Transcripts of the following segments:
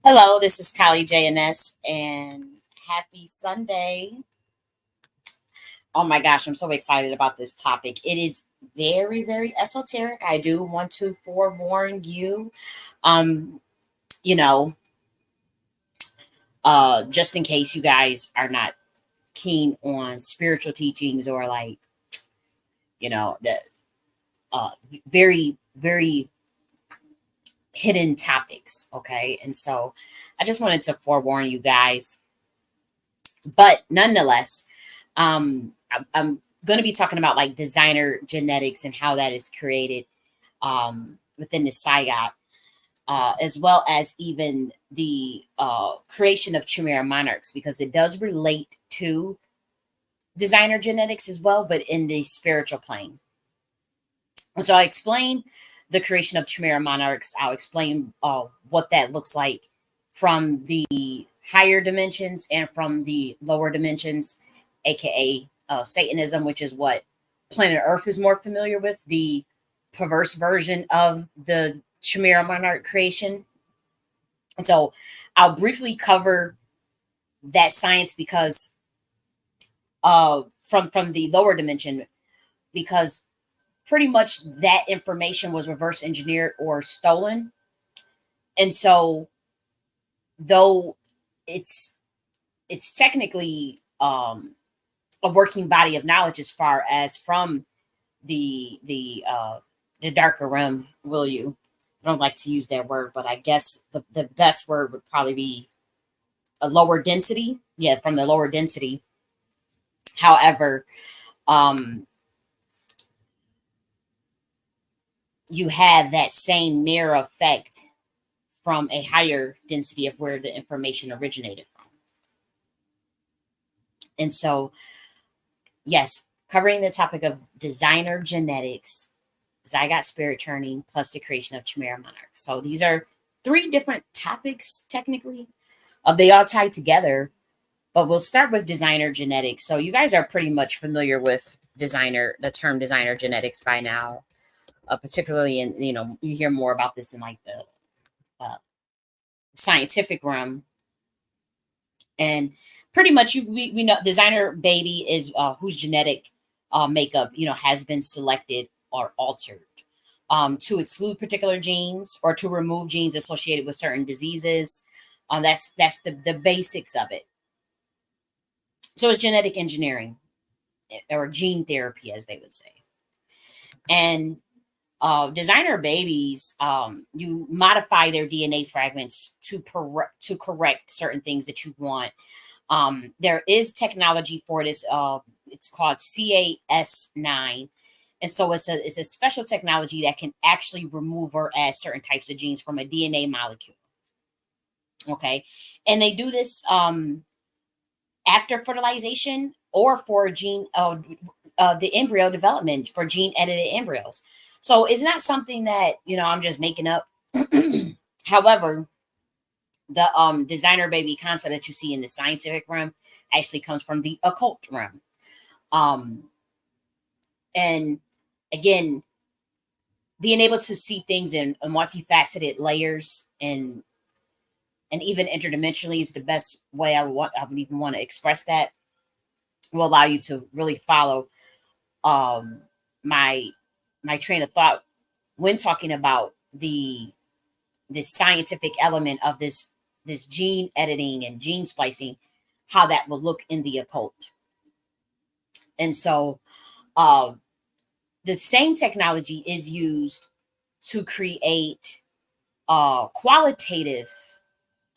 Hello, this is Callie J.N.S. and happy Sunday. Oh my gosh, I'm so excited about this topic. It is very, very esoteric. I do want to forewarn you, um, you know, just in case you guys are not keen on spiritual teachings or like, the uh, very, very hidden topics. Okay. And so I just wanted to forewarn you guys. But nonetheless, I'm going to be talking about like designer genetics and how that is created within the Zygote, as well as even the creation of Chimera monarchs, because it does relate to designer genetics as well, but in the spiritual plane. And so I explain the creation of Chimera monarchs. I'll explain what that looks like from the higher dimensions and from the lower dimensions, aka Satanism, which is what planet Earth is more familiar with, the perverse version of the Chimera monarch creation. And so I'll briefly cover that science because from the lower dimension, because pretty much that information was reverse engineered or stolen. And so though it's technically a working body of knowledge as far as from the darker realm, will you? I don't like to use that word, but I guess the best word would probably be a lower density. Yeah, from the lower density. However, um, you have that same mirror effect from a higher density of where the information originated from. And so, yes, covering the topic of designer genetics, zygote spirit churning, plus the creation of Chimera monarchs. So these are three different topics, technically. They all tie together, but we'll start with designer genetics. So you guys are pretty much familiar with the term designer genetics by now, particularly in, you hear more about this in like the uh, scientific realm. And pretty much we know designer baby is whose genetic makeup has been selected or altered to exclude particular genes or to remove genes associated with certain diseases. That's the basics of it. So it's genetic engineering, or gene therapy, as they would say. And designer babies, you modify their DNA fragments to correct certain things that you want. There is technology for this. It's called Cas9. And so it's a special technology that can actually remove or add certain types of genes from a DNA molecule. Okay. And they do this after fertilization or for the embryo development for gene edited embryos. So it's not something that, I'm just making up. However, the designer baby concept that you see in the scientific realm actually comes from the occult realm. Um, and again, being able to see things in multifaceted layers and even interdimensionally is the best way I would even want to express that. Will allow you to really follow um my my train of thought when talking about this scientific element of this gene editing and gene splicing, how that will look in the occult. And so uh, the same technology is used to create qualitative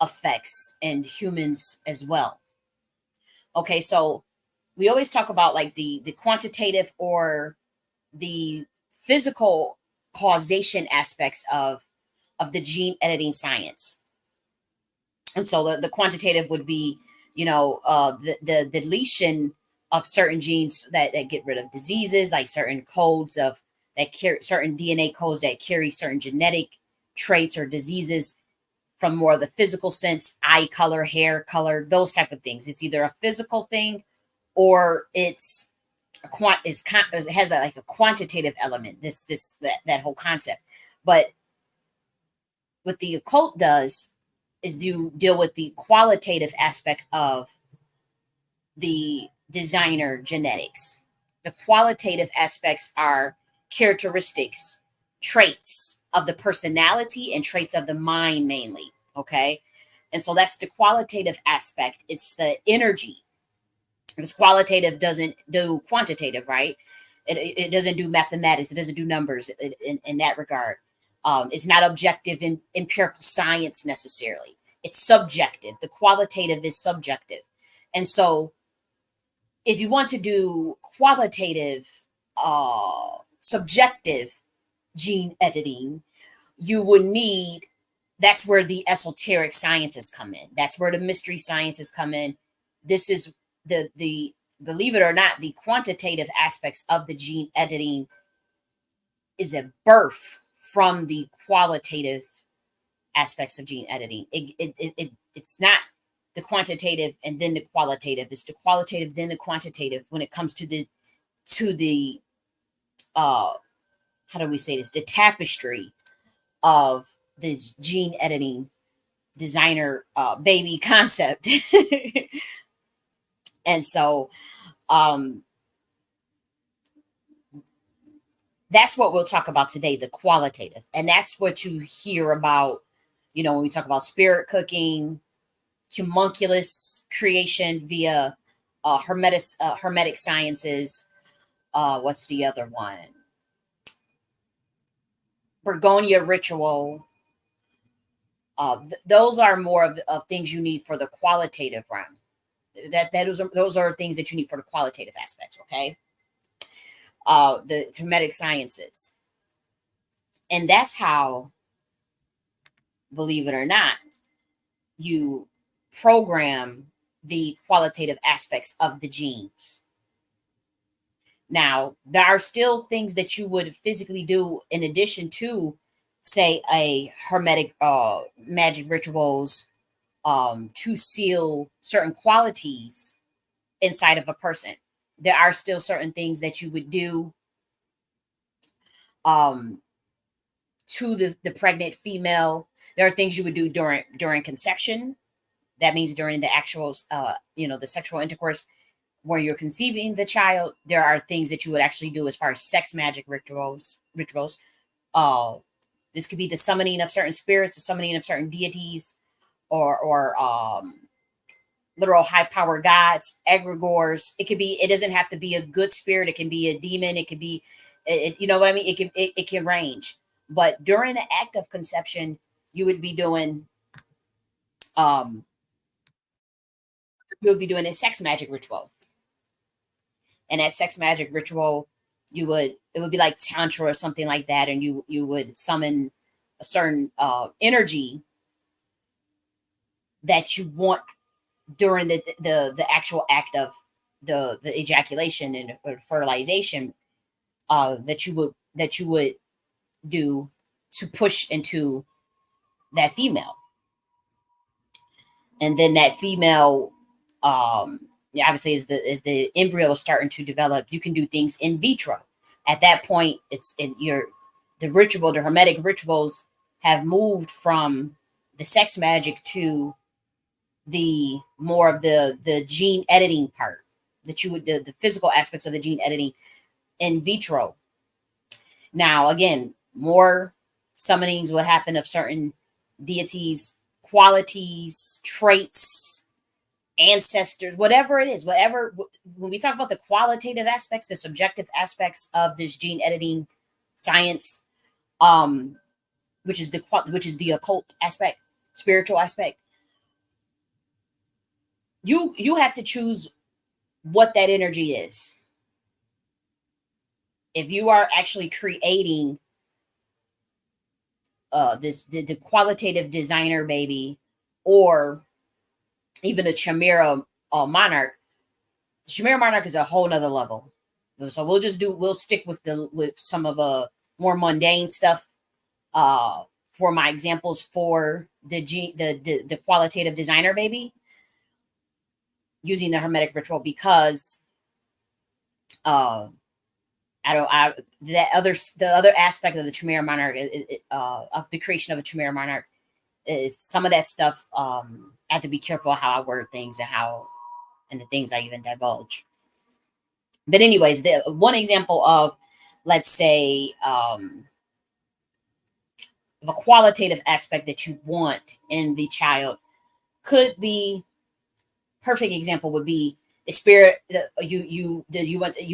effects in humans as well. Okay, so we always talk about like the quantitative or the physical causation aspects of the gene editing science. And so the quantitative would be, the deletion of certain genes that get rid of diseases, like certain codes of that carry certain DNA codes that carry certain genetic traits or diseases from more of the physical sense, eye color, hair color, those type of things. It's either a physical thing or it's it has like a quantitative element. That whole concept, but what the occult does is deal with the qualitative aspect of the designer genetics. The qualitative aspects are characteristics, traits of the personality and traits of the mind mainly. Okay. And so that's the qualitative aspect. It's the energy, because qualitative doesn't do quantitative, right? It doesn't do mathematics. It doesn't do numbers in that regard. It's not objective in empirical science necessarily. It's subjective. The qualitative is subjective. And so if you want to do qualitative, subjective gene editing, you would need, that's where the esoteric sciences come in. That's where the mystery sciences come in. This is the believe it or not, the quantitative aspects of the gene editing is a birth from the qualitative aspects of gene editing. It's not the quantitative and then the qualitative. It's the qualitative then the quantitative when it comes to the uh how do we say this, the tapestry of the gene editing designer baby concept. And so um that's what we'll talk about today, the qualitative. And that's what you hear about, when we talk about spirit cooking, homunculus creation via hermetic sciences. What's the other one? Bergonia ritual. Those are more of things you need for the qualitative realm. Those are things that you need for the qualitative aspects. Okay. The hermetic sciences, and that's how, believe it or not, you program the qualitative aspects of the genes. Now, there are still things that you would physically do in addition to, say, a hermetic magic rituals, to seal certain qualities inside of a person. There are still certain things that you would do um, to the pregnant female. There are things you would do during conception. That means during the actual, the sexual intercourse where you're conceiving the child. There are things that you would actually do as far as sex magic rituals. Uh, this could be the summoning of certain spirits, the summoning of certain deities, or literal high power gods, egregores. It doesn't have to be a good spirit. It can be a demon. It could be, you know what I mean? It can range. But during the act of conception, you would be doing, um, a sex magic ritual. And that sex magic ritual, it would be like tantra or something like that, and you would summon a certain energy that you want during the actual act of the ejaculation and or fertilization, that you would do to push into that female. And then that female, yeah, obviously as the embryo is starting to develop, you can do things in vitro. At that point, the hermetic rituals have moved from the sex magic to the more of the gene editing part, that you would the physical aspects of the gene editing in vitro. Now, again, more summonings would happen of certain deities, qualities, traits, ancestors, whatever it is, when we talk about the qualitative aspects, the subjective aspects of this gene editing science, um, which is the occult aspect, spiritual aspect, you have to choose what that energy is. If you are actually creating the qualitative designer baby, or even a chimera monarch. The chimera monarch is a whole nother level. So we'll stick with some of more mundane stuff for my examples for the qualitative designer baby, using the hermetic ritual, because Uh, I don't. The other aspect of the Chimera Monarch, of the creation of a Chimera Monarch, is some of that stuff. I have to be careful how I word things and the things I even divulge. But anyways, the one example of, let's say, of a qualitative aspect that you want in the child could be, perfect example would be the spirit that you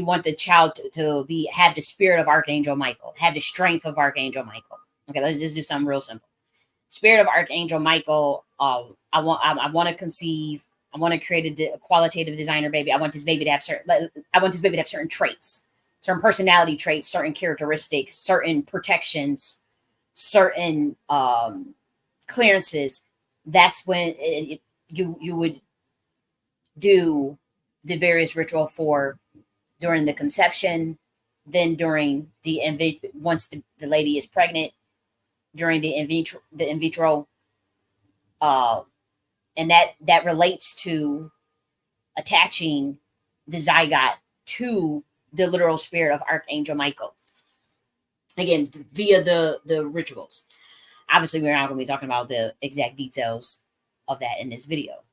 want the child to be, have the spirit of Archangel Michael, have the strength of Archangel Michael. Okay, let's just do something real simple. Spirit of Archangel Michael. I want to conceive. I want to create a qualitative designer baby. I want this baby to have certain traits, certain personality traits, certain characteristics, certain protections, certain clearances. That's when you would do the various ritual for, during the conception, then during once the lady is pregnant, during the in vitro, uh, and that relates to attaching the zygote to the literal spirit of Archangel Michael. Again, via the rituals. Obviously, we're not going to be talking about the exact details of that in this video.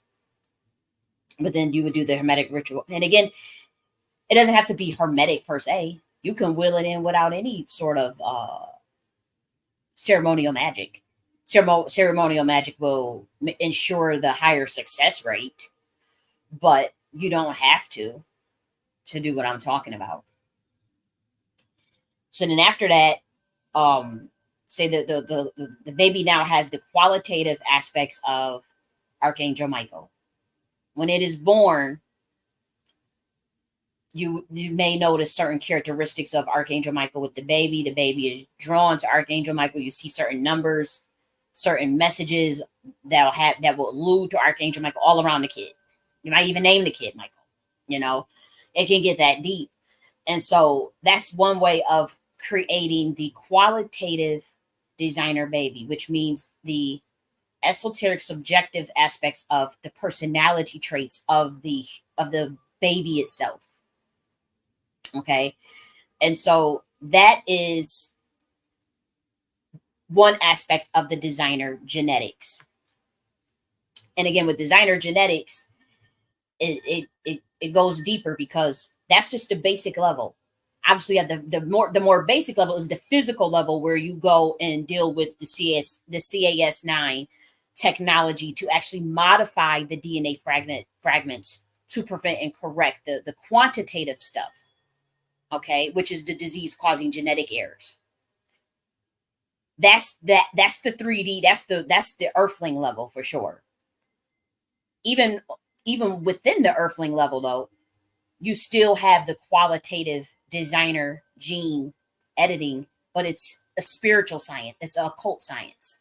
But then you would do the hermetic ritual. And again, it doesn't have to be hermetic per se. You can will it in without any sort of ceremonial magic. Ceremonial magic will ensure the higher success rate, but you don't have to do what I'm talking about. So then after that, say the baby now has the qualitative aspects of Archangel Michael. When it is born, you may notice certain characteristics of Archangel Michael with the baby. The baby is drawn to Archangel Michael. You see certain numbers, certain messages that will allude to Archangel Michael all around the kid. You might even name the kid Michael. You know, it can get that deep. And so that's one way of creating the qualitative designer baby, which means the esoteric subjective aspects of the personality traits of the baby itself. Okay. And so that is one aspect of the designer genetics. And again, with designer genetics, it goes deeper because that's just the basic level. Obviously, at the more basic level is the physical level, where you go and deal with the CAS9 technology to actually modify the DNA fragments to prevent and correct the quantitative stuff. Okay, which is the disease causing genetic errors. That's the 3D, that's the earthling level for sure. Even within the earthling level though, you still have the qualitative designer gene editing, but it's a spiritual science, it's an occult science.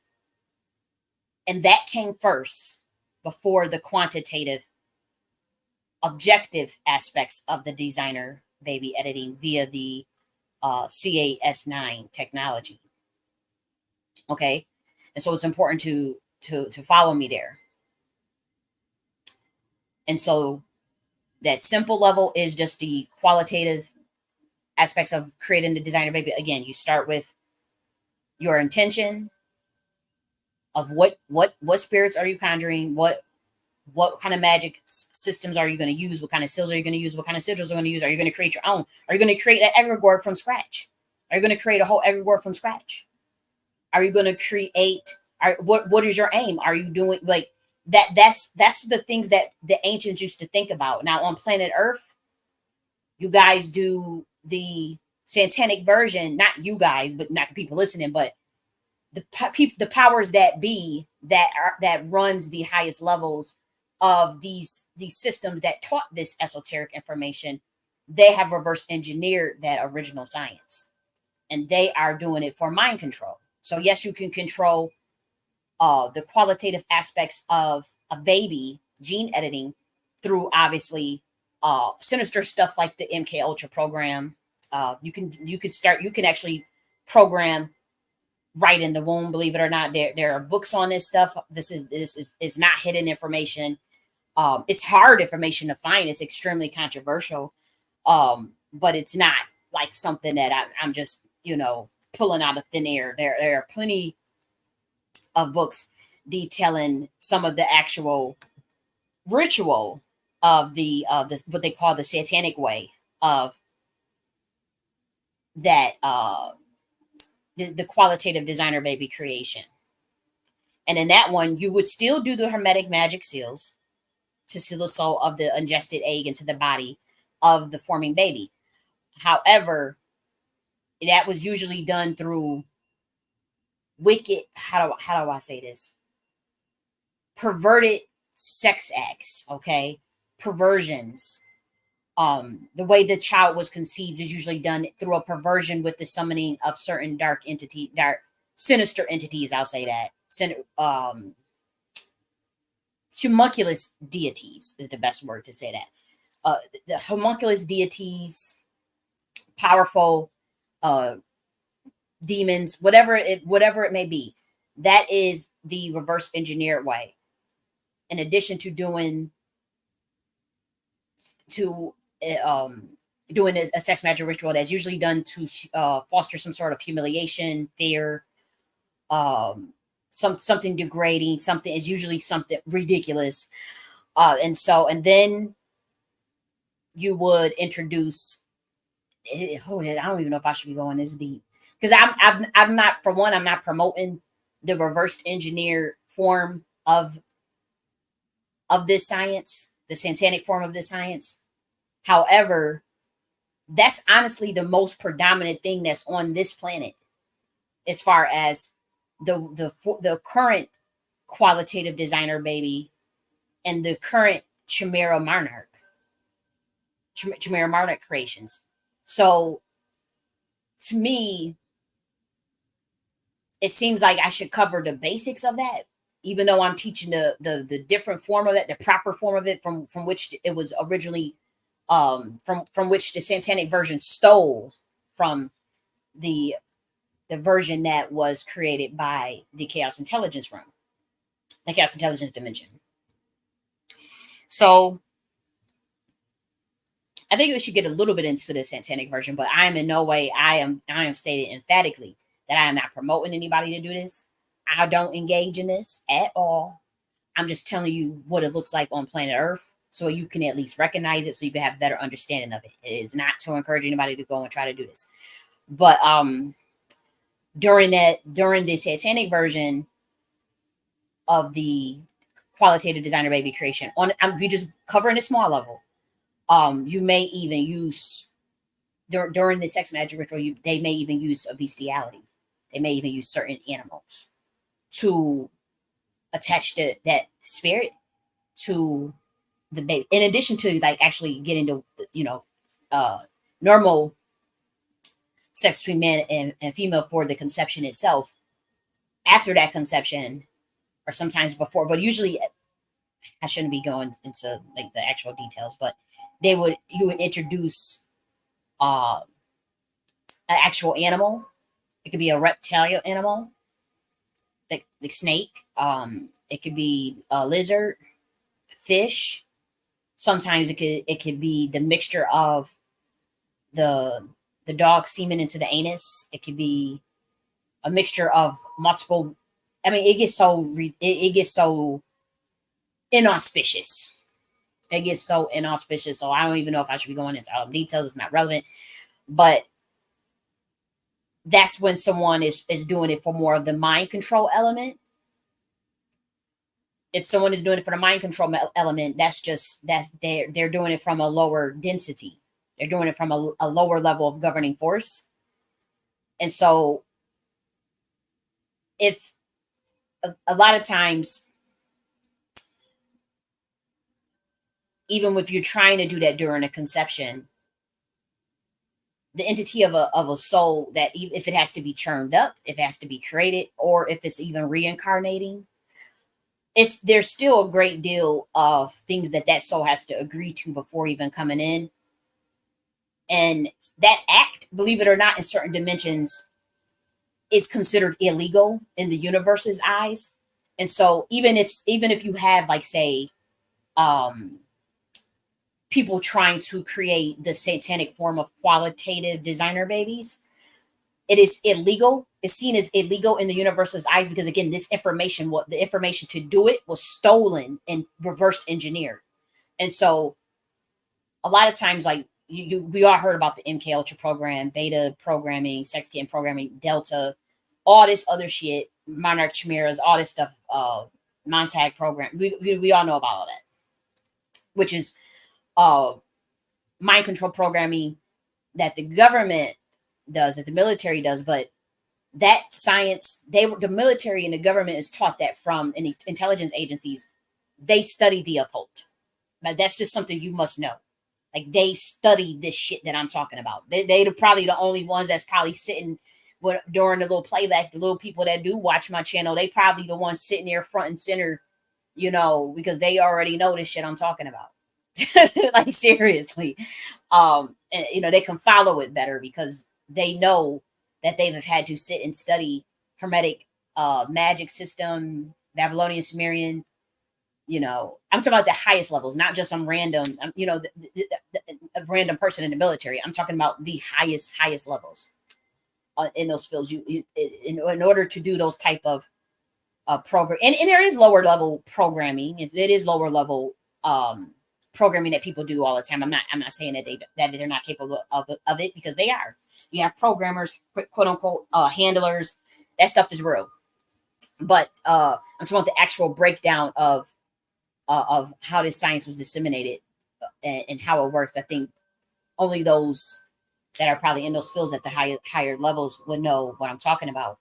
And that came first before the quantitative objective aspects of the designer baby editing via the CAS9 technology. Okay. And so it's important to follow me there. And so that simple level is just the qualitative aspects of creating the designer baby. Again, you start with your intention of what spirits are you conjuring, what kind of magic systems are you going to use, what kind of seals are you going to use, what kind of sigils are you going to use, are you going to create your own, are you going to create an egregore from scratch, are you going to create a whole egregore from scratch, are you going to create, what is your aim, are you doing like that? That's the things that the ancients used to think about. Now on planet Earth, you guys do the satanic version, not you guys, but not the people listening, but the powers that be that runs the highest levels of these systems that taught this esoteric information. They have reverse engineered that original science, and they are doing it for mind control. So yes, you can control the qualitative aspects of a baby gene editing through obviously sinister stuff like the MK Ultra program. You can actually program right in the womb. Believe it or not, there are books on this stuff. This is not hidden information. It's hard information to find. It's extremely controversial. but it's not like something that I'm just, pulling out of thin air. There are plenty of books detailing some of the actual ritual of the what they call the satanic way of that the qualitative designer baby creation. And in that one, you would still do the hermetic magic seals to seal the soul of the ingested egg into the body of the forming baby. However, that was usually done through wicked, how do I say this? Perverted sex acts, okay? Perversions. The way the child was conceived is usually done through a perversion with the summoning of certain dark sinister entities, I'll say that. Homunculus deities is the best word to say that. The homunculus deities, powerful uh, demons, whatever it may be. That is the reverse engineered way. In addition to to um, doing a sex magic ritual that's usually done to foster some sort of humiliation, fear, um, something degrading. Something is usually something ridiculous, and then you would introduce. Hold it. I don't even know if I should be going this deep because I'm not, for one, I'm not promoting the reversed engineer form of this science, the satanic form of this science. However, that's honestly the most predominant thing that's on this planet as far as the current qualitative designer baby and the current Chimera Monarch creations. So to me, it seems like I should cover the basics of that, even though I'm teaching the different form of that, the proper form of it from which it was originally from which the satanic version stole from the the version that was created by the chaos intelligence room, the chaos intelligence dimension. So I think we should get a little bit into the satanic version, but I am in no way, I am stating emphatically that I am not promoting anybody to do this. I don't engage in this at all. I'm just telling you what it looks like on planet Earth so you can at least recognize it so you can have a better understanding of it. It is not to encourage anybody to go and try to do this. But during the satanic version of the qualitative designer baby creation, we just covering a small level. You may even use during the sex magic ritual, they may even use a bestiality. They may even use certain animals to attach that spirit to the baby. In addition to like actually getting to uh, normal sex between man and female for the conception itself. After that conception, or sometimes before, but usually I shouldn't be going into like the actual details, but you would introduce uh, an actual animal. It could be a reptilian animal, like snake. It could be a lizard, fish. Sometimes it could be the mixture of the the dog semen into the anus. It could be a mixture of multiple. I mean, it gets so inauspicious. It gets so inauspicious. So I don't even know if I should be going into all the details. It's not relevant, but that's when someone is doing it for more of the mind control element. If someone is doing it for the mind control element, that's they're doing it from a lower density. They're doing it from a lower level of governing force. And so if a lot of times, even if you're trying to do that during a conception, the entity of a soul, that if it has to be churned up, if it has to be created, or if it's even reincarnating, there's still a great deal of things that soul has to agree to before even coming in. And that act, believe it or not, in certain dimensions is considered illegal in the universe's eyes. And so even if you have, like, say, um people trying to create the satanic form of qualitative designer babies. It is illegal. It's seen as illegal in the universe's eyes because, again, this information, what the information to do it was stolen and reversed engineered. And so a lot of times, like we all heard about the MK Ultra program, beta programming, sex kitten programming, Delta, all this other shit, Monarch Chimeras, all this stuff, Montag program. We all know about all that, which is uh, mind control programming that the government does, that the military does, but that science, the military and the government is taught that from in these intelligence agencies, they study the occult. But that's just something you must know. Like they study this shit that I'm talking about. They're probably the only ones that's probably sitting during the little playback. The little people that do watch my channel, they probably the ones sitting there front and center, because they already know this shit I'm talking about. Like seriously, and they can follow it better because they know that they've had to sit and study Hermetic, magic system, Babylonian, Sumerian. I'm talking about the highest levels, not just some random, a random person in the military. I'm talking about the highest levels in those fields. In order to do those type of program, and there is lower level programming. It is lower level programming that people do all the time. I'm not saying that they're not capable of it because they are. You have programmers, quote unquote, handlers. That stuff is real. But I'm talking about the actual breakdown of how this science was disseminated and how it works. I think only those that are probably in those fields at the higher levels would know what I'm talking about.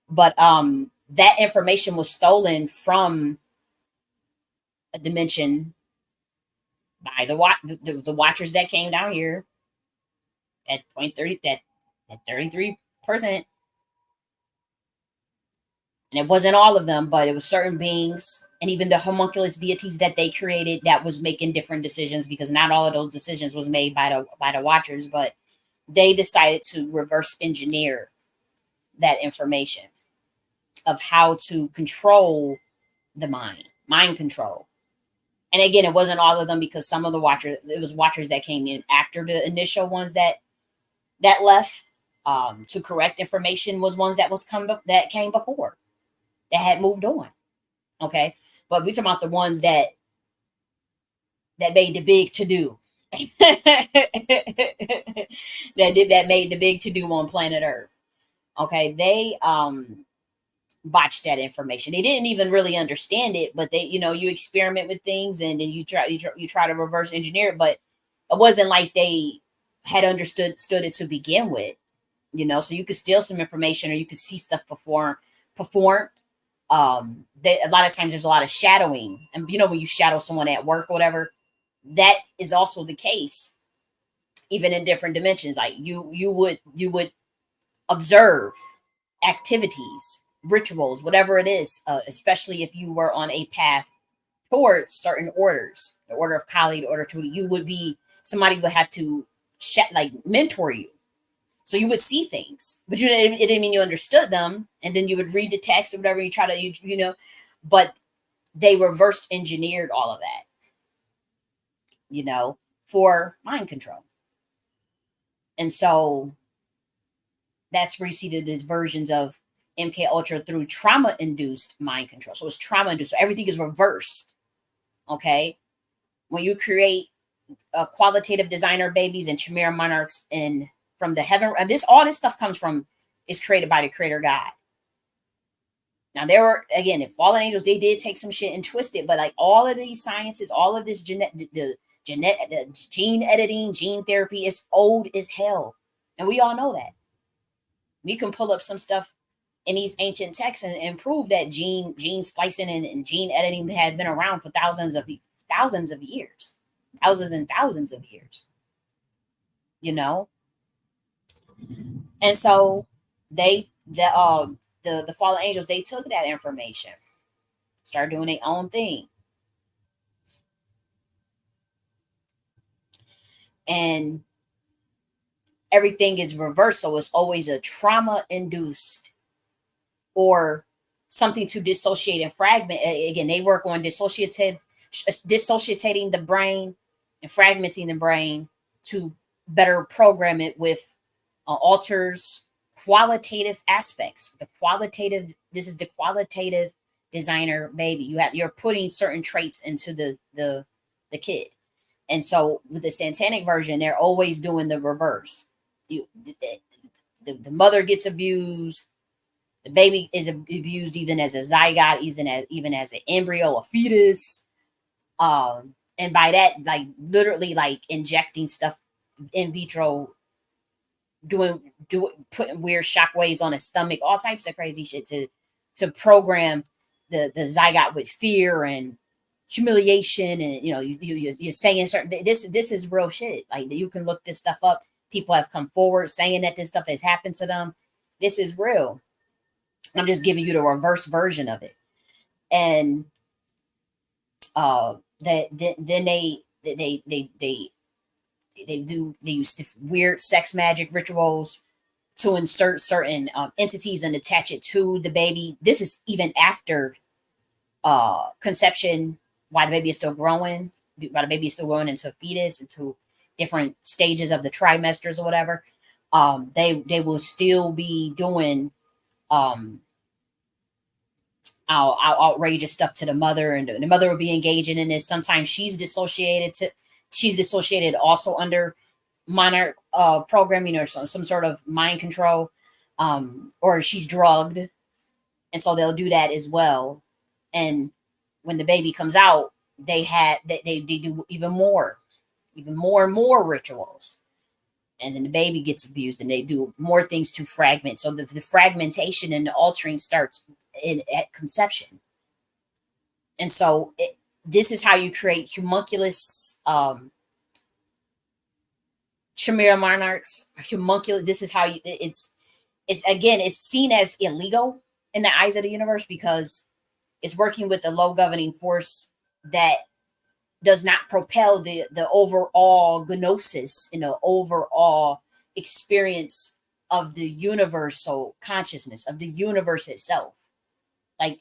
But that information was stolen from a dimension by the watchers that came down here at point 30, that 33%. And it wasn't all of them, but it was certain beings and even the homunculus deities that they created that was making different decisions, because not all of those decisions was made by the watchers, but they decided to reverse engineer that information of how to control the mind control. And again, it wasn't all of them because some of the watchers, it was watchers that came in after the initial ones that left to correct information, was ones that came before, that had moved on. Okay, but we talking about the ones that made the big to do, that made the big to do on planet Earth. Okay, they botched that information. They didn't even really understand it, but you experiment with things and then you try to reverse engineer it, but it wasn't like they had understood it to begin with. So you could steal some information or you could see stuff performed. A lot of times there's a lot of shadowing, and when you shadow someone at work or whatever, that is also the case even in different dimensions. Like you would observe activities, rituals, whatever it is, especially if you were on a path towards certain orders, the order of Kali, the order to, you would be, somebody would have to mentor you. So you would see things, but it didn't mean you understood them. And then you would read the text or whatever, you try to, but they reversed engineered all of that, for mind control. And so that's where you see these versions of MK Ultra through trauma-induced mind control. So it's trauma-induced. So everything is reversed. Okay. When you create qualitative designer babies and Chimera monarchs and from the heaven, all this stuff is created by the creator God. Now there were, again, if fallen angels, they did take some shit and twist it, but like all of these sciences, all of this the gene editing, gene therapy is old as hell. And we all know that. We can pull up some stuff in these ancient texts and prove that gene splicing and gene editing had been around for thousands of years, thousands and thousands of years, And so the fallen angels, they took that information, started doing their own thing. And everything is reversed. So it's always a trauma induced or something to dissociate and fragment. Again, they work on dissociative dissociating the brain and fragmenting the brain to better program it with alters qualitative aspects. The qualitative, this is the qualitative designer baby. You're putting certain traits into the kid. And so with the satanic version, they're always doing the reverse. You, the mother gets abused, the baby is abused even as a zygote, even as an embryo, a fetus. And by that, like literally, like injecting stuff in vitro, putting weird shockwaves on his stomach, all types of crazy shit to program the zygote with fear and humiliation, and you're saying certain, this is real shit. Like, you can look this stuff up. People have come forward saying that this stuff has happened to them. This is real. I'm just giving you the reverse version of it. And that then they use weird sex magic rituals to insert certain entities and attach it to the baby. This is even after conception, while the baby is still growing, into a fetus, into different stages of the trimesters or whatever. They will still be doing outrageous stuff to the mother, and the mother will be engaging in this. Sometimes she's dissociated also under monarch programming, or some sort of mind control, or she's drugged, and so they'll do that as well. And when the baby comes out, they do even more and more rituals, and then the baby gets abused, and they do more things to fragment. So the fragmentation and the altering starts at conception. And so this is how you create homunculus Chimera monarchs. Homunculus. This is how it's seen as illegal in the eyes of the universe, because it's working with the low governing force that does not propel the overall gnosis and the overall experience of the universal consciousness of the universe itself. Like,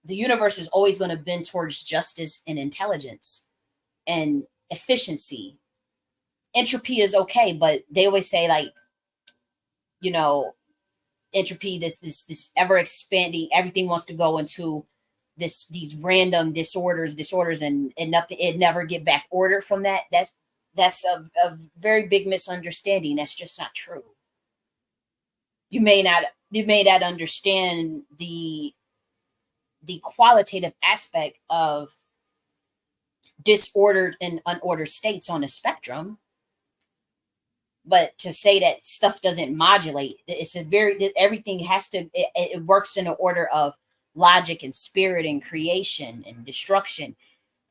the universe is always going to bend towards justice and intelligence and efficiency. Entropy is okay, but they always say, like, you know, entropy, this ever expanding, everything wants to go into these random disorders, and nothing, it never get back ordered from that. That's a very big misunderstanding. That's just not true. You may not understand the qualitative aspect of disordered and unordered states on a spectrum. But to say that stuff doesn't modulate, everything has to, it works in an order of logic and spirit and creation and destruction.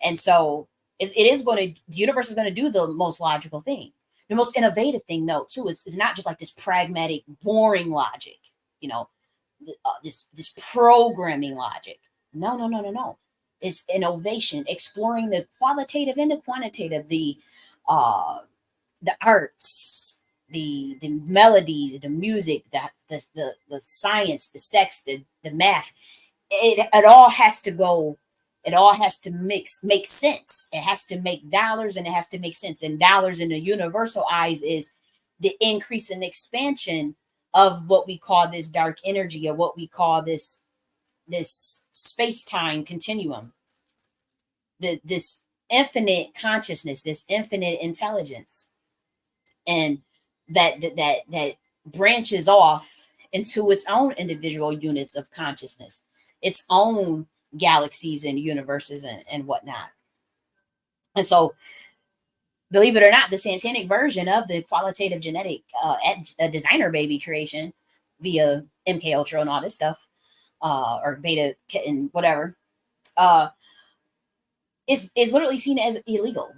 And so the universe is going to do the most logical thing. The most innovative thing, though, too, is not just like this pragmatic, boring logic, you know, this programming logic. No, no, no, no, no. It's innovation, exploring the qualitative and the quantitative, uh, the arts, the melodies, the music, the science, the sex, the math. It all has to go. It all has to make sense. It has to make dollars, and it has to make sense. And dollars in the universal eyes is the increase and expansion of what we call this dark energy, or what we call this space-time continuum, this infinite consciousness, this infinite intelligence, and that branches off into its own individual units of consciousness, its own galaxies and universes, and whatnot. And so, believe it or not, the satanic version of the qualitative genetic designer baby creation via MK Ultra and all this stuff, or beta kitten, whatever, is literally seen as illegal.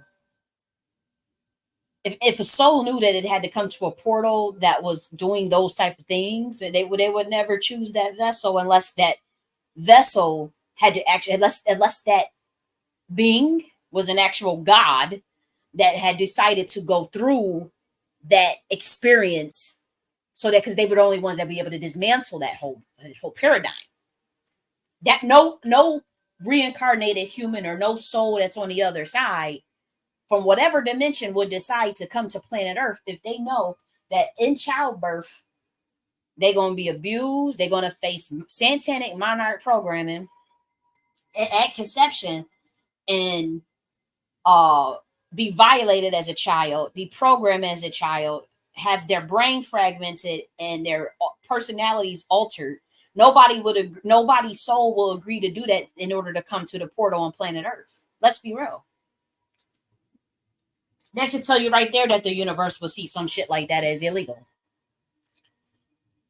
If a soul knew that it had to come to a portal that was doing those type of things, they would never choose that vessel, unless that vessel had to actually, unless that being was an actual god that had decided to go through that experience, so that, because they were the only ones that be able to dismantle that whole paradigm. That no reincarnated human or no soul that's on the other side from whatever dimension would decide to come to planet Earth if they know that in childbirth they're going to be abused, they're going to face satanic monarch programming at conception, and uh, be violated as a child, be programmed as a child, have their brain fragmented and their personalities altered. Nobody's soul will agree to do that in order to come to the portal on planet Earth. Let's be real. That should tell you right there that the universe will see some shit like that as illegal.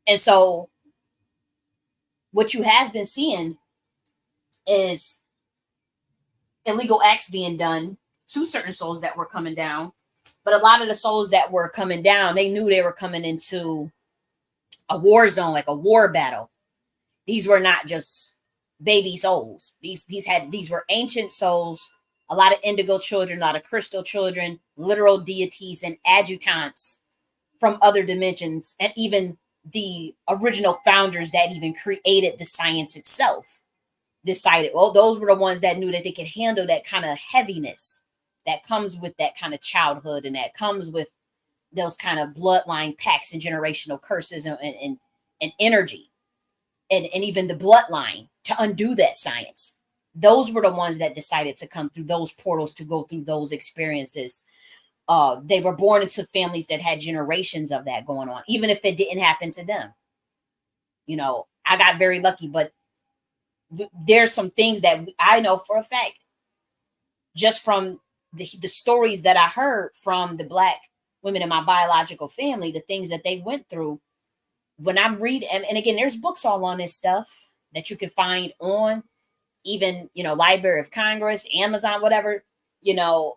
And so what you have been seeing is illegal acts being done to certain souls that were coming down. But a lot of the souls that were coming down, they knew they were coming into a war zone, like a war battle. These were not just baby souls. These were ancient souls, a lot of indigo children, a lot of crystal children, literal deities and adjutants from other dimensions, and even the original founders that even created the science itself decided, well, those were the ones that knew that they could handle that kind of heaviness that comes with that kind of childhood and that comes with those kind of bloodline pacts and generational curses and energy and even the bloodline to undo that science. Those were the ones that decided to come through those portals to go through those experiences. They were born into families that had generations of that going on, even if it didn't happen to them. I got very lucky, but there's some things that I know for a fact, just from the stories that I heard from the Black women in my biological family, the things that they went through. When I read, and again, there's books all on this stuff that you can find on even, Library of Congress, Amazon, whatever, there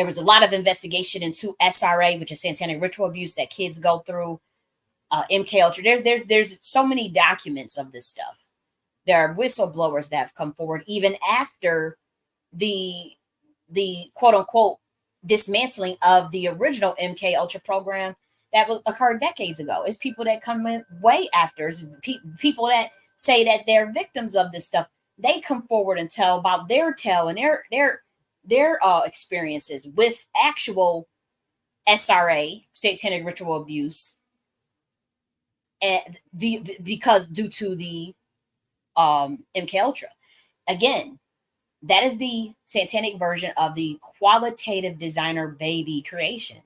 was a lot of investigation into SRA, which is satanic ritual abuse that kids go through. MK Ultra. There's so many documents of this stuff. There are whistleblowers that have come forward even after the quote unquote dismantling of the original MK Ultra program that occurred decades ago. It's people that come in way after. It's people that say that they're victims of this stuff. They come forward and tell about their tale and their experiences with actual SRA, satanic ritual abuse, and because due to the MK Ultra. Again, that is the satanic version of the qualitative designer baby creation.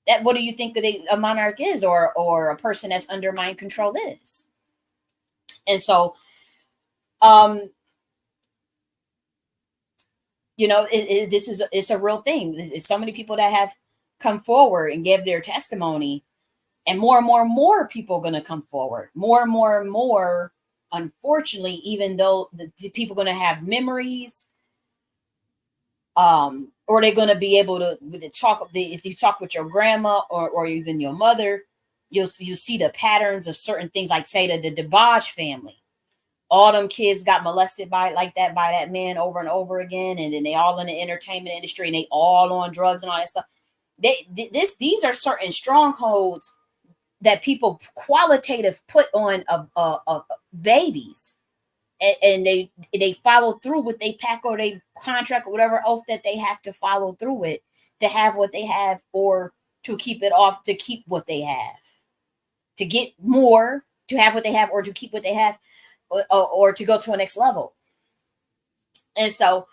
That, what do you think a monarch is, or a person that's under mind control is? And so, it's a real thing. It's so many people that have come forward and give their testimony, and more people are going to come forward. More and more. Unfortunately, even though the people are going to have memories, or they're going to be able to talk. If you talk with your grandma or even your mother, you'll see the patterns of certain things. Like, say, the DeBarge family. All them kids got molested by that man over and over again, and then they all in the entertainment industry, and they all on drugs and all that stuff. These are certain strongholds that people qualitative put on babies, and they follow through with they pack or they contract or whatever oath that they have to follow through with to have what they have, or to keep it off, to keep what they have, to get more, to have what they have, or to keep what they have, or to go to a next level. And so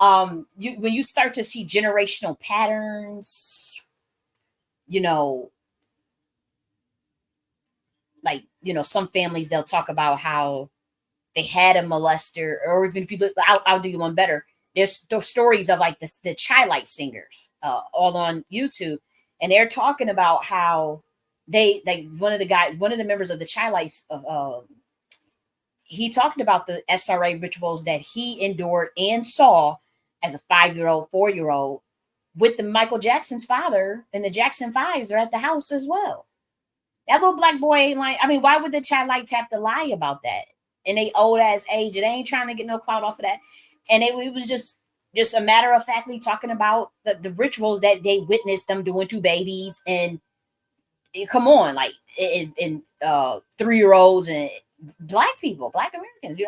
when you start to see generational patterns, like, some families, they'll talk about how they had a molester, or even if you look, I'll do you one better. There's those stories of like the Chai Light singers, all on YouTube, and they're talking about how they, like, one of the members of the Chai Lights, he talked about the SRA rituals that he endured and saw as a 5-year-old, 4-year-old, with the Michael Jackson's father, and the Jackson Fives are at the house as well. That little black boy ain't like, I mean, why would the Chai Lights have to lie about that? In they old ass age, and they ain't trying to get no clout off of that. And it was just a matter of factly talking about the rituals that they witnessed them doing to babies. And come on, like, in 3-year-olds and Black people, Black Americans,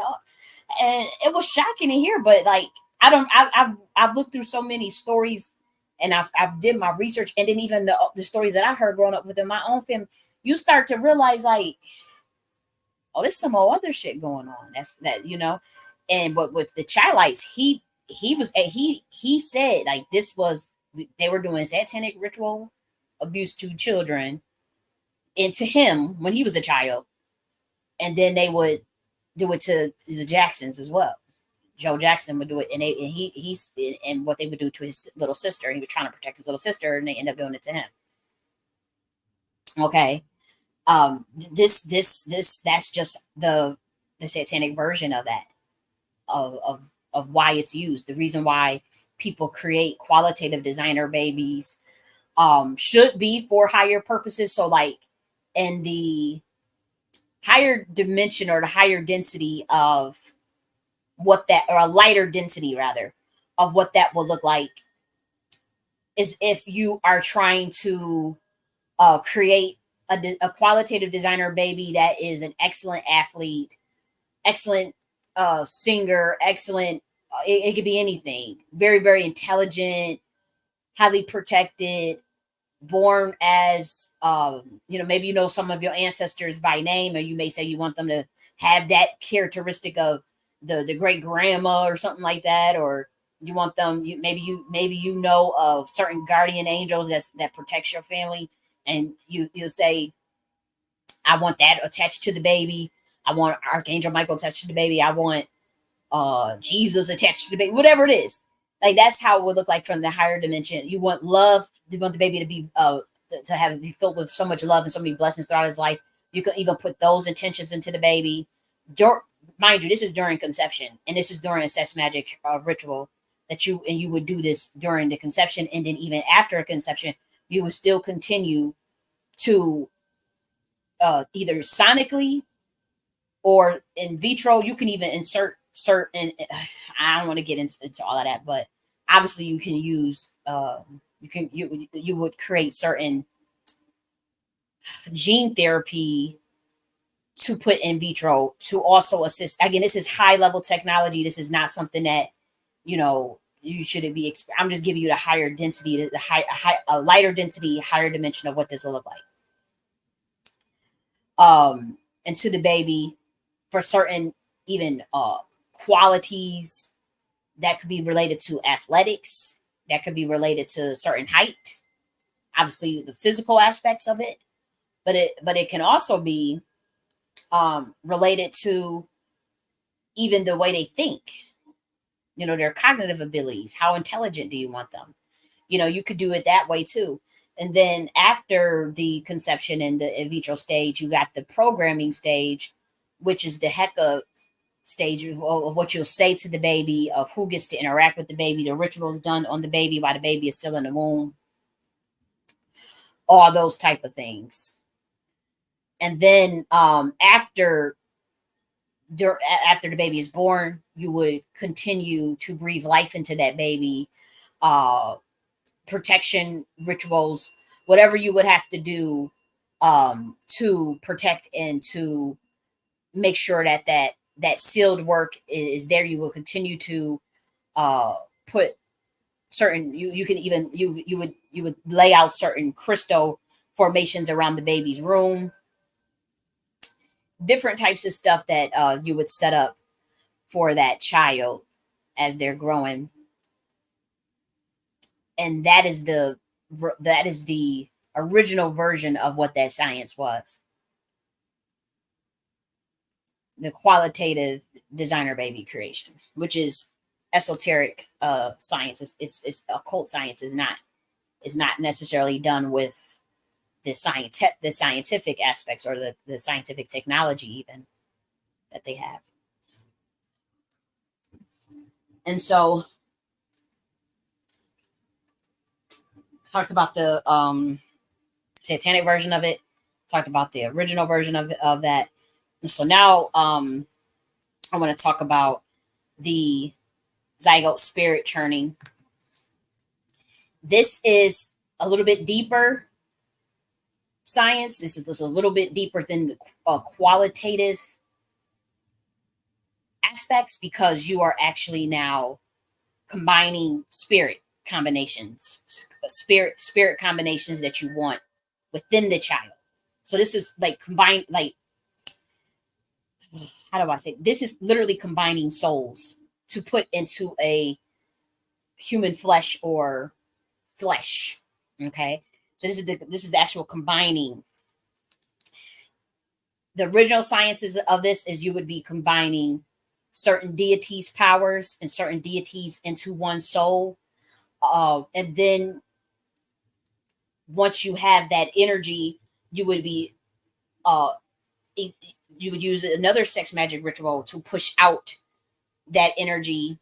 and it was shocking to hear. But like, I've looked through so many stories, and I've did my research, and then even the stories that I heard growing up within my own family, you start to realize like, oh, there's some more other shit going on. That's that and but with the Chilites, he said like this was they were doing satanic ritual abuse to children and to him when he was a child, and then they would do it to the Jacksons as well. Joe Jackson would do it, and he's and what they would do to his little sister. He was trying to protect his little sister, and they end up doing it to him. Okay, this that's just the satanic version of that of why it's used. The reason why people create qualitative designer babies should be for higher purposes. So like in the higher dimension or the higher density of what that, or a lighter density rather, of what that will look like is if you are trying to create a qualitative designer baby that is an excellent athlete, excellent singer, excellent. It could be anything. Very, very intelligent, highly protected, born as maybe some of your ancestors by name, or you may say you want them to have that characteristic of the great grandma or something like that, or you want them maybe of certain guardian angels that protects your family, and you'll say, I want that attached to the baby. I want Archangel Michael attached to the baby. I want Jesus attached to the baby, whatever it is. Like that's how it would look like from the higher dimension. You want love, you want the baby to be to have it be filled with so much love and so many blessings throughout his life. You can even put those intentions into the baby. Mind you, this is during conception, and this is during a sex magic ritual that you would do this during the conception, and then even after a conception, you would still continue to either sonically or in vitro. You can even insert certain. I don't want to get into all of that, but obviously you can use. You would create certain gene therapy to put in vitro to also assist. Again, this is high level technology. This is not something that you shouldn't be. I'm just giving you the higher density, a lighter density, higher dimension of what this will look like. And to the baby for certain even qualities that could be related to athletics, that could be related to certain height, obviously the physical aspects of it, but it can also be related to even the way they think, their cognitive abilities. How intelligent do you want them? You could do it that way too. And then after the conception and the in vitro stage, you got the programming stage, which is the HECA stage of what you'll say to the baby, of who gets to interact with the baby, the rituals done on the baby while the baby is still in the womb, all those type of things. And then after the baby is born, you would continue to breathe life into that baby, protection rituals, whatever you would have to do to protect and to make sure that sealed work is there. You will continue to put certain. You can even you would lay out certain crystal formations around the baby's room, different types of stuff that you would set up for that child as they're growing. And that is the original version of what that science was. The qualitative designer baby creation, which is esoteric science. It's occult science. Is not necessarily done with the scientific aspects, or the scientific technology even that they have. And so I talked about the satanic version of it, talked about the original version of that. And so now I want to talk about the zygote spirit churning. This is a little bit deeper science. This is a little bit deeper than the qualitative aspects, because you are actually now combining spirit combinations that you want within the child. So this is like combined, like, how do I say, this is literally combining souls to put into a human flesh or flesh. Okay, so this is the actual combining. The original sciences of this is you would be combining certain deities' powers and certain deities into one soul. And then once you have that energy, you would be uh, you would use another sex magic ritual to push out that energy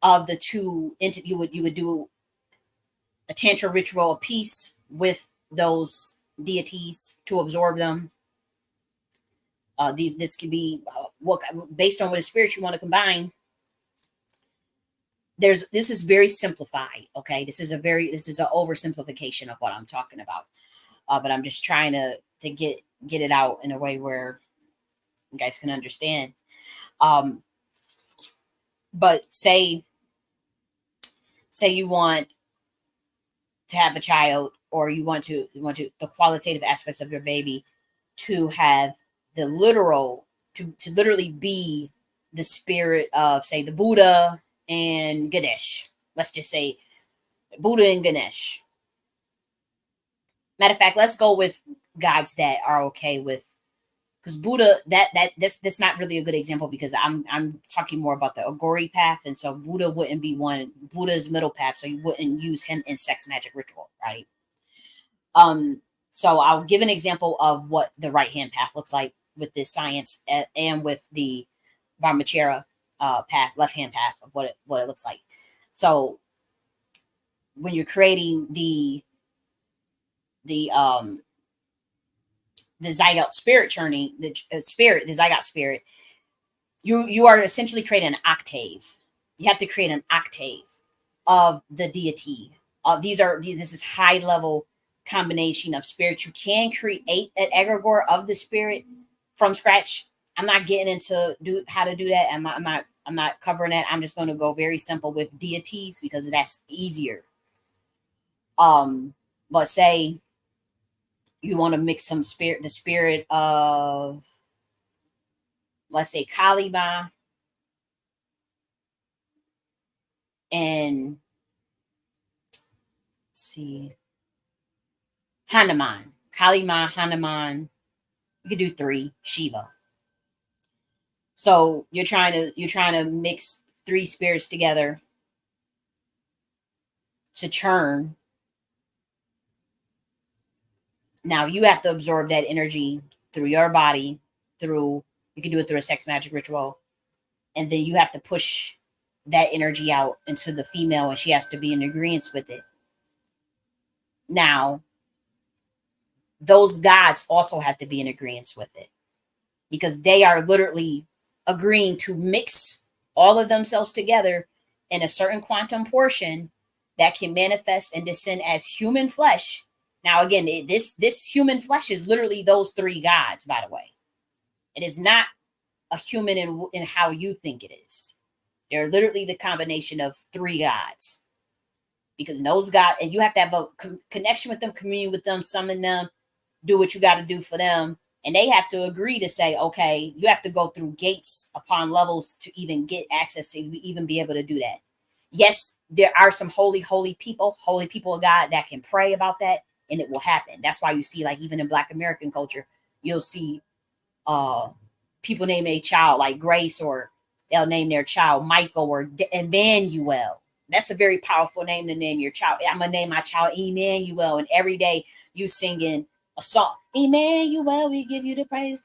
of the two. Into you would do a tantra ritual of peace with those deities to absorb them. This could be what, based on what a spirit you want to combine. This is very simplified. Okay, this is an oversimplification of what I'm talking about. But I'm just trying to get it out in a way where you guys can understand. Um, but say you want to have a child, or you want to the qualitative aspects of your baby to have the literal, to literally be the spirit of, say, the Buddha and Ganesh. Let's just say Buddha and Ganesh. Matter of fact, let's go with gods that are okay with, because Buddha, that's not really a good example, because I'm talking more about the Agori path, and so Buddha wouldn't be one. Buddha's middle path, so you wouldn't use him in sex magic ritual, right? Um, so I'll give an example of what the right hand path looks like with this science, and with the Brahmacharya path, left hand path, of what it looks like. So when you're creating the um the zygote spirit churning, the zygote spirit, you are essentially creating an octave. You have to create an octave of the deity. This is high level combination of spirits. You can create an egregore of the spirit from scratch. I'm not getting into how to do that. I'm not covering that. I'm just going to go very simple with deities, because that's easier. But say you want to mix the spirit of, let's say, Kalima and, let's see, Hanuman. Kalima, Hanuman. You could do three. Shiva. So you're trying to mix three spirits together to churn. Now you have to absorb that energy through your body, through you can do it through a sex magic ritual, and then you have to push that energy out into the female, and she has to be in agreement with it. Now, those gods also have to be in agreement with it, because they are literally agreeing to mix all of themselves together in a certain quantum portion that can manifest and descend as human flesh. Now, again, this human flesh is literally those three gods. By the way, it is not a human in how you think it is. They're literally the combination of three gods, because those gods, and you have to have a connection with them, communion with them, summon them, do what you got to do for them, and they have to agree to say, okay, you have to go through gates upon levels to even get access to even be able to do that. Yes, there are some holy people of God that can pray about that, and it will happen. That's why you see, like, even in Black American culture, you'll see uh people name a child like Grace, or they'll name their child Michael or Emmanuel. That's a very powerful name to name your child. I'm gonna name my child Emmanuel, and every day you singing a song. Emmanuel, we give you the praise.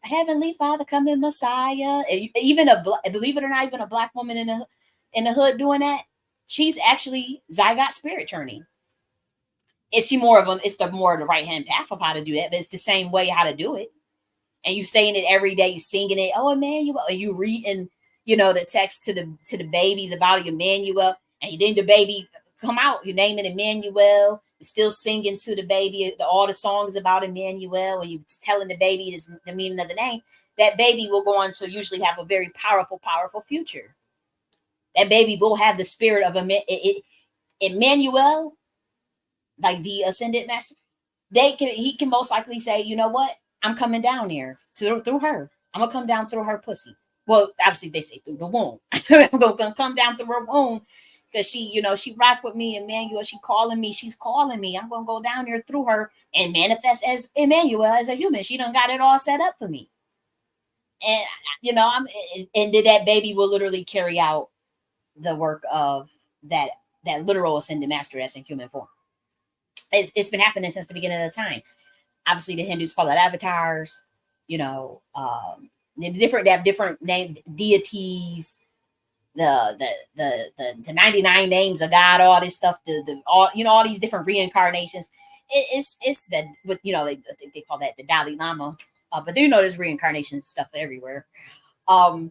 Heavenly Father, come in, Messiah. And even believe it or not, even a Black woman in the hood doing that, she's actually zygote spirit turning. Is she more of them? It's the more the right hand path of how to do that, but it's the same way how to do it. And you saying it every day, you singing it. Oh, Emmanuel, and you reading, the text to the babies about Emmanuel, and then the baby come out, you name it Emmanuel. You're still singing to the baby all the songs about Emmanuel, and you telling the baby is the meaning of the name. that baby will go on to usually have a very powerful future. That baby will have the spirit of Emmanuel, like the ascended master. He can most likely say, you know what, I'm coming down there through her. I'm gonna come down through her pussy. Well, obviously they say through the womb. I'm gonna come down through her womb because she rocked with me, Emmanuel. She's calling me. I'm gonna go down there through her and manifest as Emmanuel as a human. She done got it all set up for me. And I'm and that baby will literally carry out the work of that literal ascended master that's in human form. It's been happening since the beginning of the time. Obviously, the Hindus call it avatars. They have different name deities. The 99 names of God, all this stuff. All these different reincarnations. It's that with they call that the Dalai Lama. But there's reincarnation stuff everywhere. But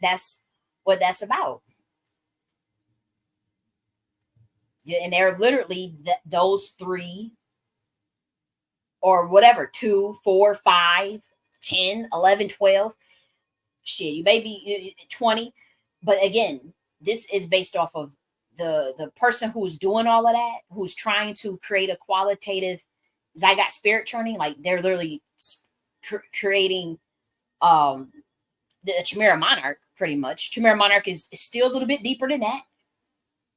that's what that's about. And they're literally those three or whatever 2, 4, 5, 10, 11, 12. Shit, you maybe 20. But again, this is based off of the person who's doing all of that, who's trying to create a qualitative zygote spirit churning. Like they're literally creating the Chimera Monarch, pretty much. Chimera Monarch is still a little bit deeper than that,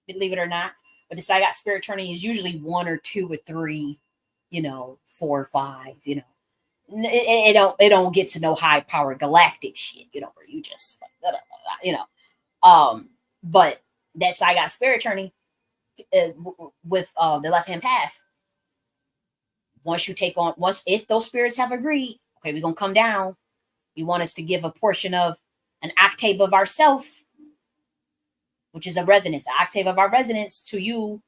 believe it or not. But the Zygote spirit turning is usually 1 or 2 or 3, 4 or 5. It don't get to no high power galactic shit, where you just But that Zygote spirit turning with the left hand path. Once if those spirits have agreed, okay, we're gonna come down. You want us to give a portion of an octave of ourself, which is a resonance, an octave of our resonance to you,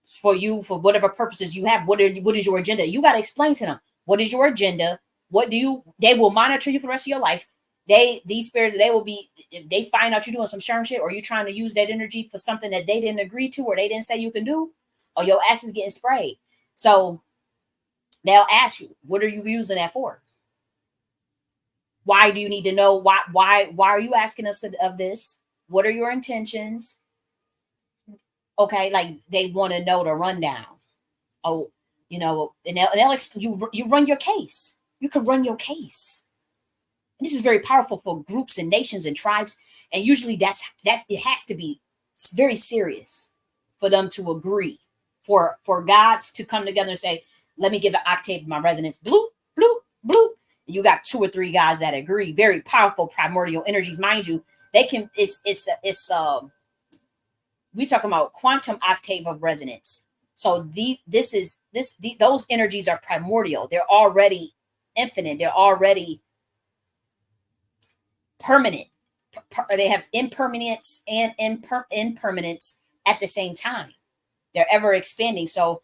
for whatever purposes you have. What is your agenda? You got to explain to them, what is your agenda? They will monitor you for the rest of your life. These spirits, they will be, if they find out you're doing some sherm shit or you're trying to use that energy for something that they didn't agree to or they didn't say you can do, or your ass is getting sprayed. So they'll ask you, what are you using that for? Why do you need to know? Why are you asking us of this? What are your intentions? Okay, like they want to know the rundown. Oh, and they'll you run your case. You can run your case. And this is very powerful for groups and nations and tribes. And usually that it has to be, it's very serious for them to agree, for gods to come together and say, let me give the octave of my resonance. Bloop, bloop, bloop. You got 2 or 3 guys that agree. Very powerful primordial energies, mind you. They can. We talking about quantum octave of resonance. So those energies are primordial. They're already infinite. They're already permanent. They have impermanence and impermanence at the same time. They're ever expanding. So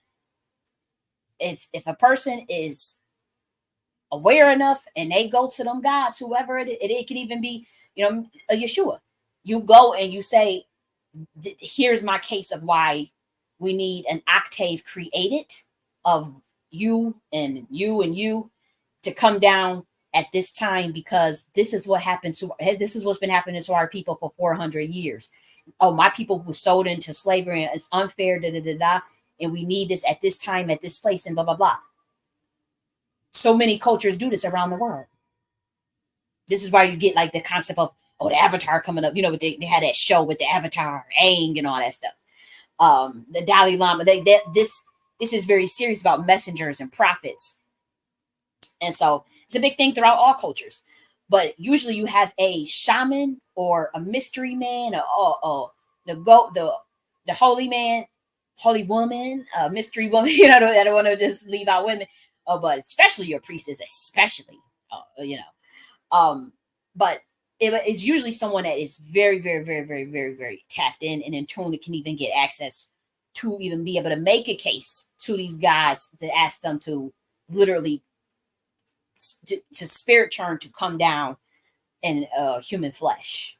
if a person is aware enough and they go to them gods, whoever it can even be, a Yeshua. You go and you say, here's my case of why we need an octave created of you and you and you to come down at this time, because this is what's been happening to our people for 400 years. Oh, my people who sold into slavery, it's unfair, and we need this at this time, at this place, and blah, blah, blah. So many cultures do this around the world. This is why you get like the concept of, the Avatar coming up. They had that show with the Avatar, Aang, and all that stuff. The Dalai Lama. This is very serious about messengers and prophets. And so it's a big thing throughout all cultures. But usually you have a shaman or a mystery man, or the holy man, holy woman, mystery woman. I don't want to just leave out women. But especially your priestess, especially, but it's usually someone that is very, very, very, very, very, very tapped in tune, that can even get access to even be able to make a case to these gods to ask them to literally to spirit turn, to come down in human flesh,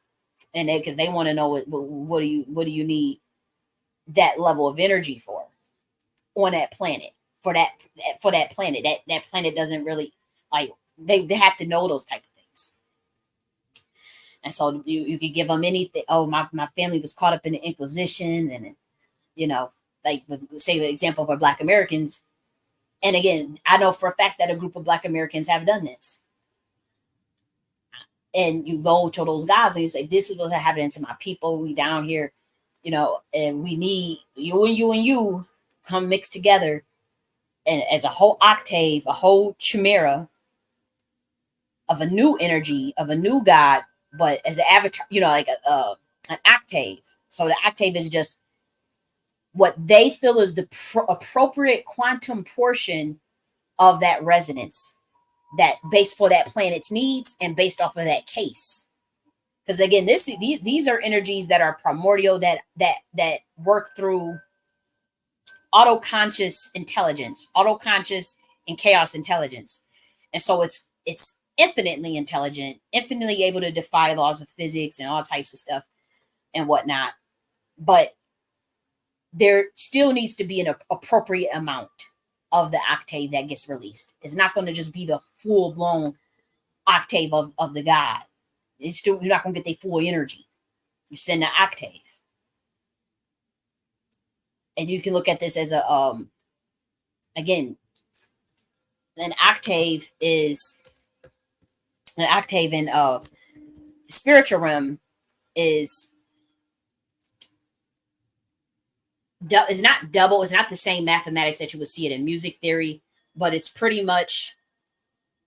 and because they want to know what do you need that level of energy for on that planet. for that planet. That planet doesn't really like they have to know those type of things. And so you could give them anything. Oh, my family was caught up in the Inquisition, and you know, like say the example for Black Americans. And again, I know for a fact that a group of Black Americans have done this. And you go to those guys and you say, "This is what's happening to my people. We down here, and we need you and you and you come mix together, and as a whole octave, a whole chimera of a new energy of a new god, but as an avatar, like an octave. So the octave is just what they feel is the appropriate quantum portion of that resonance that based for that planet's needs and based off of that case. Because again, these are energies that are primordial, that work through auto-conscious intelligence, auto-conscious and chaos intelligence. And so it's infinitely intelligent, infinitely able to defy laws of physics and all types of stuff and whatnot. But there still needs to be an appropriate amount of the octave that gets released. It's not going to just be the full-blown octave of the god. It's still, you're not going to get the full energy. You send an octave. And you can look at this as again, an octave in spiritual realm is not double. It's not the same mathematics that you would see it in music theory, but it's pretty much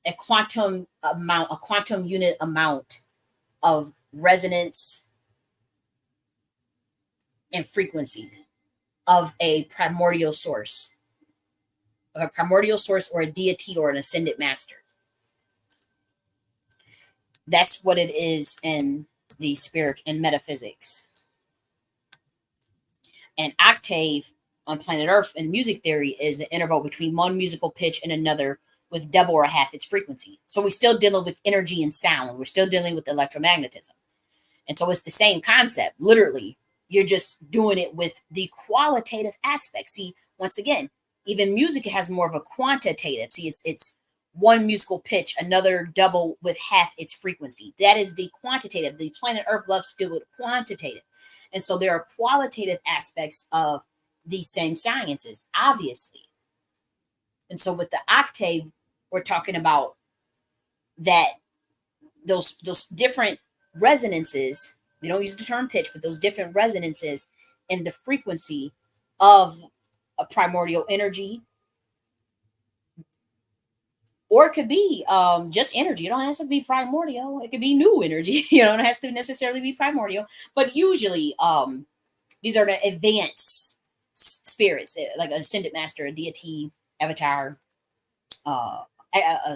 a quantum unit amount of resonance and frequency of a primordial source, or a deity or an ascended master. That's what it is in the spirit and metaphysics. And octave on planet Earth in music theory is an interval between one musical pitch and another with double or half its frequency. So we're still dealing with energy and sound. We're still dealing with electromagnetism. And so it's the same concept. Literally, you're just doing it with the qualitative aspect. See, once again, even music has more of a quantitative. See, it's one musical pitch, another double with half its frequency. That is the quantitative. The planet Earth loves to do with quantitative. And so there are qualitative aspects of these same sciences, obviously. And so with the octave, we're talking about that those different resonances. We don't use the term pitch, but those different resonances in the frequency of a primordial energy, or it could be just energy. It don't have to be primordial. It could be new energy. It don't have to necessarily be primordial. But usually, these are the advanced spirits, like an ascended master, a deity, avatar, a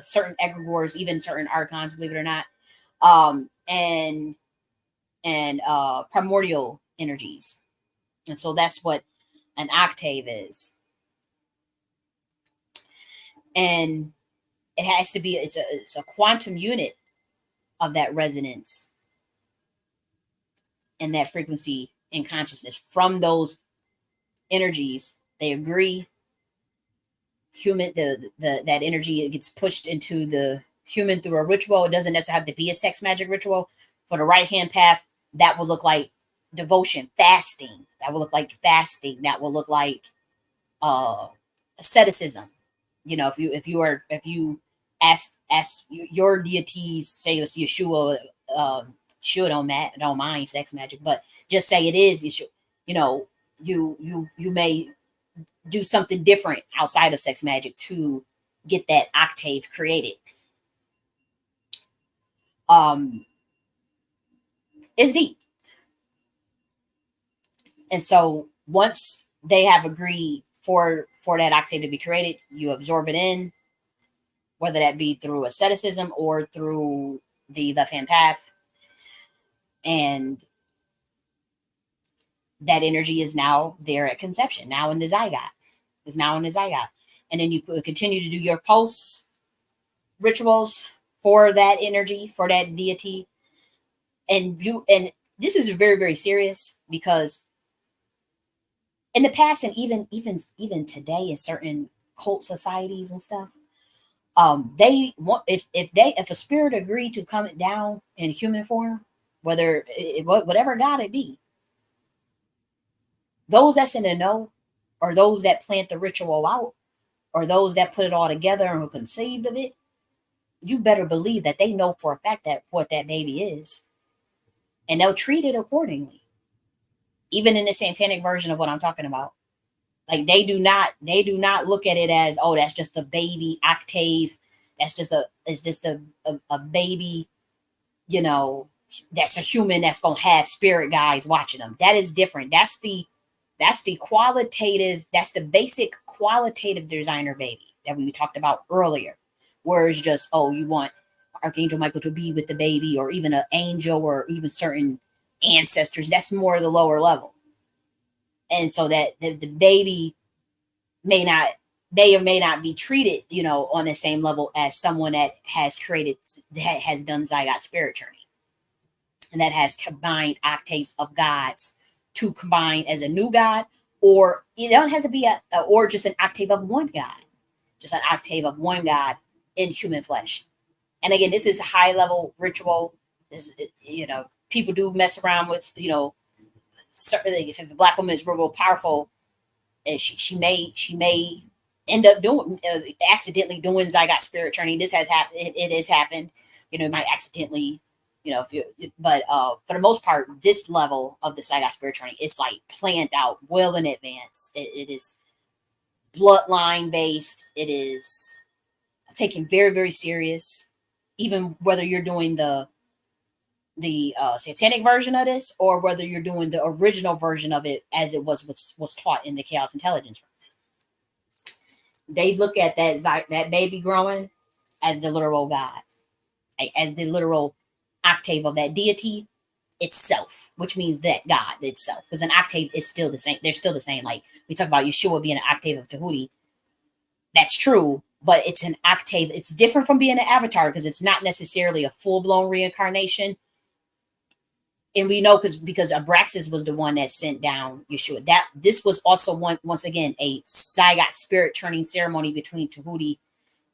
certain egregores, even certain archons, believe it or not, and primordial energies. And so that's what an octave is. And it has to be, it's a quantum unit of that resonance and that frequency and consciousness from those energies. They agree. Human, that energy, it gets pushed into the human through a ritual. It doesn't necessarily have to be a sex magic ritual. For the right hand path, that will look like devotion, fasting. That will look like fasting. That will look like asceticism. If you ask your deities, say it's Yeshua, sure don't mind sex magic, but just say it is Yeshua. You may do something different outside of sex magic to get that octave created. It's deep. And so once they have agreed for that octave to be created, you absorb it in, whether that be through asceticism or through the left hand path. And that energy is now there at conception, now in the zygote. Is now in the zygote. And then you continue to do your pulse rituals for that energy, for that deity. And this is very, very serious, because in the past, and even today in certain cult societies and stuff. They want, if a spirit agreed to come down in human form, whatever god it be, those that's in the know, or those that plant the ritual out, or those that put it all together and who conceived of it, you better believe that they know for a fact that what that baby is, and they'll treat it accordingly. Even in the satanic version of what I'm talking about, like they do not look at it as, oh, that's just a baby octave, that's just a it's just a baby, you know, that's a human that's gonna have spirit guides watching them. That is different. That's the qualitative, that's the basic qualitative designer baby that we talked about earlier. Where it's just, oh, you want Archangel Michael to be with the baby, or even an angel, or even certain ancestors. That's more the lower level. And so that the baby may not may or may not be treated, on the same level as someone that has done zygote spirit journey, and that has combined octaves of gods to combine as a new god, or it don't has to be or just an octave of one god, just an octave of one god in human flesh. And again, this is a high level ritual. This, people do mess around with, certainly if a black woman is real powerful, and she may end up doing accidentally doing zygote spirit training. This has happened. It has happened. It might accidentally, if you, but for the most part, this level of the zygote spirit training, it's like planned out well in advance. It is bloodline based. It is taken very, very serious. Even whether you're doing the satanic version of this, or whether you're doing the original version of it as it was taught in the chaos intelligence, they look at that baby growing as the literal god, as the literal octave of that deity itself, which means that God itself, because an octave is still the same. They're still the same. Like we talk about Yeshua being an octave of Tahuti, that's true, but it's an octave. It's different from being an avatar, because it's not necessarily a full blown reincarnation. And we know because Abraxas was the one that sent down Yeshua. That this was also once again a zygote spirit turning ceremony between Tahuti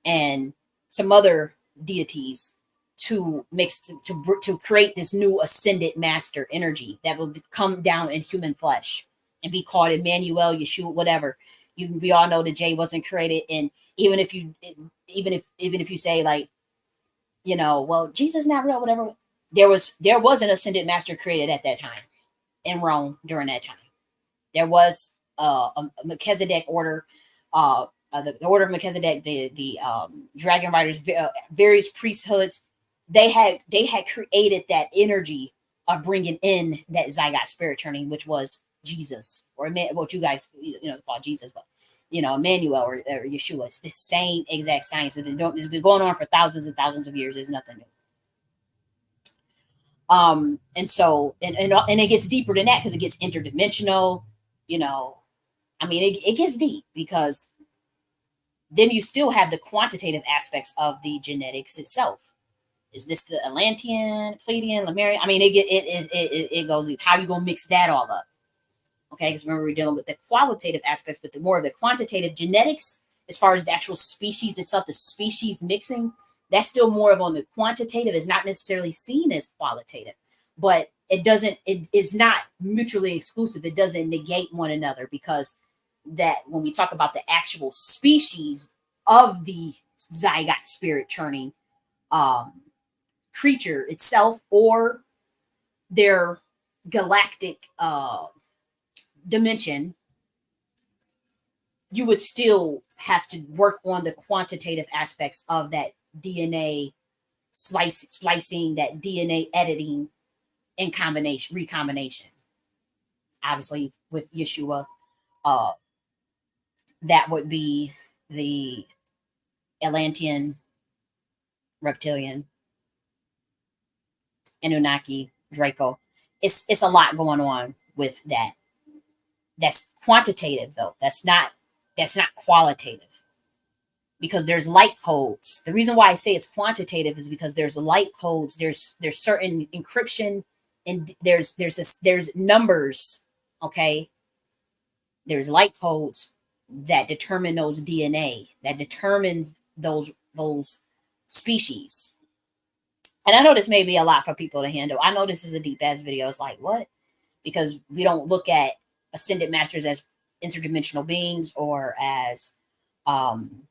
and some other deities to mix to create this new ascended master energy that will come down in human flesh and be called Emmanuel, Yeshua, whatever. We all know that J wasn't created, and even if you say, like, well, Jesus not real, whatever. There was an ascended master created at that time in Rome during that time. There was a Melchizedek order, the order of Melchizedek, the dragon riders, various priesthoods. They had created that energy of bringing in that zygote spirit turning, which was Jesus, or what you guys call Jesus, but Emmanuel, or Yeshua. It's the same exact science. It's been going on for thousands and thousands of years. There's nothing new. And so and it gets deeper than that, because it gets interdimensional. I mean, it gets deep, because then you still have the quantitative aspects of the genetics itself. Is this the Atlantean, Pleiadian, Lemurian? I mean, it goes deep. How you gonna mix that all up? Okay, because remember, we're dealing with the qualitative aspects, but the more of the quantitative genetics, as far as the actual species itself, the species mixing, that's still more of on the quantitative. Is not necessarily seen as qualitative, but it's not mutually exclusive. It doesn't negate one another, because that when we talk about the actual species of the zygote spirit churning creature itself, or their galactic dimension, you would still have to work on the quantitative aspects of that DNA splicing, that DNA editing, in recombination. Obviously, with Yeshua, uh, that would be the Atlantean, reptilian, Anunnaki, Draco. It's a lot going on with that. That's quantitative, though. That's not qualitative, because there's light codes. The reason why I say it's quantitative is because there's light codes. There's certain encryption, and there's numbers. Okay, there's light codes, that determine those DNA, that determines those species. And I know this may be a lot for people to handle. I know this is a deep ass video. It's like, what? Because we don't look at ascended masters as interdimensional beings or as um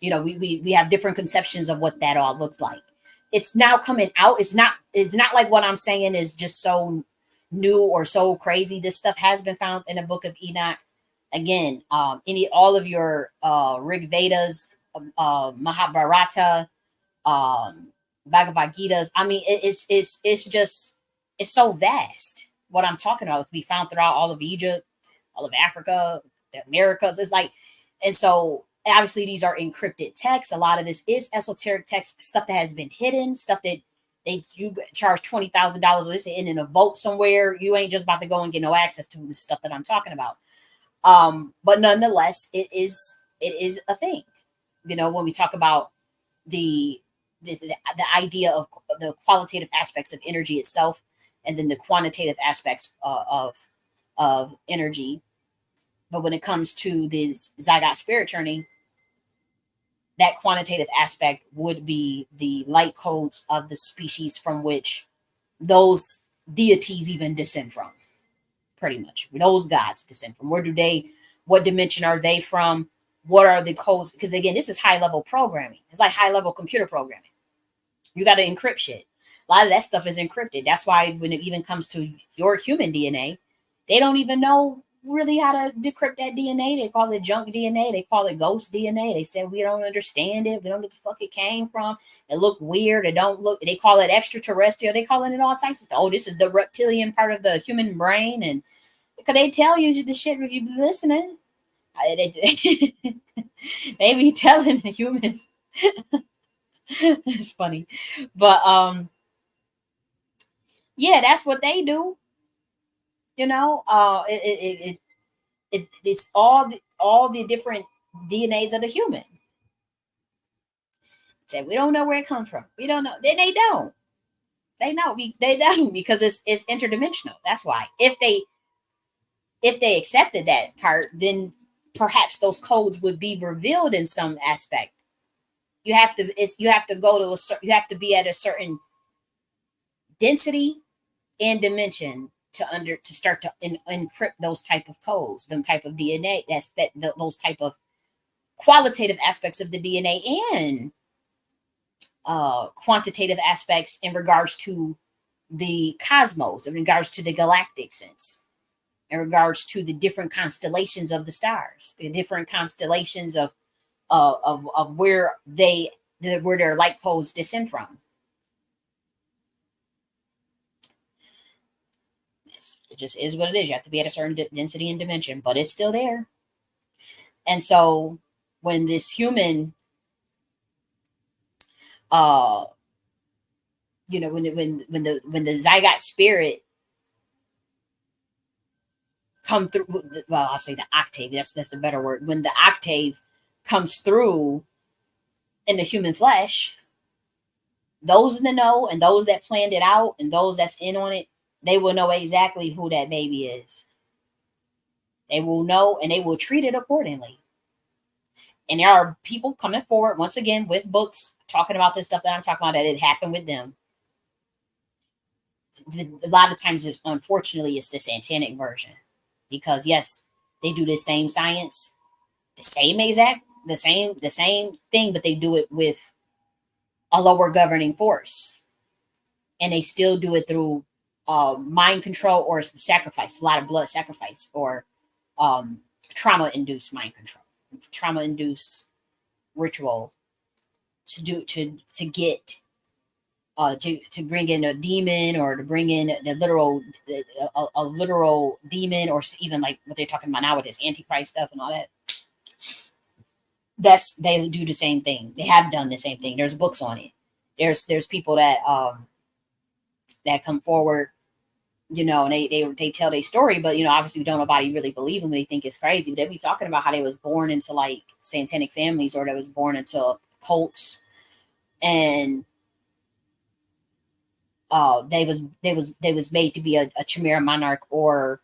we have different conceptions of what that all looks like. It's now coming out. It's not like what I'm saying is just so new or so crazy. This stuff has been found in the book of Enoch. Again, any all of your Rig Vedas, Mahabharata, um Bhagavad Gita's. I mean, it's just it's so vast. What I'm talking about, it can be found throughout all of Egypt, all of Africa, the Americas. It's like, and so obviously these are encrypted texts. A lot of this is esoteric text, stuff that has been hidden, stuff that you charge $20,000 or this in a vault somewhere. You ain't just about to go and get no access to the stuff that I'm talking about. But nonetheless, it is a thing. When we talk about the the idea of the qualitative aspects of energy itself, and then the quantitative aspects of energy. But when it comes to this zygote spirit churning, that quantitative aspect would be the light codes of the species from which those deities even descend from. Pretty much, those gods descend from. What dimension are they from? What are the codes? Because again, this is high level programming. It's like high level computer programming. You got to encrypt shit. A lot of that stuff is encrypted. That's why when it even comes to your human DNA, they don't even know really how to decrypt that DNA. They call it junk DNA. They call it ghost DNA. They say we don't understand it. We don't know what the fuck it came from. It look weird. It don't look. They call it extraterrestrial. They call it all types of stuff. Oh, this is the reptilian part of the human brain, and because they tell you the shit if you be listening. They, they be telling the humans. It's funny, but yeah, that's what they do. It's all the different DNAs of the human. Say we don't know where it comes from. We don't know. Then they don't. They know. They don't because it's interdimensional. That's why. If they accepted that part, then perhaps those codes would be revealed in some aspect. You have to go to you have to be at a certain density and dimension to start to encrypt those type of codes, them type of DNA. Those type of qualitative aspects of the DNA and quantitative aspects in regards to the cosmos, in regards to the galactic sense, in regards to the different constellations of the stars, the different constellations of where where their light codes descend from. It just is what it is. You have to be at a certain density and dimension, but it's still there. And so when this human, uh, when the zygote spirit come through, well, I'll say the octave. That's the better word. When the octave comes through in the human flesh, those in the know and those that planned it out and those that's in on it, they will know exactly who that baby is. They will know and they will treat it accordingly. And there are people coming forward once again with books talking about this stuff that I'm talking about, that it happened with them. A lot of times, unfortunately, it's the satanic version, because yes, they do the same science, the same thing, but they do it with a lower governing force, and they still do it through mind control or sacrifice, a lot of blood sacrifice, or um, trauma-induced mind control, trauma-induced ritual to get to bring in a demon, or to bring in a literal demon, or even like what they're talking about now with this antichrist stuff and all that. They do the same thing. They have done the same thing. There's books on it. There's people that come forward, and they tell their story, but obviously don't nobody really believe them. They think it's crazy. But they be talking about how they was born into like satanic families, or they was born into cults, and they was made to be a Chimera monarch, or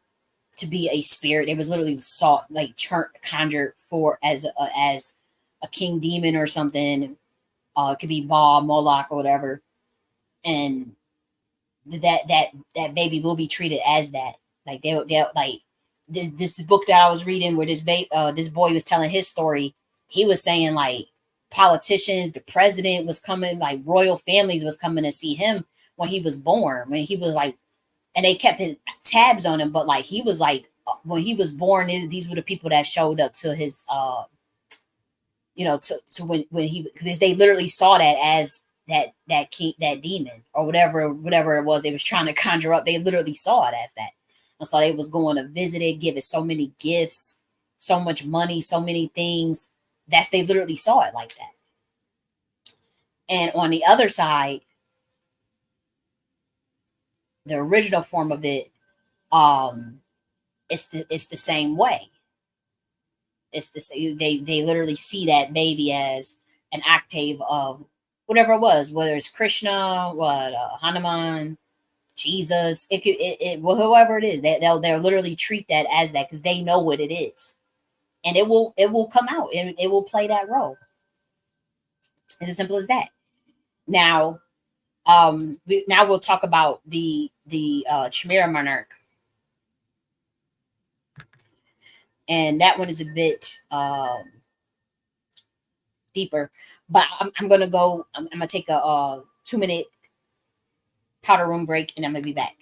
to be a spirit. It was literally sought, like conjured for as a king demon or something. It could be Baal, Moloch, or whatever, and that baby will be treated as that. Like they like this book that I was reading where this boy was telling his story. He was saying like politicians, the president was coming, like royal families was coming to see him when he was born. When he was like, and they kept his tabs on him, but like he was like when he was born, these were the people that showed up to his to when he, because they literally saw that as that king, that demon or whatever it was they was trying to conjure up. They literally saw it as that, and so they was going to visit it, give it so many gifts, so much money, so many things. They literally saw it like that. And on the other side, the original form of it, um, it's the same way. It's the same. They literally see that baby as an octave of whatever it was, whether it's Krishna, Hanuman, Jesus, well, whoever it is, they'll literally treat that as that because they know what it is, and it will come out and it will play that role. It's as simple as that. Now, now we'll talk about the Chimera Monarch, and that one is a bit deeper. But I'm gonna go. I'm gonna take a 2 minute powder room break, and I'm gonna be back.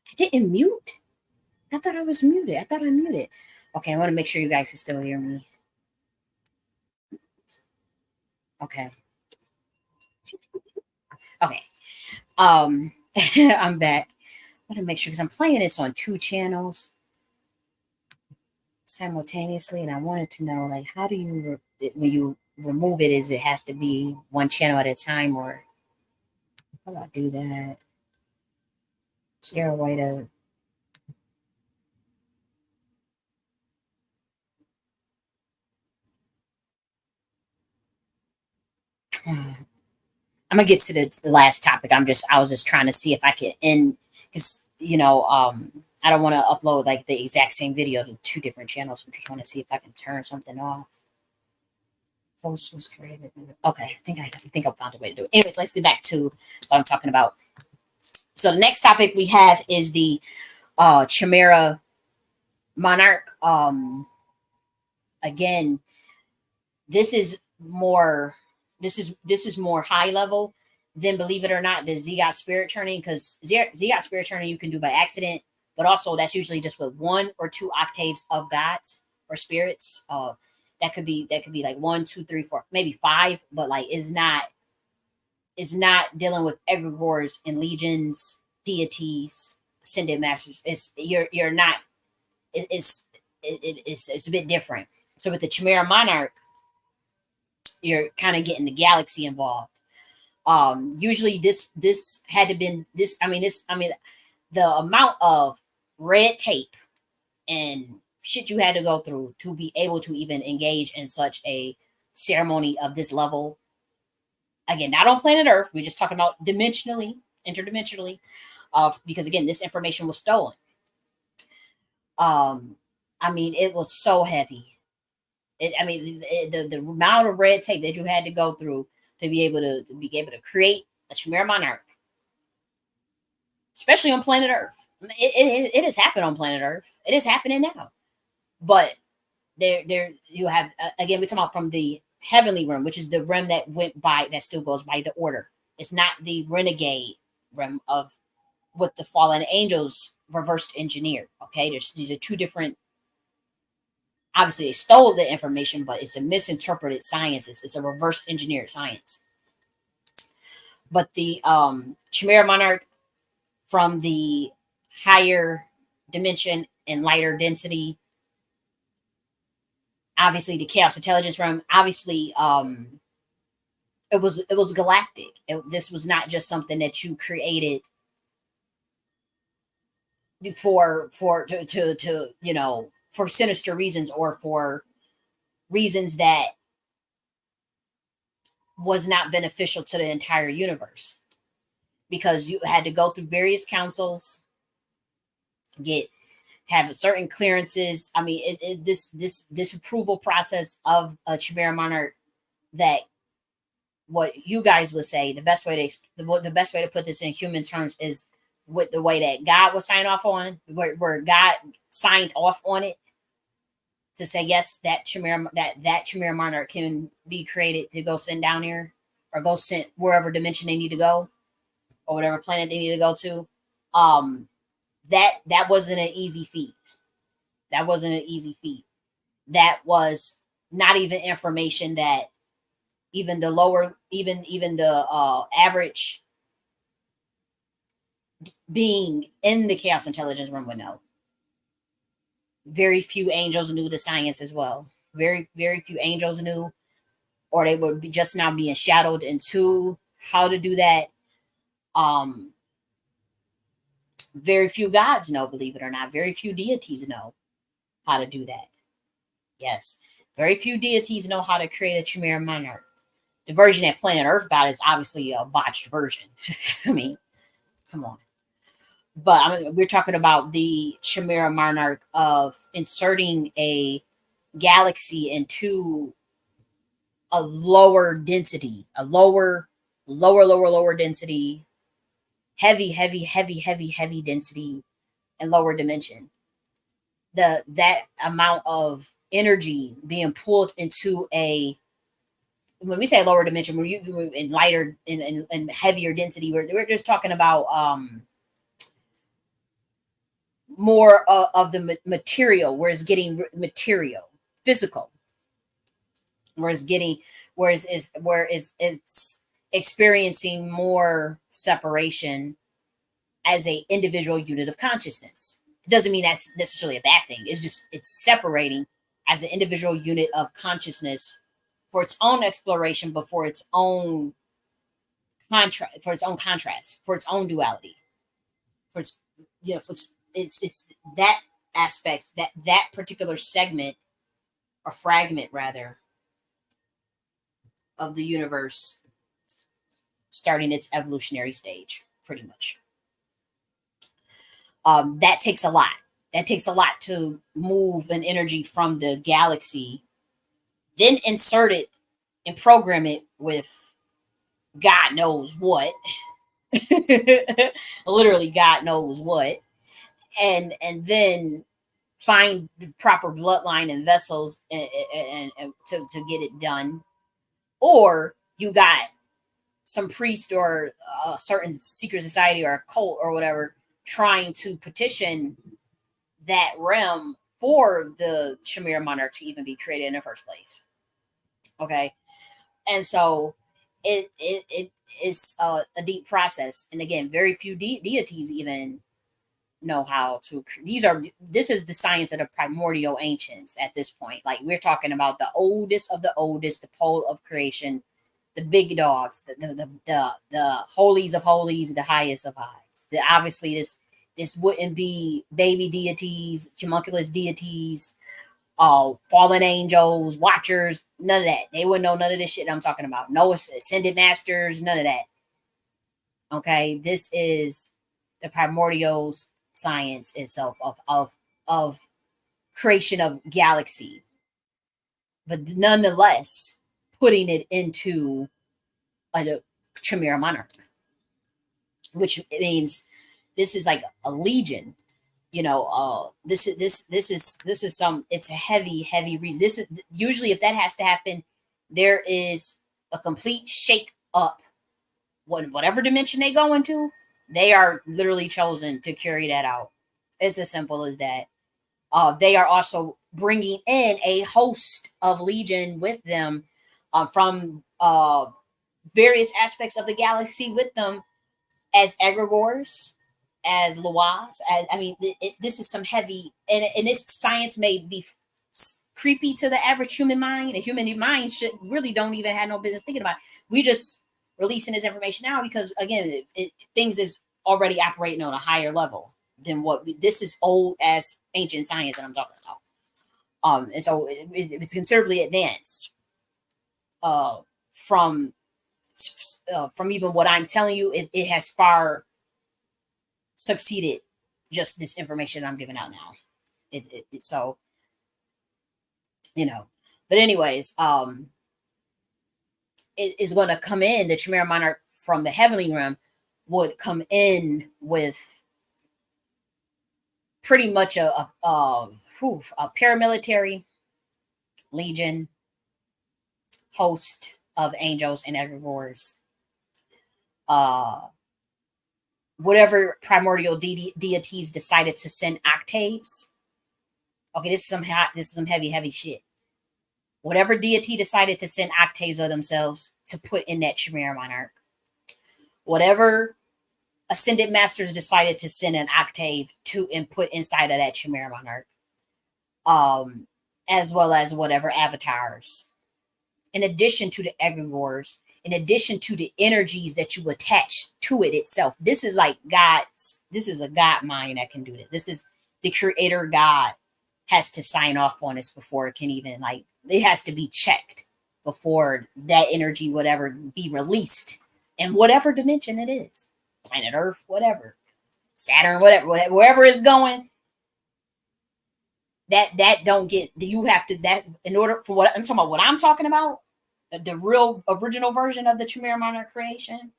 I didn't mute. I thought I was muted. I thought I muted. Okay, I want to make sure you guys can still hear me. Okay. Okay. I'm back. I want to make sure because I'm playing this on 2 channels simultaneously, and I wanted to know like how do you when you remove it? Is it has to be one channel at a time, or How do I do that? Is there a way to? I'm gonna get to the last topic. I was just trying to see if I could end because I don't want to upload like the exact same video to two different channels. I just want to see if I can turn something off. Post was created. Okay, I think I found a way to do it. Anyways, let's get back to what I'm talking about. So the next topic we have is the Chimera Monarch. Again, this is more this is more high level than, believe it or not, the Zygote spirit turning, because Zygote spirit turning you can do by accident, but also that's usually just with one or two octaves of gods or spirits. That could be like one, two, three, four, maybe five, but like is not dealing with egregores and legions, deities, ascended masters. You're not. It's a bit different. So with the Chimera Monarch, you're kind of getting the galaxy involved. Usually this had to been this. I mean the amount of red tape and shit you had to go through to be able to even engage in such a ceremony of this level. Again, not on planet Earth. We're just talking about dimensionally, interdimensionally, because again, this information was stolen. Um, I mean, it was so heavy. The amount of red tape that you had to go through to be able to create a Chimera Monarch, especially on planet Earth. It has happened on planet Earth. It is happening now. But there you have, again, we're talking about from the heavenly realm, which is the realm that went by, that still goes by the order. It's not the renegade realm of what the fallen angels reversed engineered. Okay, these are two different. Obviously, they stole the information, but it's a misinterpreted science. It's a reverse engineered science. But the Chimera Monarch from the higher dimension and lighter density, obviously the chaos intelligence realm, obviously it was galactic. This was not just something that you created for sinister reasons, or for reasons that was not beneficial to the entire universe, because you had to go through various councils, get have certain clearances. I mean, this approval process of a Chimera Monarch, that what you guys would say, the best way to put this in human terms is with the way that God was signed off on, where God signed off on it to say yes, that Chimera Monarch can be created to go send down here, or go send wherever dimension they need to go, or whatever planet they need to go to. Um, that wasn't an easy feat. That wasn't an easy feat. That was not even information that even the lower, even the average being in the chaos intelligence room would know. Very few angels knew the science as well. Very few angels knew, or they were just now being shadowed into how to do that. Um, very few gods know, believe it or not. Very few deities know how to do that. Yes, very few deities know how to create a Chimera Monarch. The version that Planet Earth got is obviously a botched version. I mean, come on. But we're talking about the Chimera Monarch of inserting a galaxy into a lower density, a lower density, heavy density, and lower dimension. That amount of energy being pulled into a, when we say lower dimension, we're in lighter and heavier density. We're just talking about more of the material, where it's getting material, physical, where it's getting, where it's experiencing more separation as a individual unit of consciousness. It doesn't mean that's necessarily a bad thing. It's separating as an individual unit of consciousness for its own exploration, but for its own contrast, for its own contrast, for its own duality, for its, for it's that aspect, that particular segment or fragment rather of the universe starting its evolutionary stage, pretty much. That takes a lot. That takes a lot to move an energy from the galaxy, then insert it and program it with God knows what. Literally, God knows what, and then find the proper bloodline and vessels and to get it done. Or you got some priest or a certain secret society or a cult or whatever trying to petition that realm for the Chimera monarch to even be created in the first place. Okay, and so it is a deep process, and again, very few deities even know how to. This is the science of the primordial ancients at this point. Like, we're talking about the oldest of the oldest, the pole of creation, the big dogs, the holies of holies, the highest of highs. Obviously, this wouldn't be baby deities, homunculus deities, fallen angels, watchers, none of that. They wouldn't know none of this shit I'm talking about. No ascended masters, none of that. Okay, this is the primordials science itself of creation of galaxy, but nonetheless putting it into a Chimera monarch, which means this is like a legion. This is some. It's a heavy reason. This is usually, if that has to happen, there is a complete shake up. Whatever dimension they go into, they are literally chosen to carry that out. It's as simple as that. They are also bringing in a host of legion with them, from various aspects of the galaxy with them, as egregores, as loas. This is some heavy, and this science may be creepy to the average human mind. A human mind should really don't even have no business thinking about it. We just releasing this information now because, again, things is already operating on a higher level than this is old as ancient science that I'm talking about. And so it's considerably advanced from even what I'm telling you. It has far succeeded just this information I'm giving out now. So, but anyways, it is going to come in. The Chimera monarch from the heavenly realm would come in with pretty much a paramilitary legion, host of angels and egregores, whatever primordial deities decided to send octaves. Okay, this is some heavy shit. Whatever deity decided to send octaves of themselves to put in that Chimera monarch, whatever ascended masters decided to send an octave to and put inside of that Chimera monarch, as well as whatever avatars, in addition to the egregores, in addition to the energies that you attach to it itself. This is like God's. This is a God mind that can do this. This is the creator God has to sign off on this before it can even, like, it has to be checked before that energy, whatever, be released in whatever dimension it is, planet Earth, whatever, Saturn, whatever, wherever it's going. That don't get, you have to, that in order for what I'm talking about, what I'm talking about, the real original version of the Chimera monarch creation,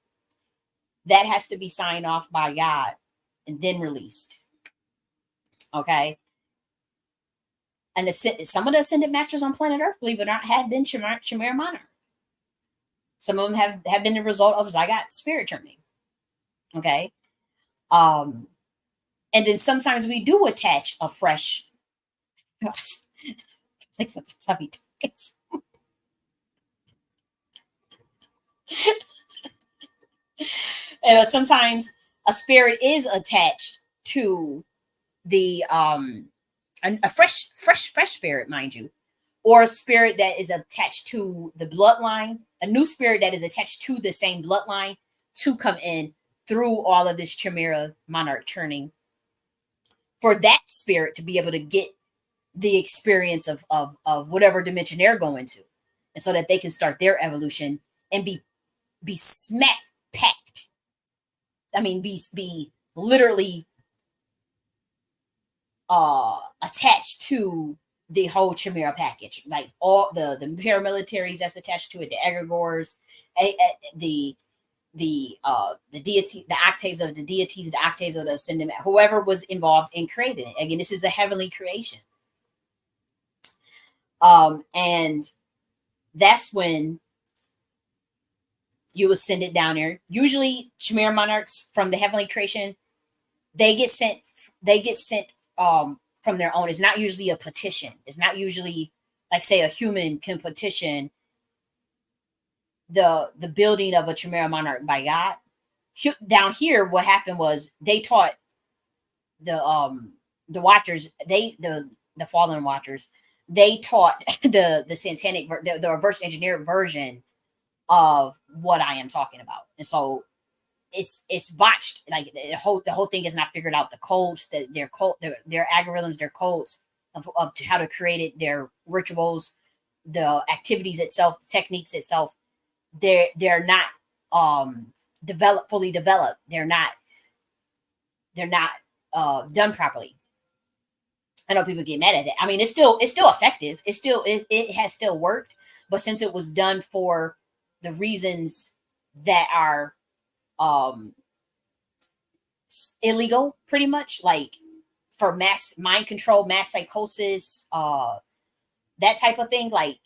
that has to be signed off by God and then released. Okay. And some of the ascended masters on planet Earth, believe it or not, have been Chimera monarch. Some of them have been the result of Zygote spirit churning. Okay. And then sometimes we do attach a fresh, like sometimes I be talking. And sometimes a spirit is attached to the a fresh spirit, mind you, or a spirit that is attached to the bloodline, a new spirit that is attached to the same bloodline, to come in through all of this Chimera monarch churning for that spirit to be able to get the experience of whatever dimension they're going to, and so that they can start their evolution and be smack packed. I mean, be literally attached to the whole Chimera package, like all the paramilitaries that's attached to it, the egregores, the deity, the octaves of the deities, the octaves of the ascendant, whoever was involved in creating it. Again, this is a heavenly creation. And that's when you would send it down there. Usually Chimera monarchs from the heavenly creation, they get sent from their own. It's not usually a petition. It's not usually like, say, a human can petition the building of a Chimera monarch by God. Down here, what happened was they taught the watchers, the fallen watchers, they taught the satanic, the reverse engineered version of what I am talking about. And so it's botched. Like the whole thing is not figured out. The codes, their algorithms, their codes of how to create it, their rituals, the activities itself, the techniques itself, they're not fully developed. They're not done properly. I know people get mad at that. I mean, it's still effective. It has still worked, but since it was done for the reasons that are illegal, pretty much, like for mass mind control, mass psychosis, that type of thing, like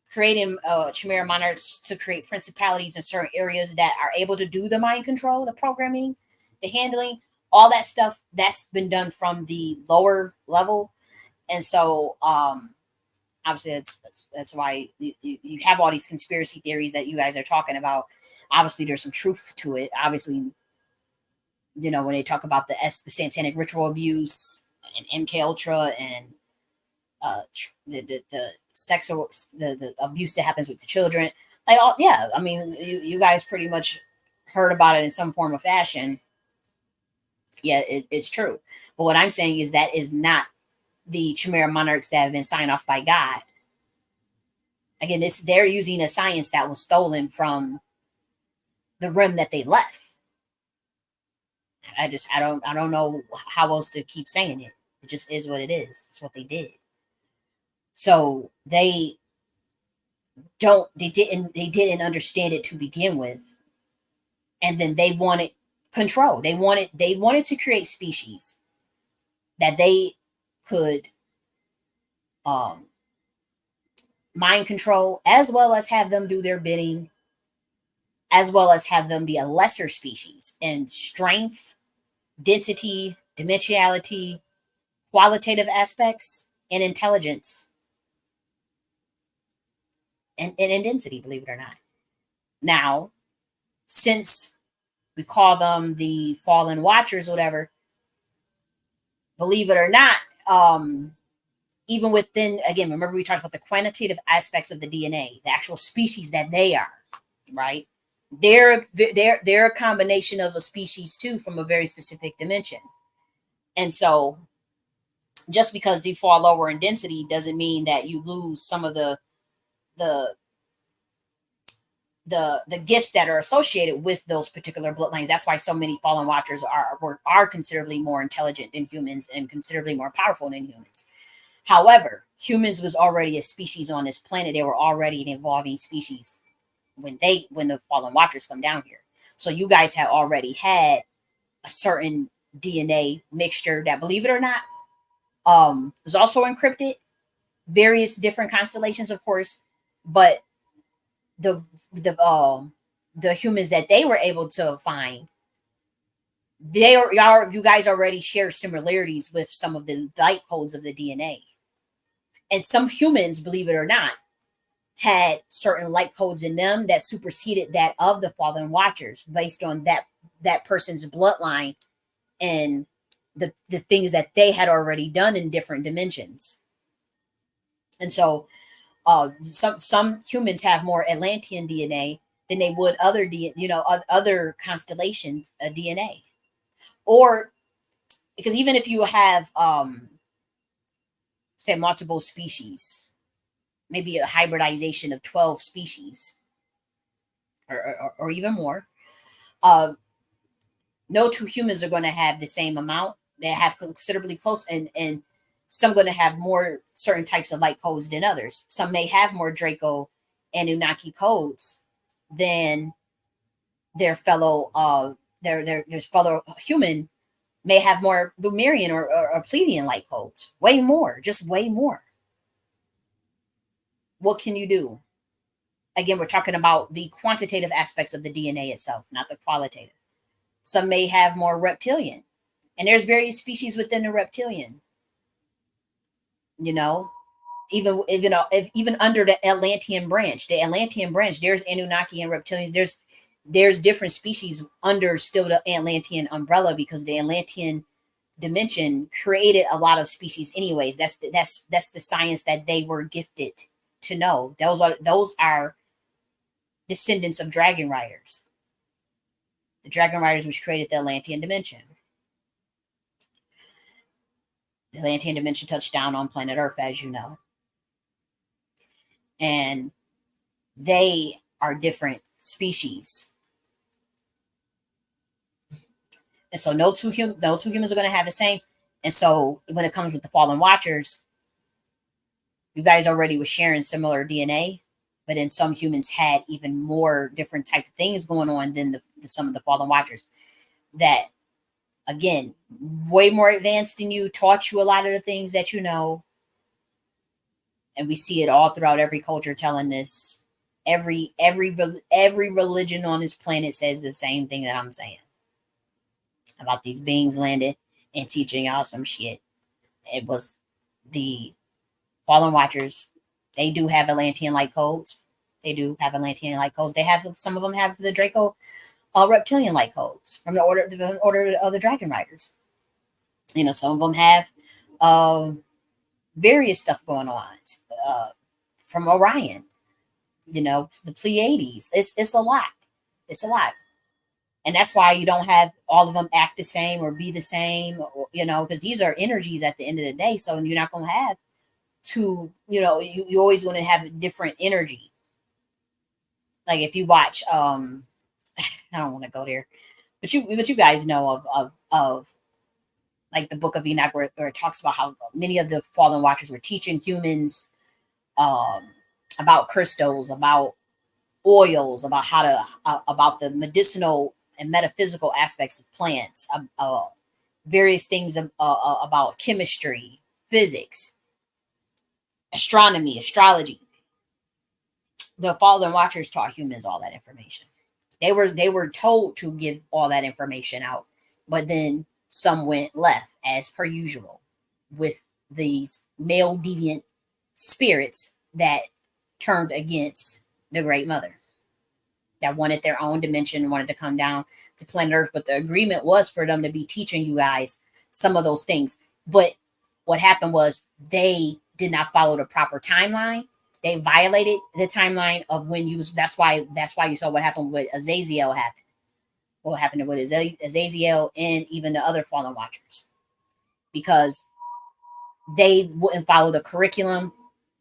creating Chimera monarchs to create principalities in certain areas that are able to do the mind control, the programming, the handling, all that stuff, that's been done from the lower level. And so obviously that's why you have all these conspiracy theories that you guys are talking about. Obviously there's some truth to it. Obviously, when they talk about the satanic ritual abuse and MK Ultra and the sexual the abuse that happens with the children, like, all, yeah, I mean, you guys pretty much heard about it in some form or fashion. Yeah, it's true. But what I'm saying is that is not the Chimera monarchs that have been signed off by God. Again, they're using a science that was stolen from the realm that they left. I don't know how else to keep saying it. It just is what it is. It's what they did. So they didn't understand it to begin with, and then they wanted control. They wanted to create species that they could mind control, as well as have them do their bidding, as well as have them be a lesser species in strength, density, dimensionality, qualitative aspects, and intelligence, and in density, believe it or not. Now, since we call them the fallen watchers, whatever, believe it or not, even within, again, remember we talked about the quantitative aspects of the DNA, the actual species that they are, right? They're a combination of a species too, from a very specific dimension. And so just because they fall lower in density doesn't mean that you lose some of the gifts that are associated with those particular bloodlines. That's why so many fallen watchers are considerably more intelligent than humans and considerably more powerful than humans. However, humans was already a species on this planet. They were already an evolving species when the fallen watchers come down here. So you guys had already had a certain DNA mixture that, believe it or not, was also encrypted. Various different constellations, of course, but the humans that they were able to find, you guys already share similarities with some of the light codes of the DNA. And some humans, believe it or not, had certain light codes in them that superseded that of the fallen watchers based on that person's bloodline and the things that they had already done in different dimensions. And so some humans have more Atlantean DNA than they would other other constellations DNA. Or because even if you have say multiple species, maybe a hybridization of 12 species or even more, uh, no two humans are going to have the same amount. They have considerably close, and some going to have more certain types of light codes than others. Some may have more Draco and Anunnaki codes than their fellow their fellow human may have more Lumerian or Pleiadian light codes. Way more, just way more. What can you do? Again, we're talking about the quantitative aspects of the DNA itself, not the qualitative. Some may have more reptilian, and there's various species within the reptilian. You know, even under the Atlantean branch, there's Anunnaki and reptilians. There's different species under still the Atlantean umbrella, because the Atlantean dimension created a lot of species anyways. That's the science that they were gifted to know. Those are descendants of dragon riders, the dragon riders which created the Atlantean dimension. The Atlantean dimension touched down on planet Earth, as you know, and they are different species. And so no two humans are going to have the same. And so when it comes with the fallen watchers, you guys already were sharing similar DNA, but then some humans had even more different type of things going on than some of the fallen watchers that, again, way more advanced than you, taught you a lot of the things that you know. And we see it all throughout every culture telling this. Every religion on this planet says the same thing that I'm saying about these beings landed and teaching y'all some shit. It was the fallen watchers. They do have Atlantean light codes. They do have Atlantean light codes. They have, some of them have the Draco reptilian light codes from the order of the Dragon Riders. You know, some of them have various stuff going on from Orion. You know, the Pleiades. It's a lot. It's a lot. And that's why you don't have all of them act the same or be the same, or, you know, because these are energies at the end of the day. So you're not going to have two, you know, you always going to have a different energy. Like if you watch, I don't want to go there, but you guys know of like the Book of Enoch, where it talks about how many of the fallen watchers were teaching humans about crystals, about oils, about how to about the medicinal and metaphysical aspects of plants, various things about chemistry, physics, astronomy, astrology. The fallen watchers taught humans all that information. They were told to give all that information out, but then some went left, as per usual, with these male deviant spirits that turned against the Great Mother, that wanted their own dimension, wanted to come down to planet Earth. But the agreement was for them to be teaching you guys some of those things. But what happened was they did not follow the proper timeline. They violated the timeline of when you was. That's why you saw what happened with Azazel happen. What happened with Azazel and even the other fallen watchers, because they wouldn't follow the curriculum.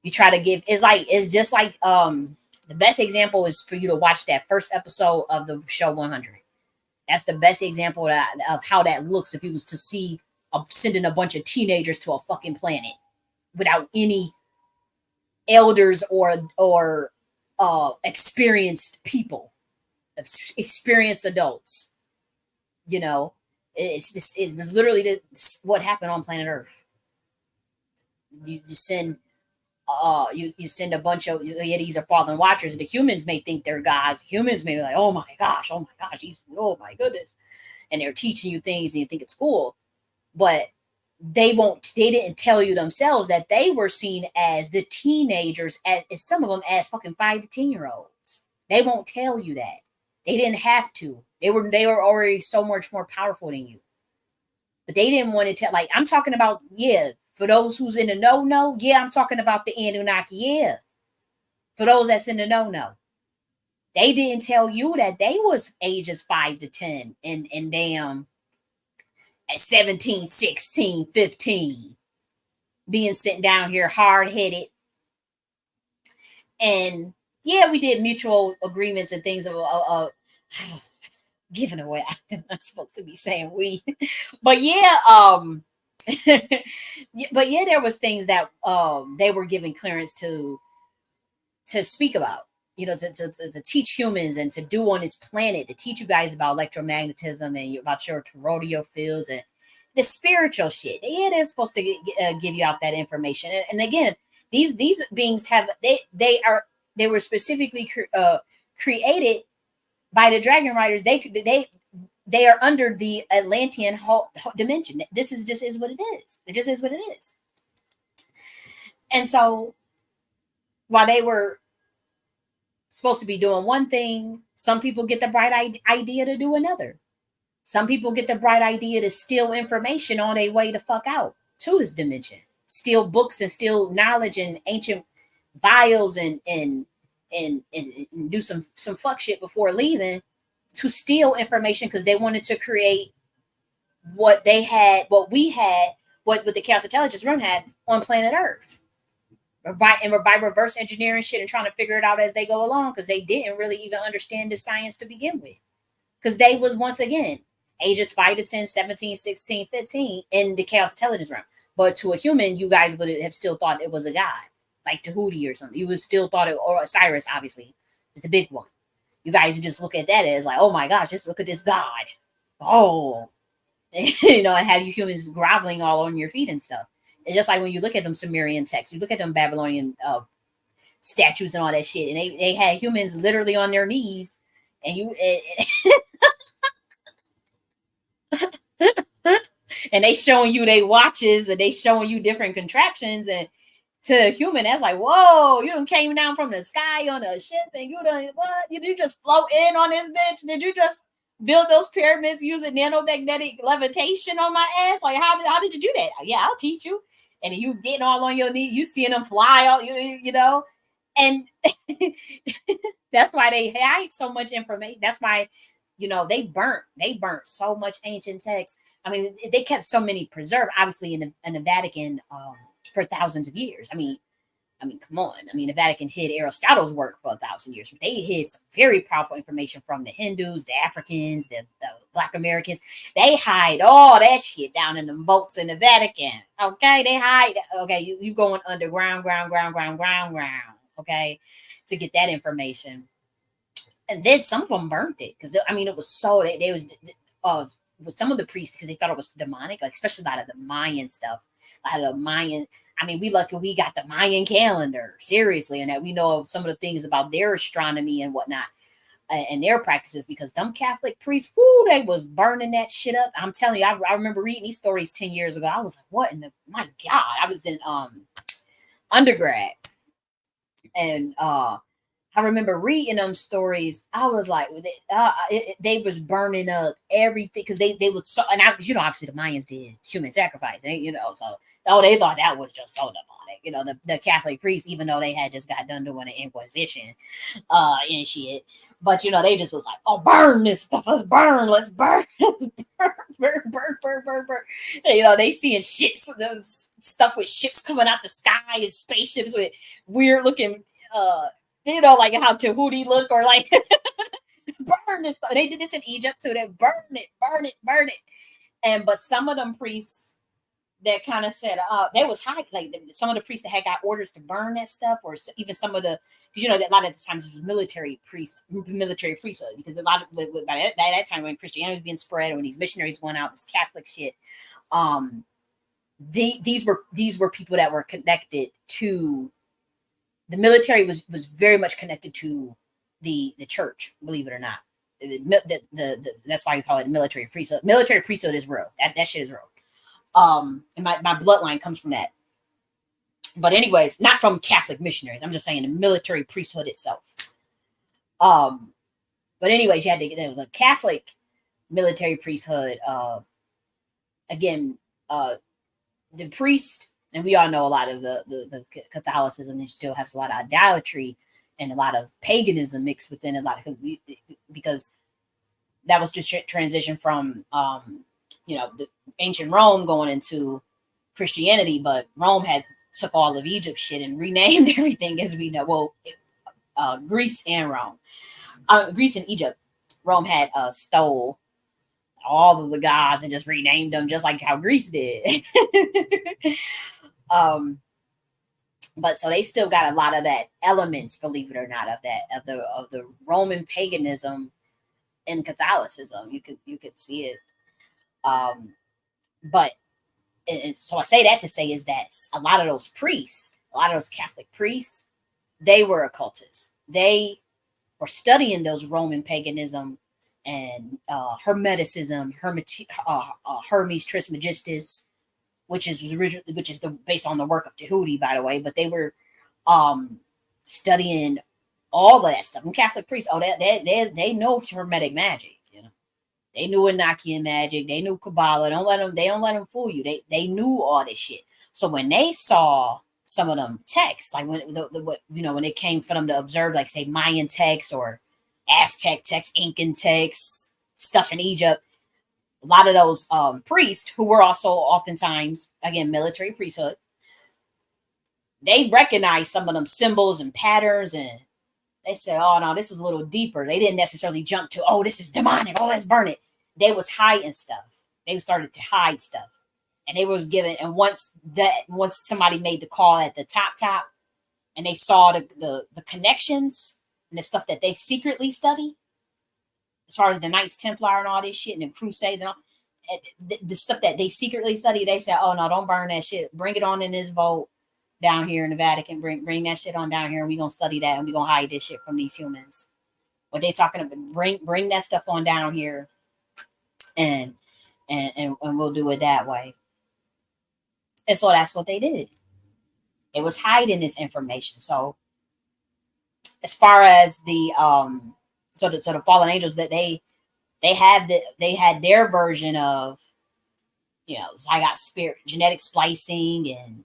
You try to give, it's just like the best example is for you to watch that first episode of the show 100. That's the best example of how that looks if you was to see sending a bunch of teenagers to a fucking planet without any elders or experienced people, experienced adults. You know, it was literally what happened on planet Earth. You send you send a bunch of, yeah, these are fallen watchers. The humans may think they're gods. Humans may be like, oh my gosh, oh my goodness, and they're teaching you things and you think it's cool, but they didn't tell you themselves that they were seen as the teenagers, as some of them as fucking 5 to 10-year-olds. They won't tell you that. They didn't have to. They were already so much more powerful than you. But they didn't want to tell. Like, I'm talking about, yeah, for those who's in the no, yeah, I'm talking about the Anunnaki, yeah. For those that's in the no, They didn't tell you that they was ages 5 to 10 and damn at 17, 16, 15 being sent down here hard headed. And yeah, we did mutual agreements and things of giving away. I'm not supposed to be saying we, but yeah, but yeah, there was things that they were giving clearance to speak about, to teach humans and to do on this planet, to teach you guys about electromagnetism and about your toroidal fields and the spiritual shit. Yeah, they're supposed to give you out that information. And again, these beings have they were specifically created by the dragon riders. They are under the Atlantean dimension. This is just is what it is. It just is what it is. And so while they were supposed to be doing one thing, some people get the bright idea to do another. Some people get the bright idea to steal information on their way the fuck out to this dimension. Steal books and steal knowledge and ancient vials and do some fuck shit before leaving to steal information because they wanted to create what they had, what we had, what the Chaos Intelligence Room had on planet Earth. By reverse engineering shit and trying to figure it out as they go along because they didn't really even understand the science to begin with. Because they was, once again, ages 5 to 10, 17, 16, 15 in the Chaos Intelligence Realm. But to a human, you guys would have still thought it was a god, like Tahuti or something. You would still thought it, or Osiris, obviously, is the big one. You guys would just look at that as like, oh my gosh, just look at this god. Oh, and have you humans groveling all on your feet and stuff. It's just like when you look at them Sumerian texts, you look at them Babylonian statues and all that shit, and they had humans literally on their knees, and and they showing you they watches and they showing you different contraptions, and to a human that's like, whoa, you done came down from the sky on a ship and you done what? Did you just float in on this bitch? Did you just build those pyramids using nanomagnetic levitation on my ass? Like how did you do that? Yeah, I'll teach you. And you getting all on your knees, you seeing them fly out, and that's why they hide so much information. That's why, they burnt so much ancient text. I mean, they kept so many preserved, obviously in the Vatican for thousands of years. I mean, come on. I mean, the Vatican hid Aristotle's work for 1,000 years, but they hid some very powerful information from the Hindus, the Africans, the Black Americans. They hide all that shit down in the boats in the Vatican. Okay, they hide. Okay, you going underground, ground, okay, to get that information. And then some of them burnt it because it was so they was with some of the priests because they thought it was demonic, like especially a lot of the Mayan stuff, a lot of Mayan. I mean, we lucky we got the Mayan calendar, seriously, and that we know of some of the things about their astronomy and whatnot and their practices because them Catholic priests, whoo, they was burning that shit up. I'm telling you, I remember reading these stories 10 years ago. I was like, what in the, my God, I was in undergrad and I remember reading them stories. I was like, they was burning up everything because they was so, and obviously the Mayans did human sacrifice, so they thought that was just so demonic. The Catholic priests, even though they had just got done doing the Inquisition, and shit, but they just was like, oh, burn this stuff, let's burn, let's burn, burn. They seeing ships, stuff with ships coming out the sky and spaceships with weird looking like how Tahuti look or like burn this stuff. They did this in Egypt too. They burn it. And but some of them priests that kind of said, they was high. Like some of the priests that had got orders to burn that stuff, or even some of the, because that a lot of the times it was military priesthood. Because a lot of by that time when Christianity was being spread, when these missionaries went out, this Catholic shit, these were people that were connected to. The military was very much connected to the church, believe it or not. That's why you call it military priesthood. Military priesthood is real. That shit is real. And my bloodline comes from that. But anyways, not from Catholic missionaries. I'm just saying the military priesthood itself. But anyways, you had the Catholic military priesthood. Again, the priest. And we all know a lot of the Catholicism, it still has a lot of idolatry and a lot of paganism mixed within a lot of, because that was just transition from the ancient Rome going into Christianity, but Rome had took all of Egypt shit and renamed everything as we know. Well, Greece and Rome, Greece and Egypt, Rome had stole all of the gods and just renamed them, just like how Greece did. um, but so they still got a lot of that elements, believe it or not, of the Roman paganism in Catholicism. You could see it. But and so I say that to say is that a lot of those priests, a lot of those Catholic priests, they were occultists. They were studying those Roman paganism and Hermeticism, Hermes Trismegistus, which is the based on the work of Tahuti, by the way. But they were um, studying all that stuff. And Catholic priests, oh, they know Hermetic magic. They knew Enochian magic. They knew Kabbalah. They don't let them fool you. They knew all this shit. So when they saw some of them texts, like when it came for them to observe, like say Mayan texts or Aztec texts, Incan texts, stuff in Egypt, a lot of those priests who were also oftentimes again military priesthood, they recognized some of them symbols and patterns, and they said, "Oh no, this is a little deeper." They didn't necessarily jump to, "Oh, this is demonic. Oh, let's burn it." They was hiding stuff. They started to hide stuff, and they was given. And once somebody made the call at the top, and they saw the connections and the stuff that they secretly study, as far as the Knights Templar and all this shit and the Crusades and all the stuff that they secretly study, they said, "Oh no, don't burn that shit. Bring it on in this vault down here in the Vatican. Bring that shit on down here, and we're gonna study that, and we're gonna hide this shit from these humans." What they talking about? Bring that stuff on down here, and and we'll do it that way. And so that's what they did. It was hiding this information. So as far as the so the fallen angels, that they had their version of Zygote spirit genetic splicing and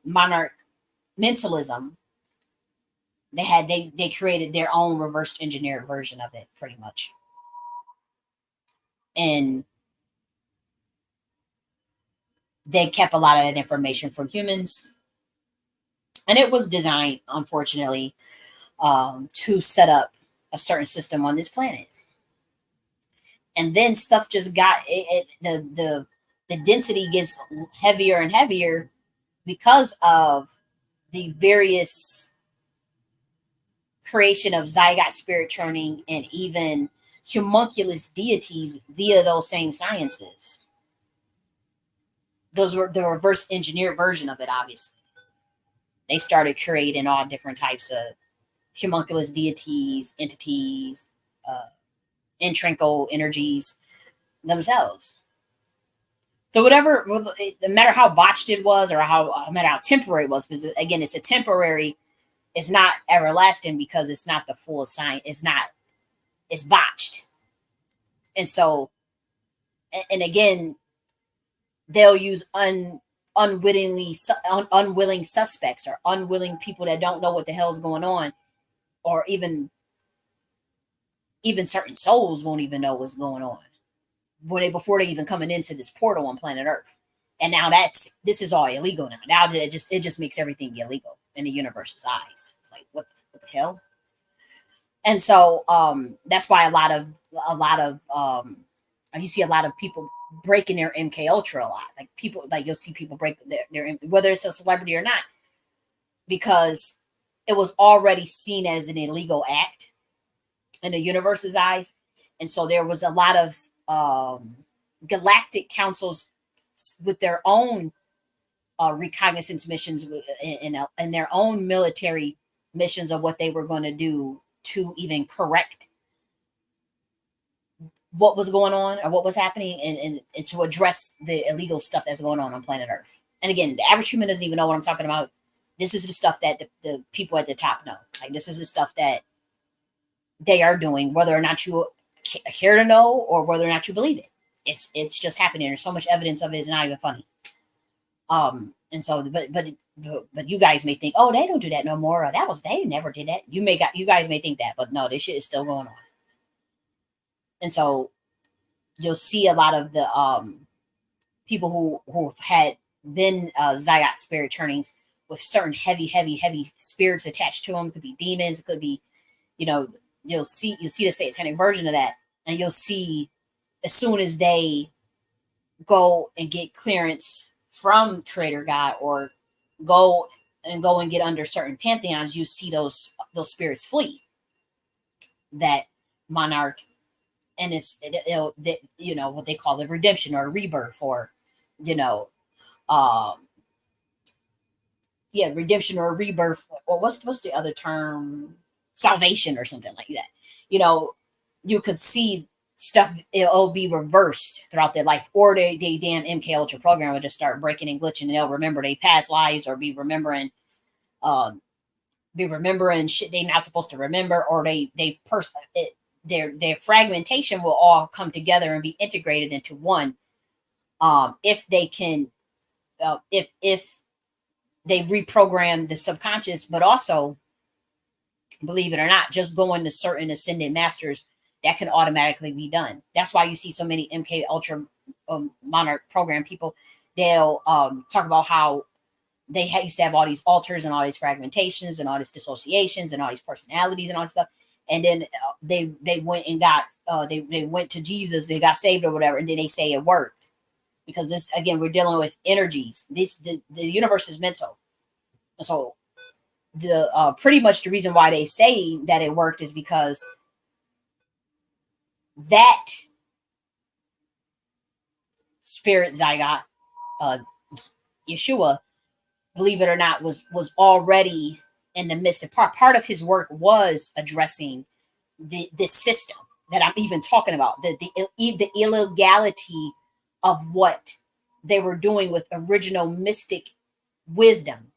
monarch mentalism. They created their own reverse engineered version of it, pretty much. And they kept a lot of that information from humans, and it was designed, unfortunately, to set up a certain system on this planet. And then stuff just got the density gets heavier and heavier because of the various creation of zygote spirit churning and even homunculus deities via those same sciences. Those were the reverse engineered version of it. Obviously, they started creating all different types of homunculus deities, entities, uh, intrincal energies themselves. So whatever, no matter how botched it was, or no matter how temporary it was, because again, it's a temporary. It's not everlasting because it's not the full science. It's not. It's botched, and so, and again, they'll use unwilling suspects or unwilling people that don't know what the hell's going on, or even certain souls won't even know what's going on before they even coming into this portal on planet Earth. And now this is all illegal now. Now it just makes everything illegal in the universe's eyes. It's like what the hell? And so that's why a lot of you see a lot of people breaking their MK Ultra a lot. Like people, like you'll see people break their whether it's a celebrity or not, because it was already seen as an illegal act in the universe's eyes. And so there was a lot of galactic councils with their own reconnaissance missions and their own military missions of what they were going to do to even correct what was going on or what was happening, and to address the illegal stuff that's going on planet Earth. And again, the average human doesn't even know what I'm talking about. This is the stuff that the people at the top know. Like, this is the stuff that they are doing, whether or not you care to know or whether or not you believe it. It's just happening. There's so much evidence of it, it's not even funny. And so, but you guys may think, oh, they don't do that no more. Or that was they never did that. You guys may think that, but no, this shit is still going on. And so you'll see a lot of the people who had been Zygote spirit turnings with certain heavy spirits attached to them. It could be demons. It could be, you know, you'll see the satanic version of that, and you'll see as soon as they go and get clearance from Creator God, or go and get under certain pantheons, you see those spirits flee that monarch. And it'll you know, what they call the redemption or rebirth, or you know, um yeah, redemption or rebirth, or what's the other term, salvation or something like that. You know, you could see stuff, it'll be reversed throughout their life, or they damn MK Ultra program would just start breaking and glitching, and they'll remember they past lives, or um be remembering shit they're not supposed to remember, or their fragmentation will all come together and be integrated into one, if they can, if they reprogram the subconscious. But also, believe it or not, just going to certain ascended masters, that can automatically be done. That's why you see so many MK Ultra Monarch program people. They'll talk about how they used to have all these alters and all these fragmentations and all these dissociations and all these personalities and all this stuff. And then they went and got they went to Jesus, they got saved or whatever, and then they say it worked. Because this, again, we're dealing with energies. The universe is mental. So the pretty much the reason why they say that it worked is because that spirit Zygote, uh, Yeshua, believe it or not, was already in the midst of part of his work was addressing this system that I'm even talking about, the illegality of what they were doing with original mystic wisdom,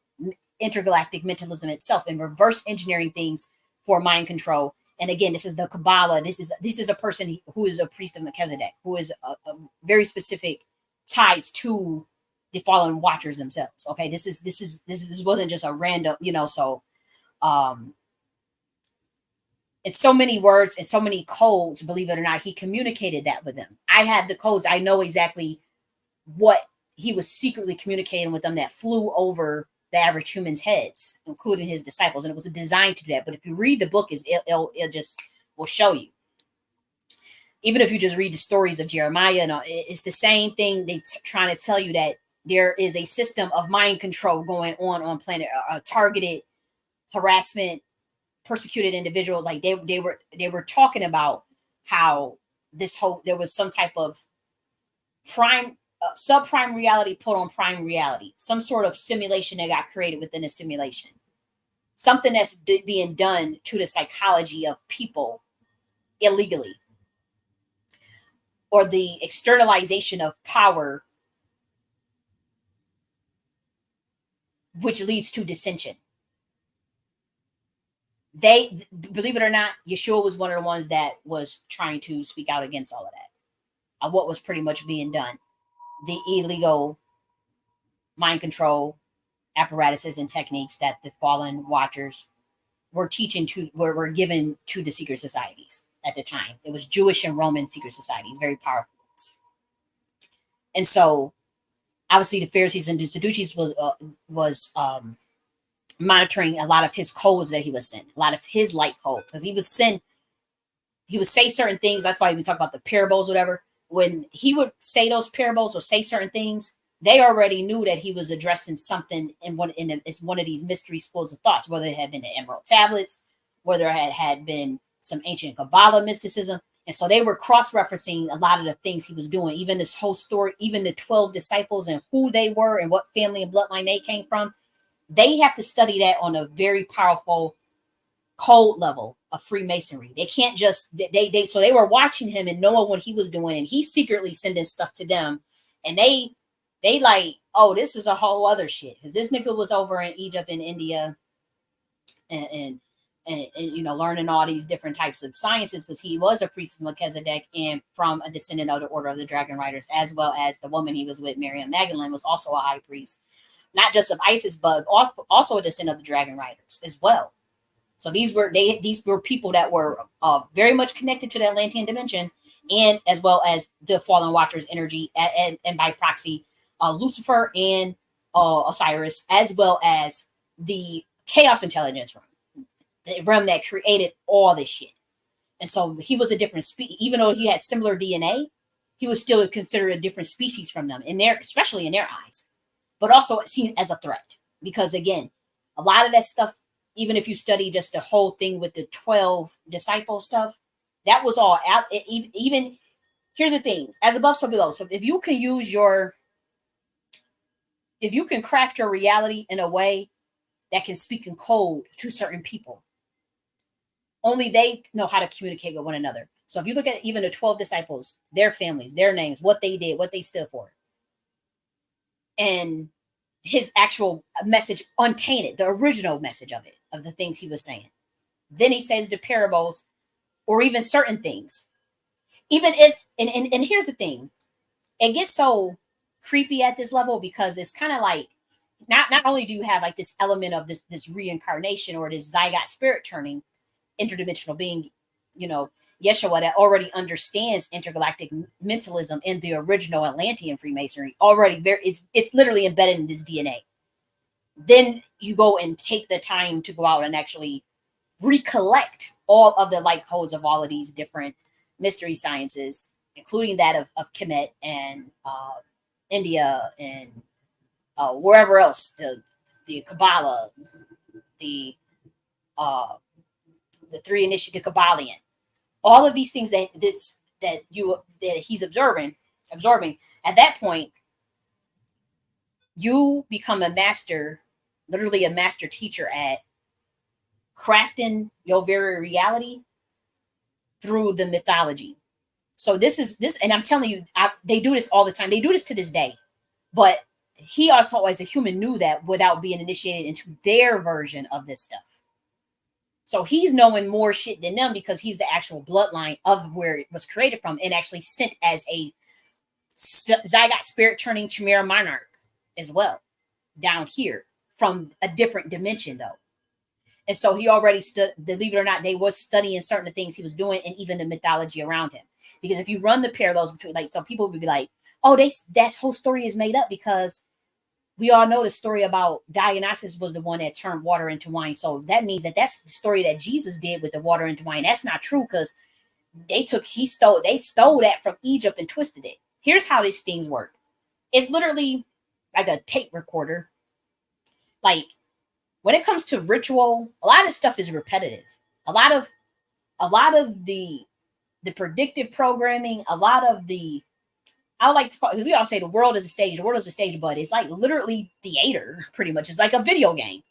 intergalactic mentalism itself, and reverse engineering things for mind control. And again, this is the Kabbalah. This is a person who is a priest of Melchizedek, who is a very specific ties to the fallen watchers themselves. Okay, this wasn't just a random, you know. So it's so many words and so many codes. Believe it or not, he communicated that with them. I have the codes. I know exactly what he was secretly communicating with them that flew over the average human's heads, including his disciples. And it was designed to do that. But if you read the book, it'll just will show you. Even if you just read the stories of Jeremiah, and it's the same thing. They trying to tell you that there is a system of mind control going on planet, targeted harassment, persecuted individuals. Like they were talking about how there was some type of prime subprime reality put on prime reality, some sort of simulation that got created within a simulation, something that's being done to the psychology of people illegally, or the externalization of power, which leads to dissension. They, believe it or not, Yeshua was one of the ones that was trying to speak out against all of that, what was pretty much being done, the illegal mind control apparatuses and techniques that the fallen watchers were teaching were given to the secret societies at the time. It was Jewish and Roman secret societies, very powerful ones. And so, obviously, the Pharisees and the Sadducees was monitoring a lot of his codes that he was sent, a lot of his light codes, because he would say certain things. That's why we talk about the parables, whatever. When he would say those parables or say certain things, they already knew that he was addressing something it's one of these mystery schools of thoughts, whether it had been the Emerald Tablets, whether it had been some ancient Kabbalah mysticism. And so they were cross-referencing a lot of the things he was doing, even this whole story, even the 12 disciples and who they were and what family and bloodline they came from. They have to study that on a very powerful code level of Freemasonry. They can't just so they were watching him and knowing what he was doing, and he's secretly sending stuff to them, and they like, oh, this is a whole other shit, because this nigga was over in Egypt and India and and learning all these different types of sciences, because he was a priest of Melchizedek and from a descendant of the order of the Dragon Riders, as well as the woman he was with, Miriam Magdalene, was also a high priest, not just of Isis, but also a descendant of the Dragon Riders as well. So these were people that were very much connected to the Atlantean dimension, and as well as the Fallen Watchers energy, and by proxy, Lucifer and Osiris, as well as the Chaos Intelligence Realm, the realm that created all this shit. And so he was a different species, even though he had similar DNA, he was still considered a different species from them especially in their eyes, but also seen as a threat. Because again, a lot of that stuff, even if you study just the whole thing with the 12 disciple stuff, that was all out. Even here's the thing: as above, so below. So if you can craft your reality in a way that can speak in code to certain people, only they know how to communicate with one another. So if you look at even the 12 disciples, their families, their names, what they did, what they stood for, and his actual message untainted, the original message of it, of the things he was saying. Then he says the parables, or even certain things. Even if, and here's the thing, it gets so creepy at this level, because it's kind of like, not only do you have like this element of this reincarnation, or this zygote spirit turning interdimensional being, Yeshua, that already understands intergalactic mentalism and the original Atlantean Freemasonry already. It's literally embedded in this DNA. Then you go and take the time to go out and actually recollect all of the light codes of all of these different mystery sciences, including that of Kemet and India and wherever else, the Kabbalah, the three initiative Kabbalion, all of these things that he's absorbing. At that point, you become a master, literally a master teacher at crafting your very reality through the mythology. So this, and I'm telling you, they do this all the time. They do this to this day, but he also, as a human, knew that without being initiated into their version of this stuff. So he's knowing more shit than them, because he's the actual bloodline of where it was created from, and actually sent as a zygote spirit turning Chimera monarch as well, down here from a different dimension though. And so he already believe it or not, they was studying certain things he was doing, and even the mythology around him. Because if you run the parallels between, like, some people would be like, oh, that whole story is made up, because we all know the story about J.N.S was the one that turned water into wine. So that means that's the story that Jesus did with the water into wine. That's not true, because they stole that from Egypt and twisted it. Here's how these things work. It's literally like a tape recorder. Like, when it comes to ritual, a lot of stuff is repetitive. A lot of the predictive programming, a lot of the, I like to call it, because we all say the world is a stage, but it's like literally theater, pretty much. It's like a video game.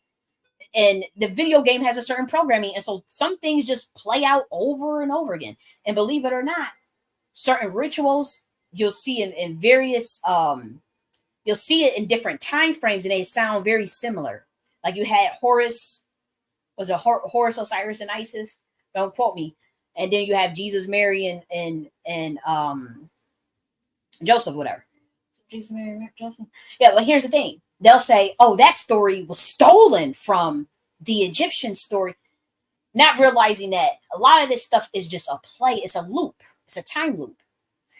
And the video game has a certain programming. And so some things just play out over and over again. And believe it or not, certain rituals you'll see in various, you'll see it in different time frames, and they sound very similar. Like you had Horus, Horus, Osiris, and Isis? Don't quote me. And then you have Jesus, Mary, and Joseph, whatever. Jesus, Mary, Joseph. Yeah, but here's the thing. They'll say, oh, that story was stolen from the Egyptian story, not realizing that a lot of this stuff is just a play. It's a loop. It's a time loop.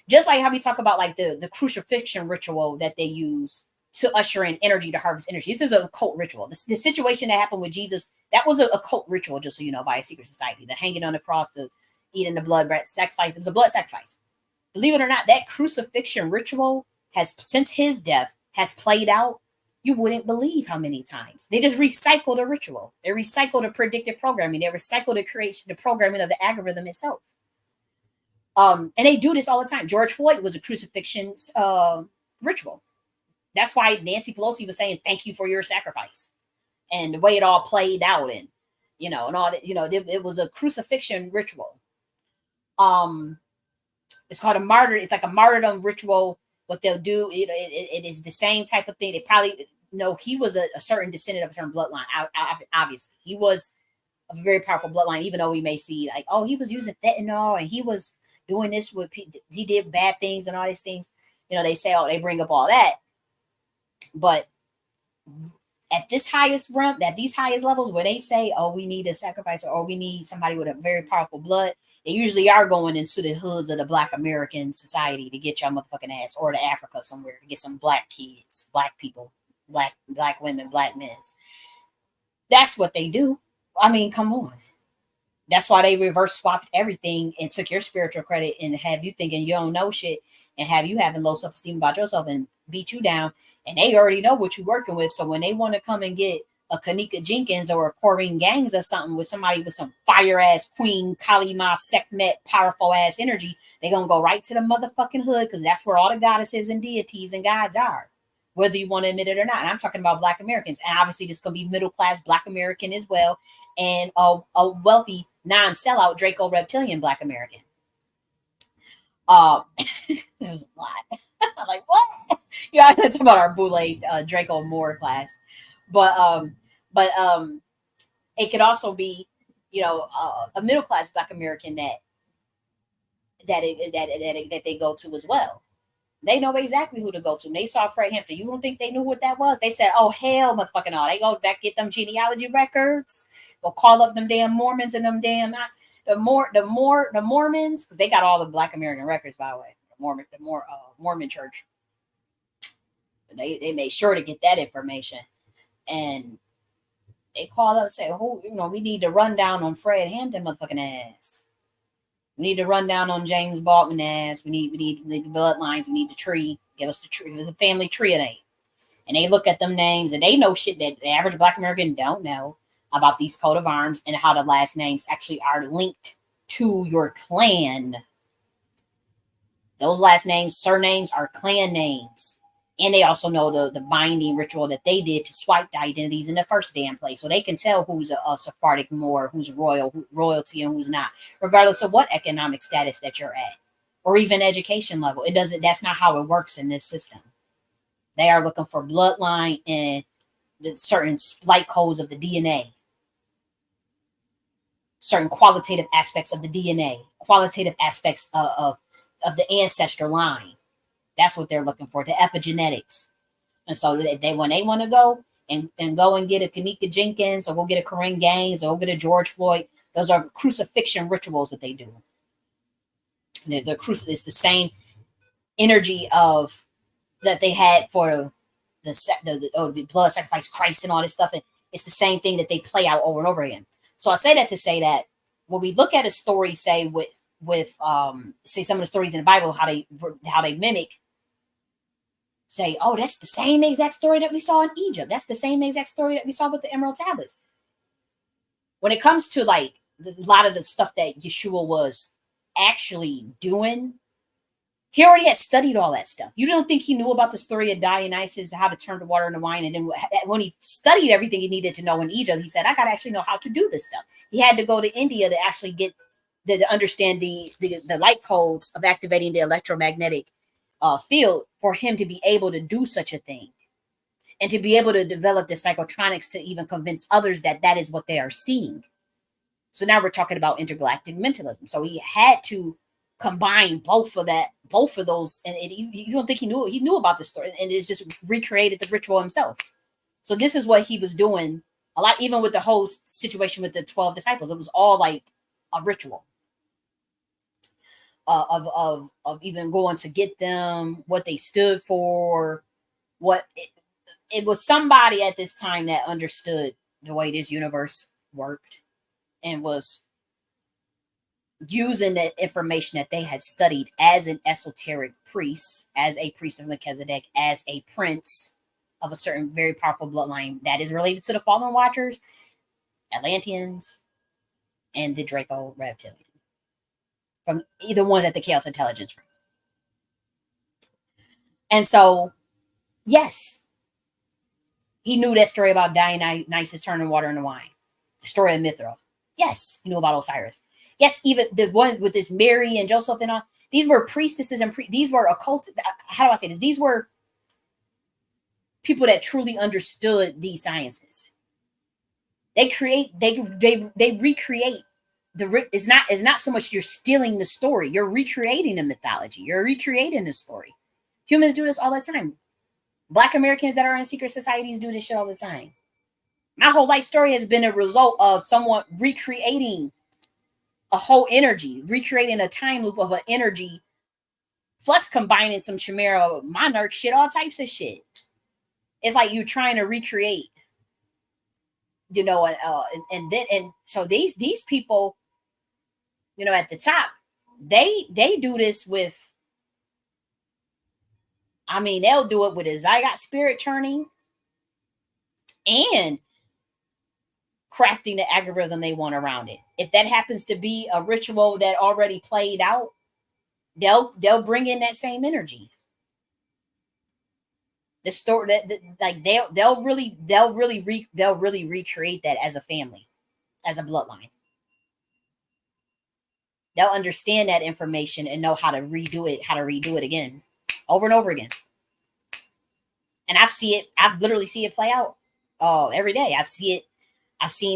Just like how we talk about like the crucifixion ritual that they use to usher in energy, to harvest energy. This is a cult ritual. The situation that happened with Jesus, that was a cult ritual, just so you know, by a secret society. The hanging on the cross, the eating the blood, sacrifice. It was a blood sacrifice. Believe it or not, that crucifixion ritual has, since his death, has played out. You wouldn't believe how many times. They just recycled a ritual. They recycled the predictive programming. They recycled the programming of the algorithm itself. And they do this all the time. George Floyd was a crucifixion ritual. That's why Nancy Pelosi was saying, thank you for your sacrifice. And the way it all played out, and, and all that, it was a crucifixion ritual. It's called a martyr. It's like a martyrdom ritual. What they'll do, it is the same type of thing. They probably know he was a certain descendant of a certain bloodline. Obviously, he was of a very powerful bloodline, even though we may see like, oh, he was using fentanyl and he was doing this with, he did bad things and all these things. You know, they say, oh, they bring up all that. But at this highest run, at these highest levels, where they say, oh, we need a sacrifice or we need somebody with a very powerful blood, they usually are going into the hoods of the Black American society to get your motherfucking ass, or to Africa somewhere to get some black kids, black people, black women, black men. That's what they do. I mean, come on. That's why they reverse swapped everything and took your spiritual credit and have you thinking you don't know shit, and have you having low self-esteem about yourself and beat you down. And they already know what you're working with. So when they want to come and get a Kanika Jenkins or a Corrine Gangs or something with somebody with some fire ass Queen Kalima Sekhmet powerful ass energy, they gonna go right to the motherfucking hood, because that's where all the goddesses and deities and gods are, whether you want to admit it or not. And I'm talking about Black Americans, and obviously this gonna be middle class Black American as well, and a wealthy non-sellout Draco reptilian Black American. There's a lot. I'm like, what? Yeah, I talk about our Boule Draco Moore class, but it could also be, you know, a middle class Black American that they go to as well. They know exactly who to go to. And they saw Fred Hampton. You don't think they knew what that was? They said, "Oh hell, motherfucking all." They go back, get them genealogy records. Go call up them damn Mormons and them damn the Mormons, because they got all the Black American records, by the way. Mormon church. They made sure to get that information, and they call up and say, "Who, you know, we need to run down on Fred Hampton, motherfucking ass. We need to run down on James Baldwin ass. We need the bloodlines. We need the tree. Give us the tree. It was a family tree name." And they look at them names and they know shit that the average Black American don't know about these coat of arms and how the last names actually are linked to your clan. Those last names, surnames, are clan names. And they also know the binding ritual that they did to swipe the identities in the first damn place. So they can tell who's a Sephardic Moor, who's royalty, and who's not, regardless of what economic status that you're at, or even education level. It doesn't, that's not how it works in this system. They are looking for bloodline and the certain splice codes of the DNA, certain qualitative aspects of the DNA, qualitative aspects of the ancestor line. That's what they're looking for, the epigenetics. And so they when they want to go and go and get a Kanika Jenkins, or go get a Corinne Gaines, or go get a George Floyd, those are crucifixion rituals that they do. It's the same energy of that they had for the blood sacrifice Christ and all this stuff. And it's the same thing that they play out over and over again. So I say that to say that when we look at a story, say with say some of the stories in the Bible, how they mimic, say, oh, that's the same exact story that we saw in Egypt. That's the same exact story that we saw with the Emerald Tablets. When it comes to like a lot of the stuff that Yeshua was actually doing, he already had studied all that stuff. You don't think he knew about the story of Dionysus, how to turn the water into wine? And then when he studied everything he needed to know in Egypt, he said, I got to actually know how to do this stuff. He had to go to India to actually get to understand the light codes of activating the electromagnetic field for him to be able to do such a thing, and to be able to develop the psychotronics to even convince others that that is what they are seeing. So now we're talking about intergalactic mentalism. So he had to combine both of those, and you don't think he knew about the story, and it's just recreated the ritual himself. So this is what he was doing a lot, even with the whole situation with the 12 disciples. It was all like a ritual of even going to get them, what they stood for, what it was. Somebody at this time that understood the way this universe worked and was using that information that they had studied as an esoteric priest, as a priest of Melchizedek, as a prince of a certain very powerful bloodline that is related to the Fallen Watchers, Atlanteans, and the Draco Reptilian, from either ones at the Chaos Intelligence Room. And so, yes, he knew that story about Dionysus turning water into wine, the story of Mithra. Yes, he knew about Osiris. Yes, even the one with this Mary and Joseph and all. These were priestesses and these were occult. How do I say this? These were people that truly understood these sciences. They recreate it's not so much you're stealing the story, you're recreating the mythology, you're recreating the story. Humans do this all the time. Black Americans that are in secret societies do this shit all the time. My whole life story has been a result of someone recreating a whole energy, recreating a time loop of an energy, plus combining some Chimera monarch shit, all types of shit. It's like you trying to recreate, and so these people, at the top, they do this with. I mean, they'll do it with a Zygote spirit churning and crafting the algorithm they want around it. If that happens to be a ritual that already played out, they'll bring in that same energy. The story that like they'll really recreate that as a family, as a bloodline. They'll understand that information and know how to redo it again, over and over again. And I've literally see it play out every day. I've seen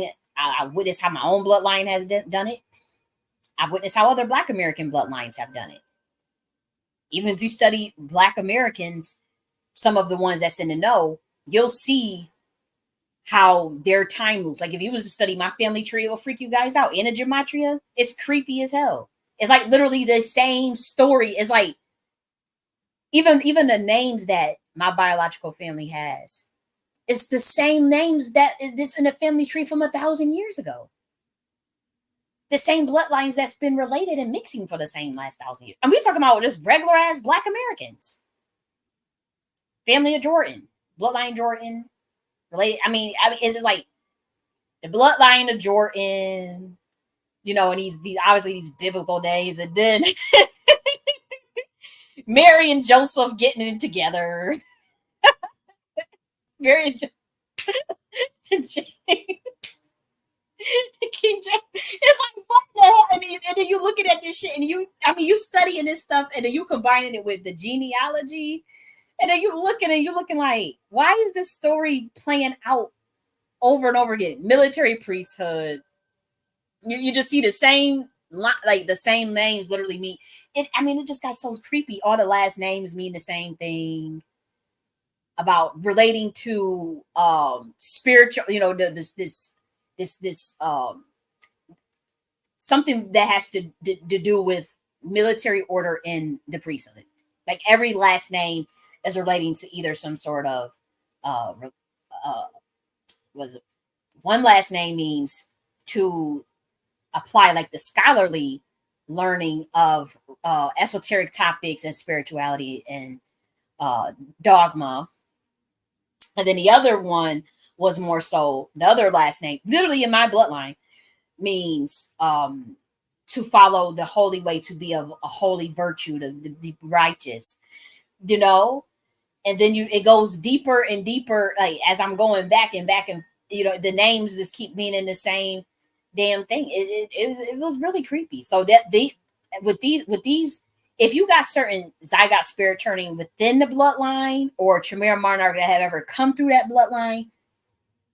it. I witnessed how my own bloodline has done it. I've witnessed how other Black American bloodlines have done it. Even if you study Black Americans, some of the ones that's in the know, you'll see how their time loops. Like if you was to study my family tree, it will freak you guys out. In a gematria, it's creepy as hell. It's like literally the same story. It's like even the names that my biological family has, it's the same names that is in the family tree from 1,000 years ago. The same bloodlines that's been related and mixing for the same last 1,000 years. And we're talking about just regular ass Black Americans. Family of Jordan, bloodline Jordan, related. It's just like the bloodline of Jordan, and these obviously these biblical names, and then Mary and Joseph getting it together. Mary and James. King James. It's like what the hell? And then you looking at this shit, and you studying this stuff, and then you combining it with the genealogy, and then you're looking like, why is this story playing out over and over again? Military priesthood. You just see the same, like the same names literally mean it. It just got so creepy. All the last names mean the same thing about relating to spiritual, this something that has to do with military order in the priesthood. Like every last name is relating to either some sort of was it one last name means to apply like the scholarly learning of esoteric topics and spirituality and dogma. And then the other one was more so the other last name, literally in my bloodline, means to follow the holy way, to be of a holy virtue, to be righteous, and then it goes deeper and deeper, like as I'm going back and back, and the names just keep meaning the same damn thing. It was really creepy. So that with these, if you got certain Zygote spirit turning within the bloodline or Chimera monarch that have ever come through that bloodline,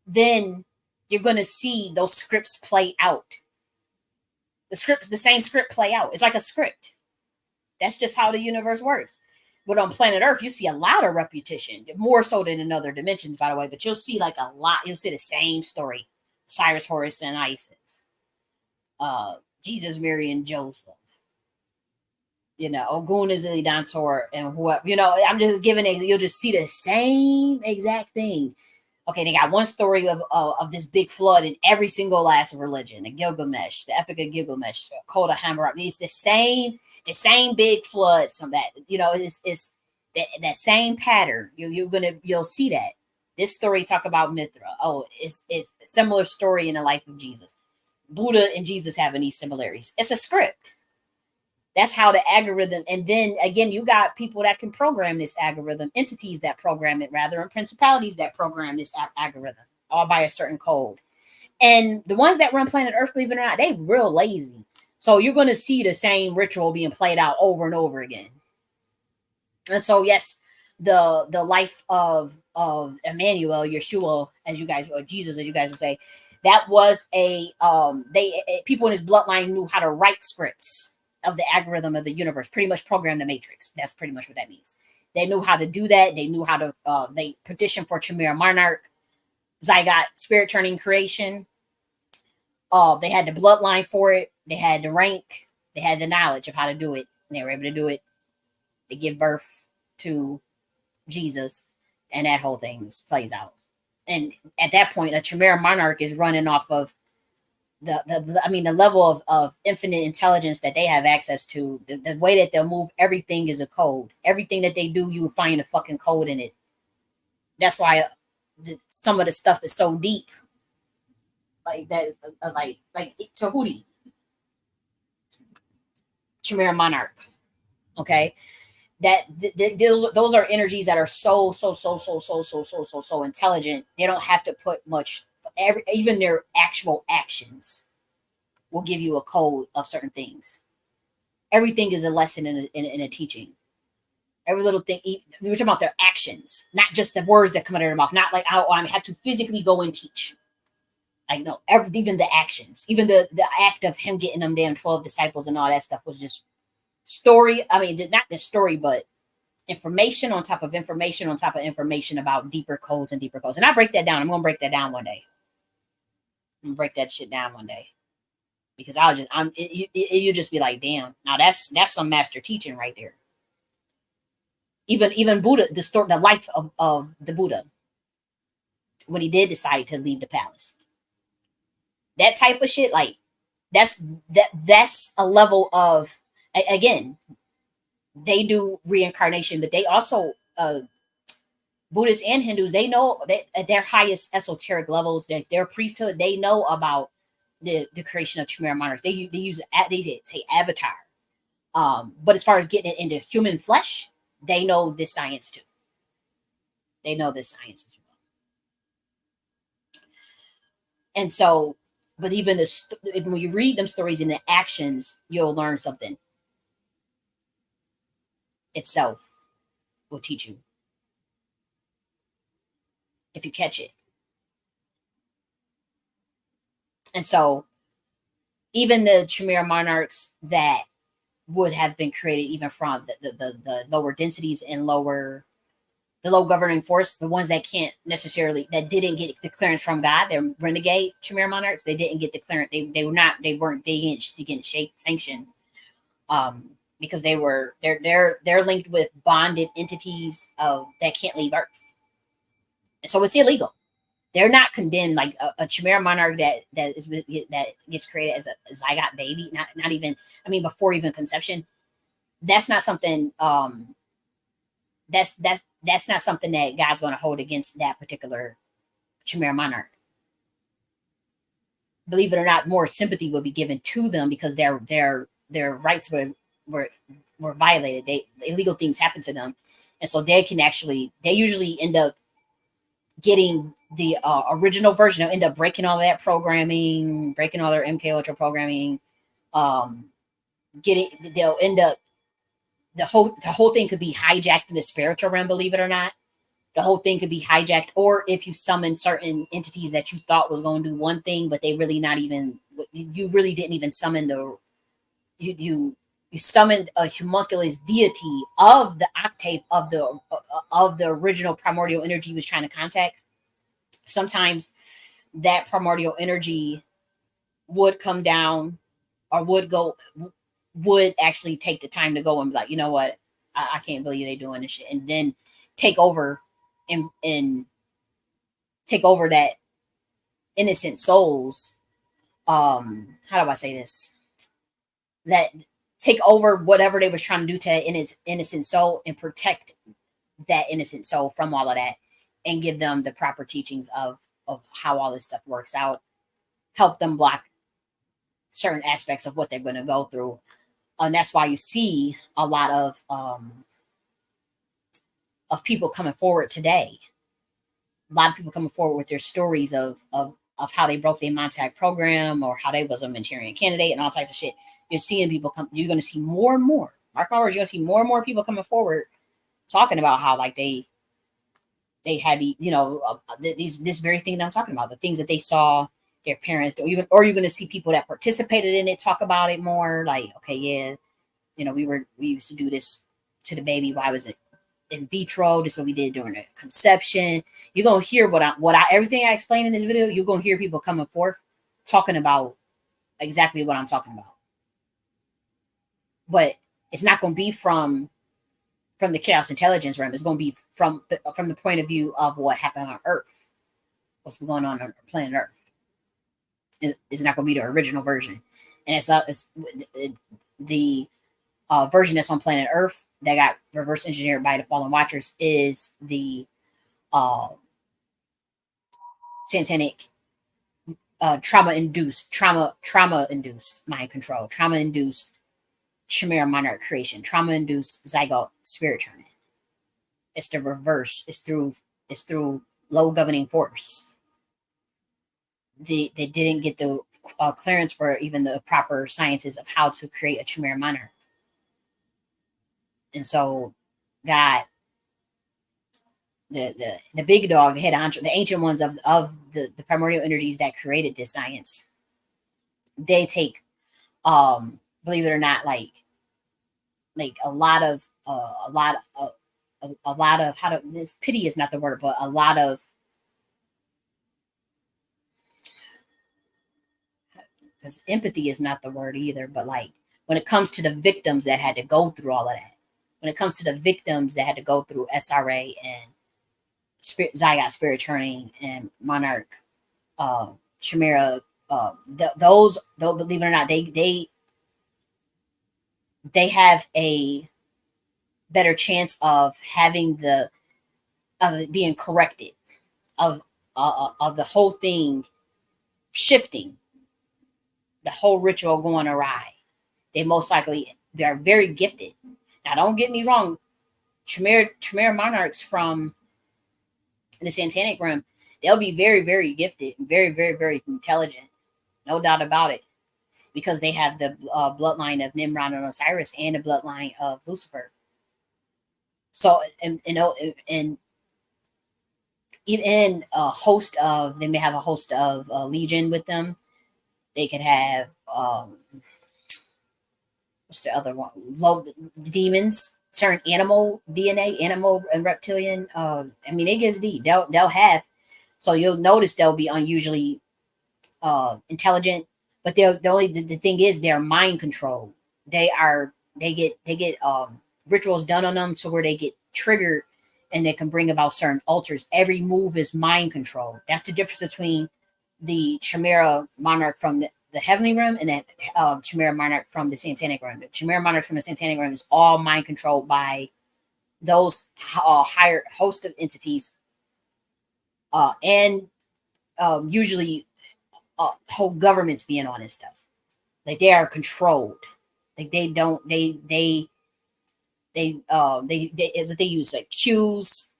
then you're going to see those scripts play out. The same script play out. It's like a script. That's just how the universe works. But on planet Earth, you see a lot of repetition, more so than in other dimensions, by the way. But you'll see like a lot. You'll see the same story: Cyrus, Horus, and Isis, Jesus, Mary, and Joseph. Ogun is Dantor, and what I'm just giving it. You'll just see the same exact thing. Okay, they got one story of this big flood in every single last religion: the Gilgamesh, the Epic of Gilgamesh, Code of Hammurabi. It's the same big flood. Some that it's that same pattern. You'll see that. This story talk about Mithra. Oh, it's a similar story in the life of Jesus. Buddha and Jesus having these similarities. It's a script. That's how the algorithm, and then again, you got people that can program this algorithm, entities that program it, rather, and principalities that program this algorithm, all by a certain code. And the ones that run planet Earth, believe it or not, they real lazy. So you're going to see the same ritual being played out over and over again. And so, yes, the life of Emmanuel, Yeshua, as you guys, or Jesus, as you guys would say, That was a people in his bloodline knew how to write scripts of the algorithm of the universe, pretty much program the matrix. That's pretty much what that means. They knew how to do that. They knew how to they petitioned for Chimera Monarch, Zygote spirit turning creation. They had the bloodline for it. They had the rank. They had the knowledge of how to do it. And they were able to do it. They give birth to Jesus, and that whole thing plays out. And at that point, a Chimera Monarch is running off of the level of infinite intelligence that they have access to. The way that they'll move everything is a code. Everything that they do, you will find a fucking code in it. That's why some of the stuff is so deep. Like that, like Tahuti, Chimera Monarch. Okay, that those are energies that are so intelligent. They don't have to put much. Even their actual actions will give you a code of certain things. Everything is a lesson in a teaching. Every little thing. We're talking about their actions, not just the words that come out of their mouth. Not like, oh, I have to physically go and teach. Like, no, even the actions, even the act of him getting them damn 12 disciples and all that stuff was just story. I mean, not the story, but information on top of information on top of information about deeper codes and deeper codes. And I break that down. I'm gonna break that down one day. I'm gonna break that shit down one day, because you just be like, damn, now that's some master teaching right there. Even Buddha, the life of the Buddha, when he did decide to leave the palace, that type of shit, like that's a level of, again, they do reincarnation, but they also Buddhists and Hindus, they know that at their highest esoteric levels, that their priesthood, they know about the creation of Chimera monarchs. They say avatar. But as far as getting it into human flesh, they know this science too. They know this science as well. And so, but even when you read them stories in the actions, you'll learn something. Itself will teach you if you catch it. And so, even the Chimera monarchs that would have been created even from the lower densities and the low governing force, the ones that can't necessarily, that didn't get the clearance from God, they're renegade Chimera monarchs. They didn't get the clearance. They didn't sanction, because they're linked with bonded entities that can't leave Earth, so it's illegal. They're not condemned like a Chimera monarch that gets created as a zygote baby, not even, I mean, before even conception. That's not something. That's not something that God's going to hold against that particular Chimera monarch. Believe it or not, more sympathy will be given to them because their rights were violated. Illegal things happen to them, and so they usually end up getting the original version. They'll end up breaking all that programming, breaking all their MK Ultra programming. They'll end up, the whole thing could be hijacked in the spiritual realm. Believe it or not, the whole thing could be hijacked. Or if you summon certain entities that you thought was going to do one thing, but they really not even. You really didn't even summon you summoned a homunculus deity of the octave of the original primordial energy you was trying to contact. Sometimes that primordial energy would come down, or would actually take the time to go and be like, you know what, I can't believe they doing this shit, and then take over and take over that innocent souls. How do I say this? That take over whatever they was trying to do to that innocent soul, and protect that innocent soul from all of that, and give them the proper teachings of how all this stuff works out, help them block certain aspects of what they're going to go through. And that's why you see a lot of people coming forward today. A lot of people coming forward with their stories of how they broke the Montauk program, or how they was a Manchurian candidate and all types of shit. You're seeing people come. You're going to see more and more. Mark my words. You're going to see more and more people coming forward talking about how, like, they had this very thing that I'm talking about, the things that they saw their parents, or you're going to see people that participated in it talk about it more. Like, okay, yeah, we used to do this to the baby. Why was it in vitro? This is what we did during the conception. You're gonna hear everything I explained in this video. You're gonna hear people coming forth talking about exactly what I'm talking about. But it's not gonna be from the chaos intelligence realm. It's gonna be from the point of view of what happened on Earth, what's going on planet Earth. It's not gonna be the original version, and it's the version that's on planet Earth that got reverse engineered by the Fallen Watchers is the uh, satanic trauma-induced mind control, trauma-induced Chimera monarch creation, trauma-induced zygote spirit turning. It's the reverse. It's through low governing force. They didn't get the clearance or even the proper sciences of how to create a Chimera monarch, and so God, the big dog, the head honcho, the ancient ones of the primordial energies that created this science, they take believe it or not, like a lot of how to this pity is not the word, but a lot of, because empathy is not the word either, but like when it comes to the victims that had to go through all of that, when it comes to the victims that had to go through SRA and Zygote spirit turning and Monarch, Chimera, those, though, believe it or not, they have a better chance of having of it being corrected, of the whole thing shifting, the whole ritual going awry. They are very gifted. Now, don't get me wrong, Chimera monarchs from the satanic realm, they'll be very, very gifted, very, very, very intelligent, no doubt about it, because they have the bloodline of Nimrod and Osiris and the bloodline of Lucifer. So, and even a host of, they may have a host of legion with them. They could have what's the other one? Low demons, certain animal DNA, animal and reptilian. I mean, it gets deep. They'll have. So you'll notice they'll be unusually intelligent, but the thing is they're mind controlled. They get rituals done on them to where they get triggered, and they can bring about certain altars. Every move is mind control. That's the difference between the Chimera monarch from the heavenly realm and that Chimera monarch from the satanic realm. The Chimera monarch from the satanic realm is all mind controlled by those higher host of entities, and usually whole governments being on this stuff. Like they are controlled. Like they don't they use like cues,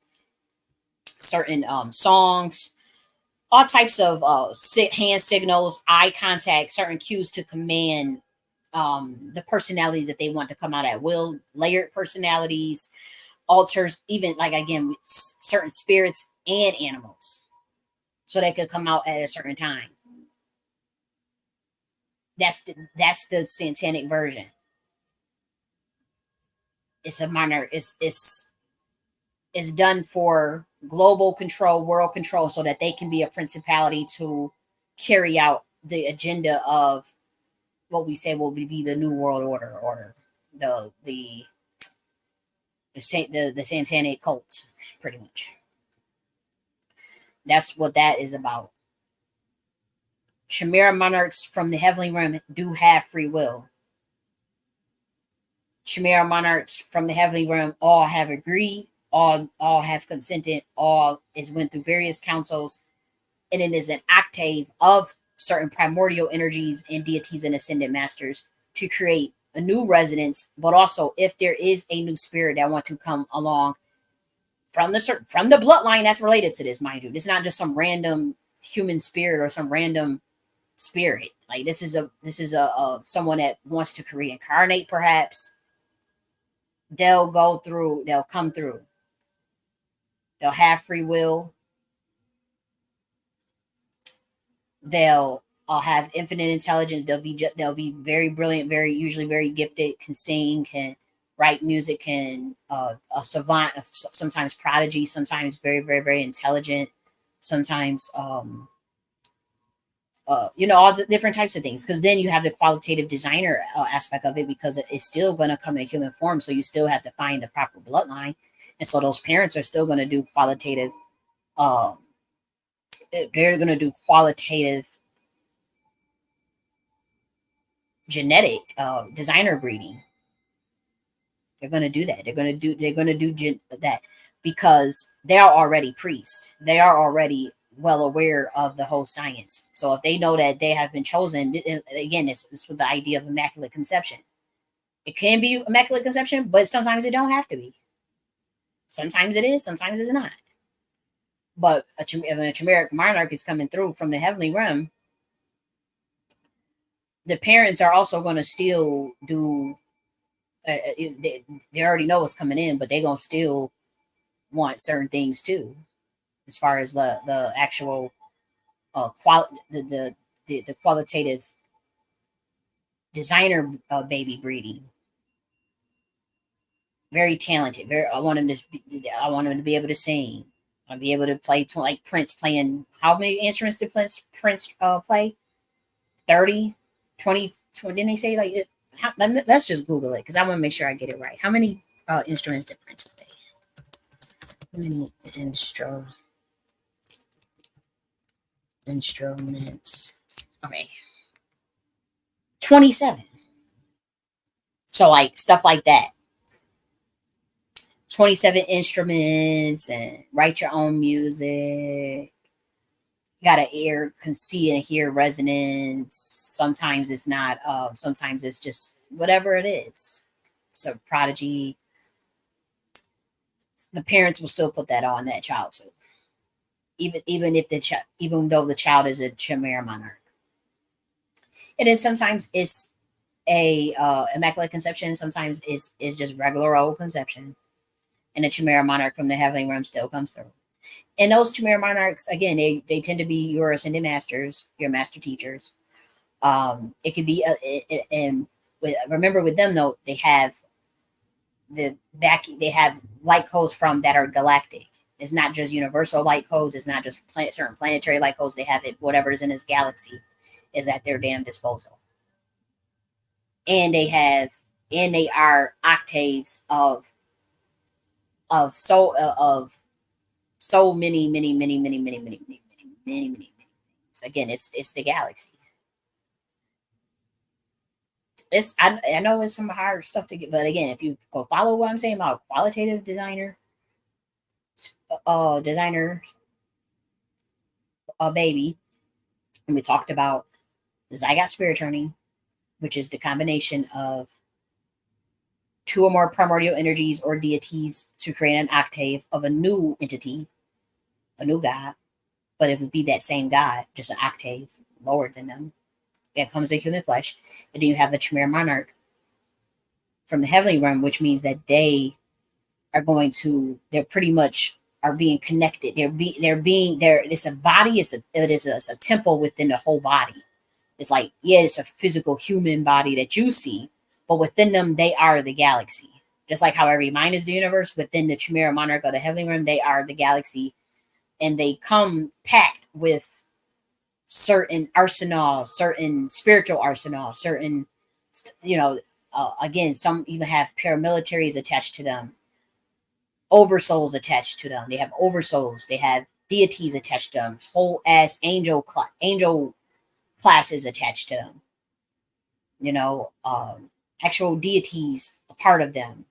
certain songs, all types of hand signals, eye contact, certain cues to command the personalities that they want to come out at will, layered personalities, altars, even like again with certain spirits and animals, so they could come out at a certain time. That's the satanic version. It's a minor. It's done for global control, world control, so that they can be a principality to carry out the agenda of what we say will be the new world order, or the the satanic cults, pretty much. That's what that is about. Chimera monarchs from the heavenly realm do have free will. Chimera monarchs from the heavenly realm all have agreed, all have consented, all is went through various councils, and it is an octave of certain primordial energies and deities and ascended masters to create a new residence. But also, if there is a new spirit that want to come along from the bloodline that's related to this, mind you, this is not just some random human spirit or some random spirit. Like this is a someone that wants to reincarnate, perhaps. They'll come through. They'll have free will. They'll have infinite intelligence. They'll be very brilliant, very usually very gifted, can sing, can write music, can a savant, sometimes prodigy, sometimes very very very intelligent, sometimes all the different types of things. Because then you have the qualitative designer aspect of it, because it's still going to come in human form, so you still have to find the proper bloodline, and so those parents are still going to do qualitative. Um, they're going to do qualitative genetic designer breeding. They're going to do that. They're going to do that because they are already priests. They are already well aware of the whole science. So if they know that they have been chosen, again, it's with the idea of immaculate conception. It can be immaculate conception, but sometimes it don't have to be. Sometimes it is, sometimes it's not. But if a chimeric monarch is coming through from the heavenly realm, the parents are also going to still do. They already know what's coming in, but they're gonna still want certain things too, as far as the actual the qualitative designer baby breeding. Very talented. Very. I want him to be able to sing. I'll be able to play like Prince playing. How many instruments did Prince play? 30, 20. Didn't they say like? Let's just Google it because I want to make sure I get it right. How many instruments did Prince play? How many instruments? Okay, 27. So like stuff like that. 27 instruments and write your own music. You gotta can see and hear resonance. Sometimes it's not, sometimes it's just whatever it is. So prodigy, the parents will still put that on that child too. Even if even though the child is a chimera monarch. And then sometimes it's a immaculate conception, sometimes it's just regular old conception. And the chimera monarch from the heavenly realm still comes through. And those chimera monarchs, again, they tend to be your ascended masters, your master teachers. It could be, and remember with them though, they have they have light codes from that are galactic. It's not just universal light codes. It's not just certain planetary light codes. They have it. Whatever is in this galaxy is at their damn disposal. And they are octaves of so many things. Again, it's the galaxy. I know it's some hard stuff to get, but again, if you go follow what I'm saying about qualitative designer baby, and we talked about the zygote spirit turning, which is the combination of two or more primordial energies or deities to create an octave of a new entity, a new god, but it would be that same god, just an octave lower than them. That comes in human flesh. And then you have the Chimera Monarch from the heavenly realm, which means that they're pretty much are being connected. It's a body, it's a temple within the whole body. It's like, yeah, it's a physical human body that you see, but within them, they are the galaxy. Just like how every mind is the universe, within the Chimera Monarch of the heavenly realm, they are the galaxy. And they come packed with certain arsenal, certain spiritual arsenal, certain, again, some even have paramilitaries attached to them, oversouls attached to them. They have oversouls. They have deities attached to them. Whole ass angel classes attached to them. Actual deities a part of them.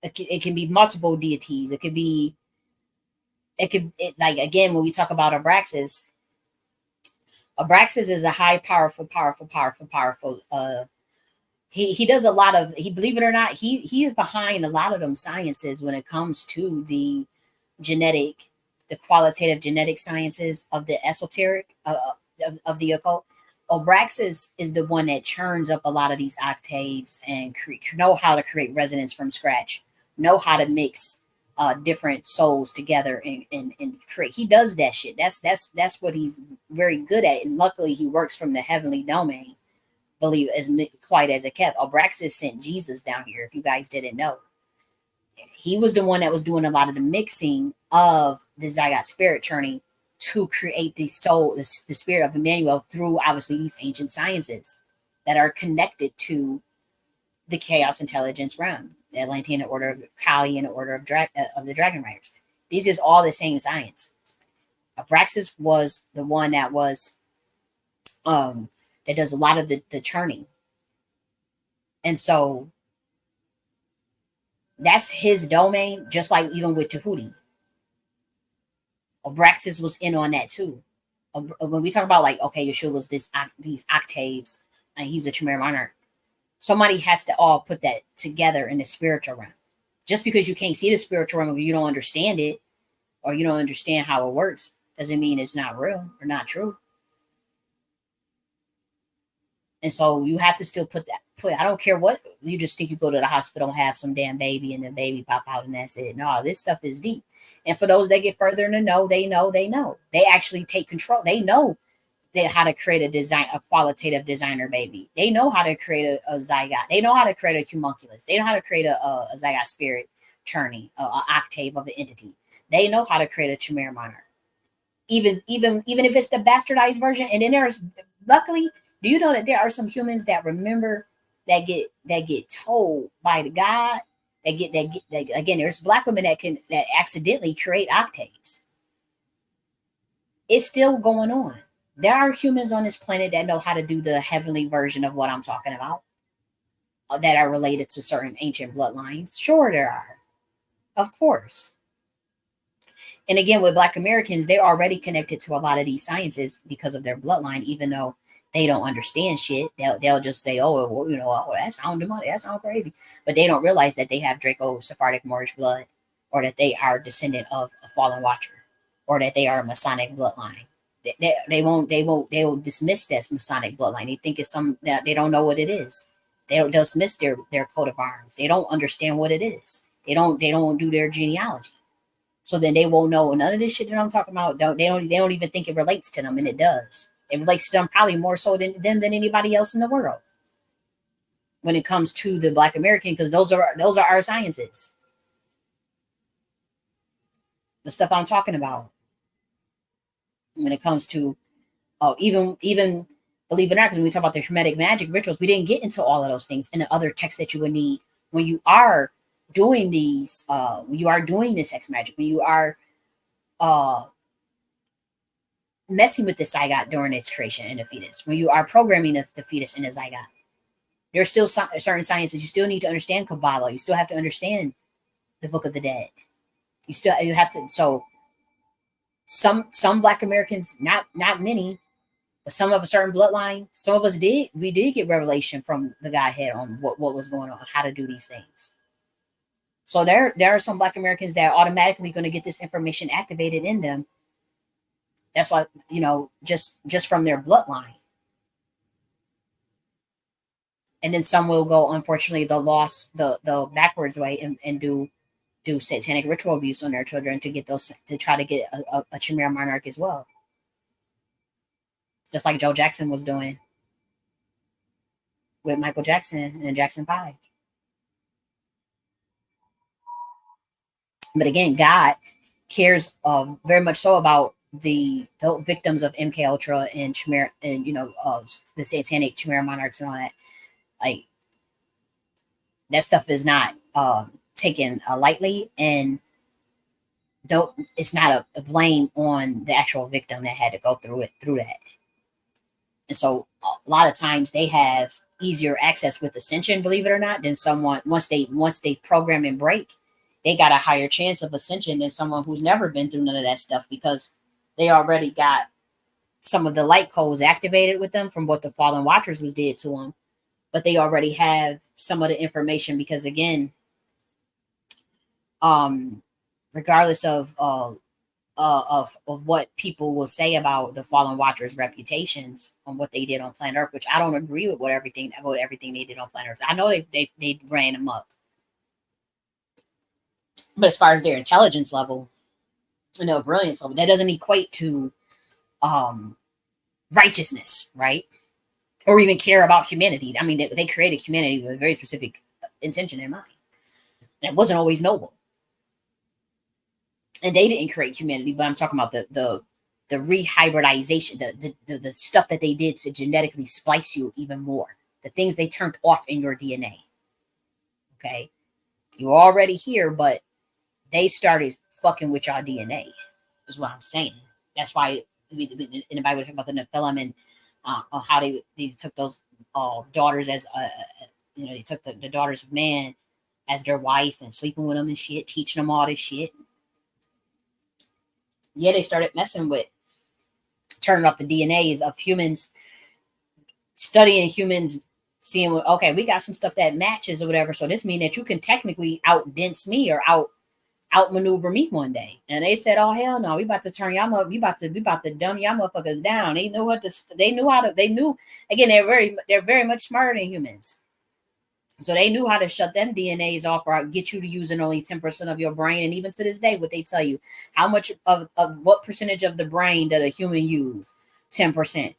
It can be multiple deities. It could be. Like again when we talk about Abraxas. Abraxas is a high, powerful. He does a lot of believe it or not, he is behind a lot of them sciences when it comes to the qualitative genetic sciences of the esoteric of the occult. Abraxas is the one that churns up a lot of these octaves and know how to create resonance from scratch, know how to mix different souls together and create. He does that shit. That's what he's very good at. And luckily, he works from the heavenly domain. Believe as quite as it kept. Abraxas sent Jesus down here. If you guys didn't know, he was the one that was doing a lot of the mixing of the Zygote spirit churning to create the soul, the spirit of Emmanuel through obviously these ancient sciences that are connected to the chaos intelligence realm, the Atlantean order of Kali and the order of the Dragon Riders. These is all the same science. Abraxas was the one that was that does a lot of the churning, and so that's his domain. Just like even with Tahuti, Abraxas was in on that too. When we talk about like, okay, Yeshua was these octaves, and he's a Chimera monarch. Somebody has to all put that together in the spiritual realm. Just because you can't see the spiritual realm or you don't understand it or you don't understand how it works doesn't mean it's not real or not true. And so you have to still I don't care what you just think you go to the hospital and have some damn baby and the baby pop out and that's it. No, this stuff is deep. And for those that get further in the know, they know. They actually take control. They know how to create a qualitative designer baby. They know how to create a zygote. They know how to create a homunculus. They know how to create a zygote spirit churning, an octave of an entity. They know how to create a chimera monarch. Even if it's the bastardized version. And then there's, luckily, do you know that there are some humans that remember that get told by the God that again, there's black women that accidentally create octaves. It's still going on. There are humans on this planet that know how to do the heavenly version of what I'm talking about, that are related to certain ancient bloodlines. Sure, there are. Of course. And again, with Black Americans, they're already connected to a lot of these sciences because of their bloodline, even though they don't understand shit. They'll just say, oh, well, oh, that sounds demonic. That sounds crazy. But they don't realize that they have Draco Sephardic Moorish blood, or that they are descendant of a fallen watcher, or that they are a Masonic bloodline. They will dismiss this Masonic bloodline. They think it's some that they don't know what it is. They'll dismiss their coat of arms. They don't understand what it is. They don't do their genealogy. So then they won't know none of this shit that I'm talking about. They don't even think it relates to them, and it does. It relates to them probably more so than them than anybody else in the world when it comes to the Black American, because those are our sciences. The stuff I'm talking about when it comes to even believe it or not, because when we talk about the Hermetic magic rituals, we didn't get into all of those things in the other texts that you would need when you are doing these, when you are doing the sex magic, when you are messing with the zygote during its creation in the fetus, when you are programming the fetus in the zygote. There's still certain sciences you still need to understand. Kabbalah, you still have to understand the Book of the Dead. You have to. So some Black Americans, not many, but some of a certain bloodline, some of us did get revelation from the Godhead on what was going on, how to do these things. So there are some Black Americans that are automatically going to get this information activated in them. That's why, just from their bloodline. And then some will go, unfortunately, the backwards way and do satanic ritual abuse on their children to try to get a Chimera monarch as well. Just like Joe Jackson was doing with Michael Jackson and Jackson 5. But again, God cares very much so about the victims of MK Ultra and Chimera, and the satanic Chimera monarchs and all that. Like, that stuff is not taken lightly, and it's not a blame on the actual victim that had to go through that. And so a lot of times they have easier access with ascension, believe it or not, than someone once they program and break, they got a higher chance of ascension than someone who's never been through none of that stuff, because they already got some of the light codes activated with them from what the fallen watchers was did to them. But they already have some of the information, because again, regardless of what people will say about the fallen watchers' reputations on what they did on planet Earth, which I don't agree with everything they did on planet Earth. I know they ran them up, But as far as their intelligence level and their brilliance level, that doesn't equate to um, righteousness, right? Or even care about humanity. I mean, they created humanity with a very specific intention in mind. And it wasn't always noble. And they didn't create humanity, but I'm talking about the rehybridization, the stuff that they did to genetically splice you even more. The things they turned off in your DNA. Okay. You're already here, but they started fucking with your DNA, is what I'm saying. That's why in the Bible, we talk about the Nephilim and how they took those daughters as, they took the daughters of man as their wife and sleeping with them and shit, teaching them all this shit. Yeah, they started messing with turning off the DNAs of humans, studying humans, seeing what, okay, we got some stuff that matches or whatever. So this means that you can technically outdense me or outmaneuver me one day. And they said, oh hell no, we about to turn y'all up, we about to dumb y'all motherfuckers down. They knew they knew again, they're very much smarter than humans. So they knew how to shut them DNAs off or get you to using only 10% of your brain. And even to this day, what they tell you, how much of what percentage of the brain does a human use? 10%.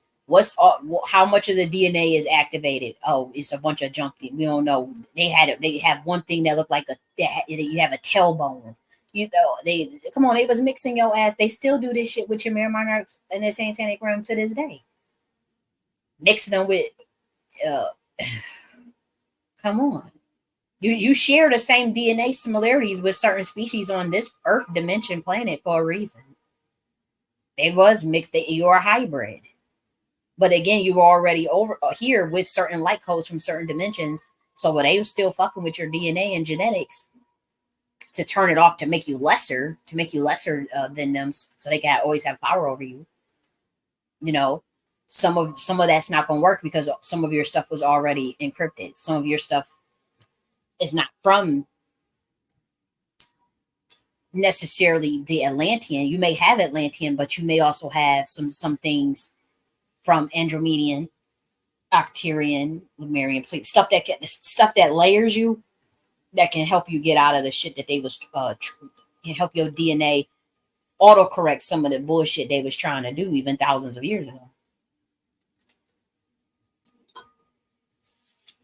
How much of the DNA is activated? Oh, it's a bunch of junk. We don't know. They have one thing that looked like you have a tailbone. They come on. They was mixing your ass. They still do this shit with Chimera Monarchs in the satanic realm to this day. Mixing them with. Come on. You share the same DNA similarities with certain species on this Earth dimension planet for a reason. They was mixed. You're a hybrid. But again, you were already over here with certain light codes from certain dimensions. So when they were still fucking with your DNA and genetics to turn it off to make you lesser than them, so they can always have power over you. You know, some of that's not going to work because some of your stuff was already encrypted. Some of your stuff is not from necessarily the Atlantean. You may have Atlantean, but you may also have some things from Andromedan, Octarian, Lemurian, stuff that layers you, that can help you get out of the shit that they was can help your DNA autocorrect some of the bullshit they was trying to do even thousands of years ago.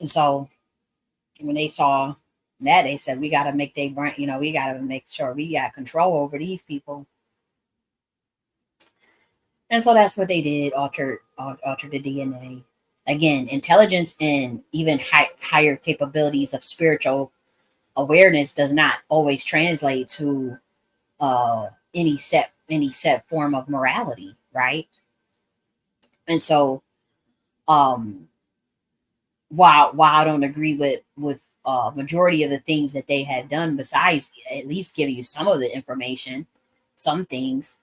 And so when they saw that, they said, we got to make their brain, we got to make sure we got control over these people. And so that's what they did, alter the DNA. Again, intelligence and even higher capabilities of spiritual awareness does not always translate to any set form of morality, right? And so, while I don't agree with majority of the things that they had done, besides at least giving you some of the information, some things,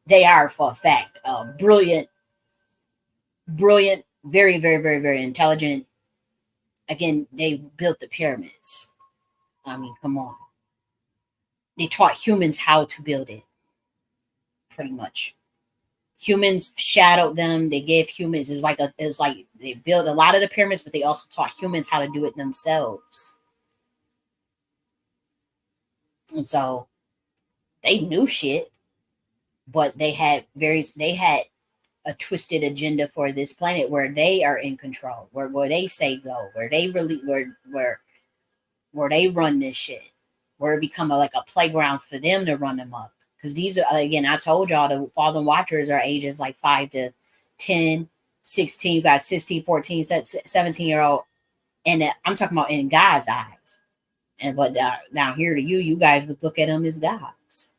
they are for a fact brilliant, very, very, very, very intelligent. Again, they built the pyramids. I mean, come on. They taught humans how to build it, pretty much. Humans shadowed them. They gave humans, it's like they built a lot of the pyramids, but they also taught humans how to do it themselves. And so they knew shit, but they had a twisted agenda for this planet where they are in control, where they say go, where they really where they run this shit, where it become like a playground for them to run them up. Because these are, again, I told y'all the Fallen Watchers are ages like 5 to 10, 16. You got 16, 14, 17-year-old. And I'm talking about in God's eyes. And but down here to you guys would look at them as gods.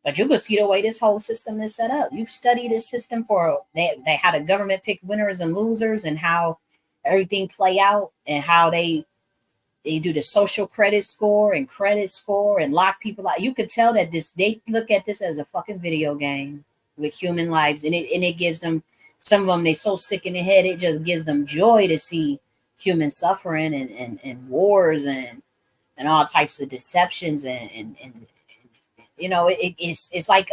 But you can see the way this whole system is set up. You've studied this system for they how the government pick winners and losers and how everything play out and how they do the social credit score and lock people out. You could tell that they look at this as a fucking video game with human lives, and it gives them, some of them, they so sick in the head, it just gives them joy to see human suffering and wars and all types of deceptions and it's like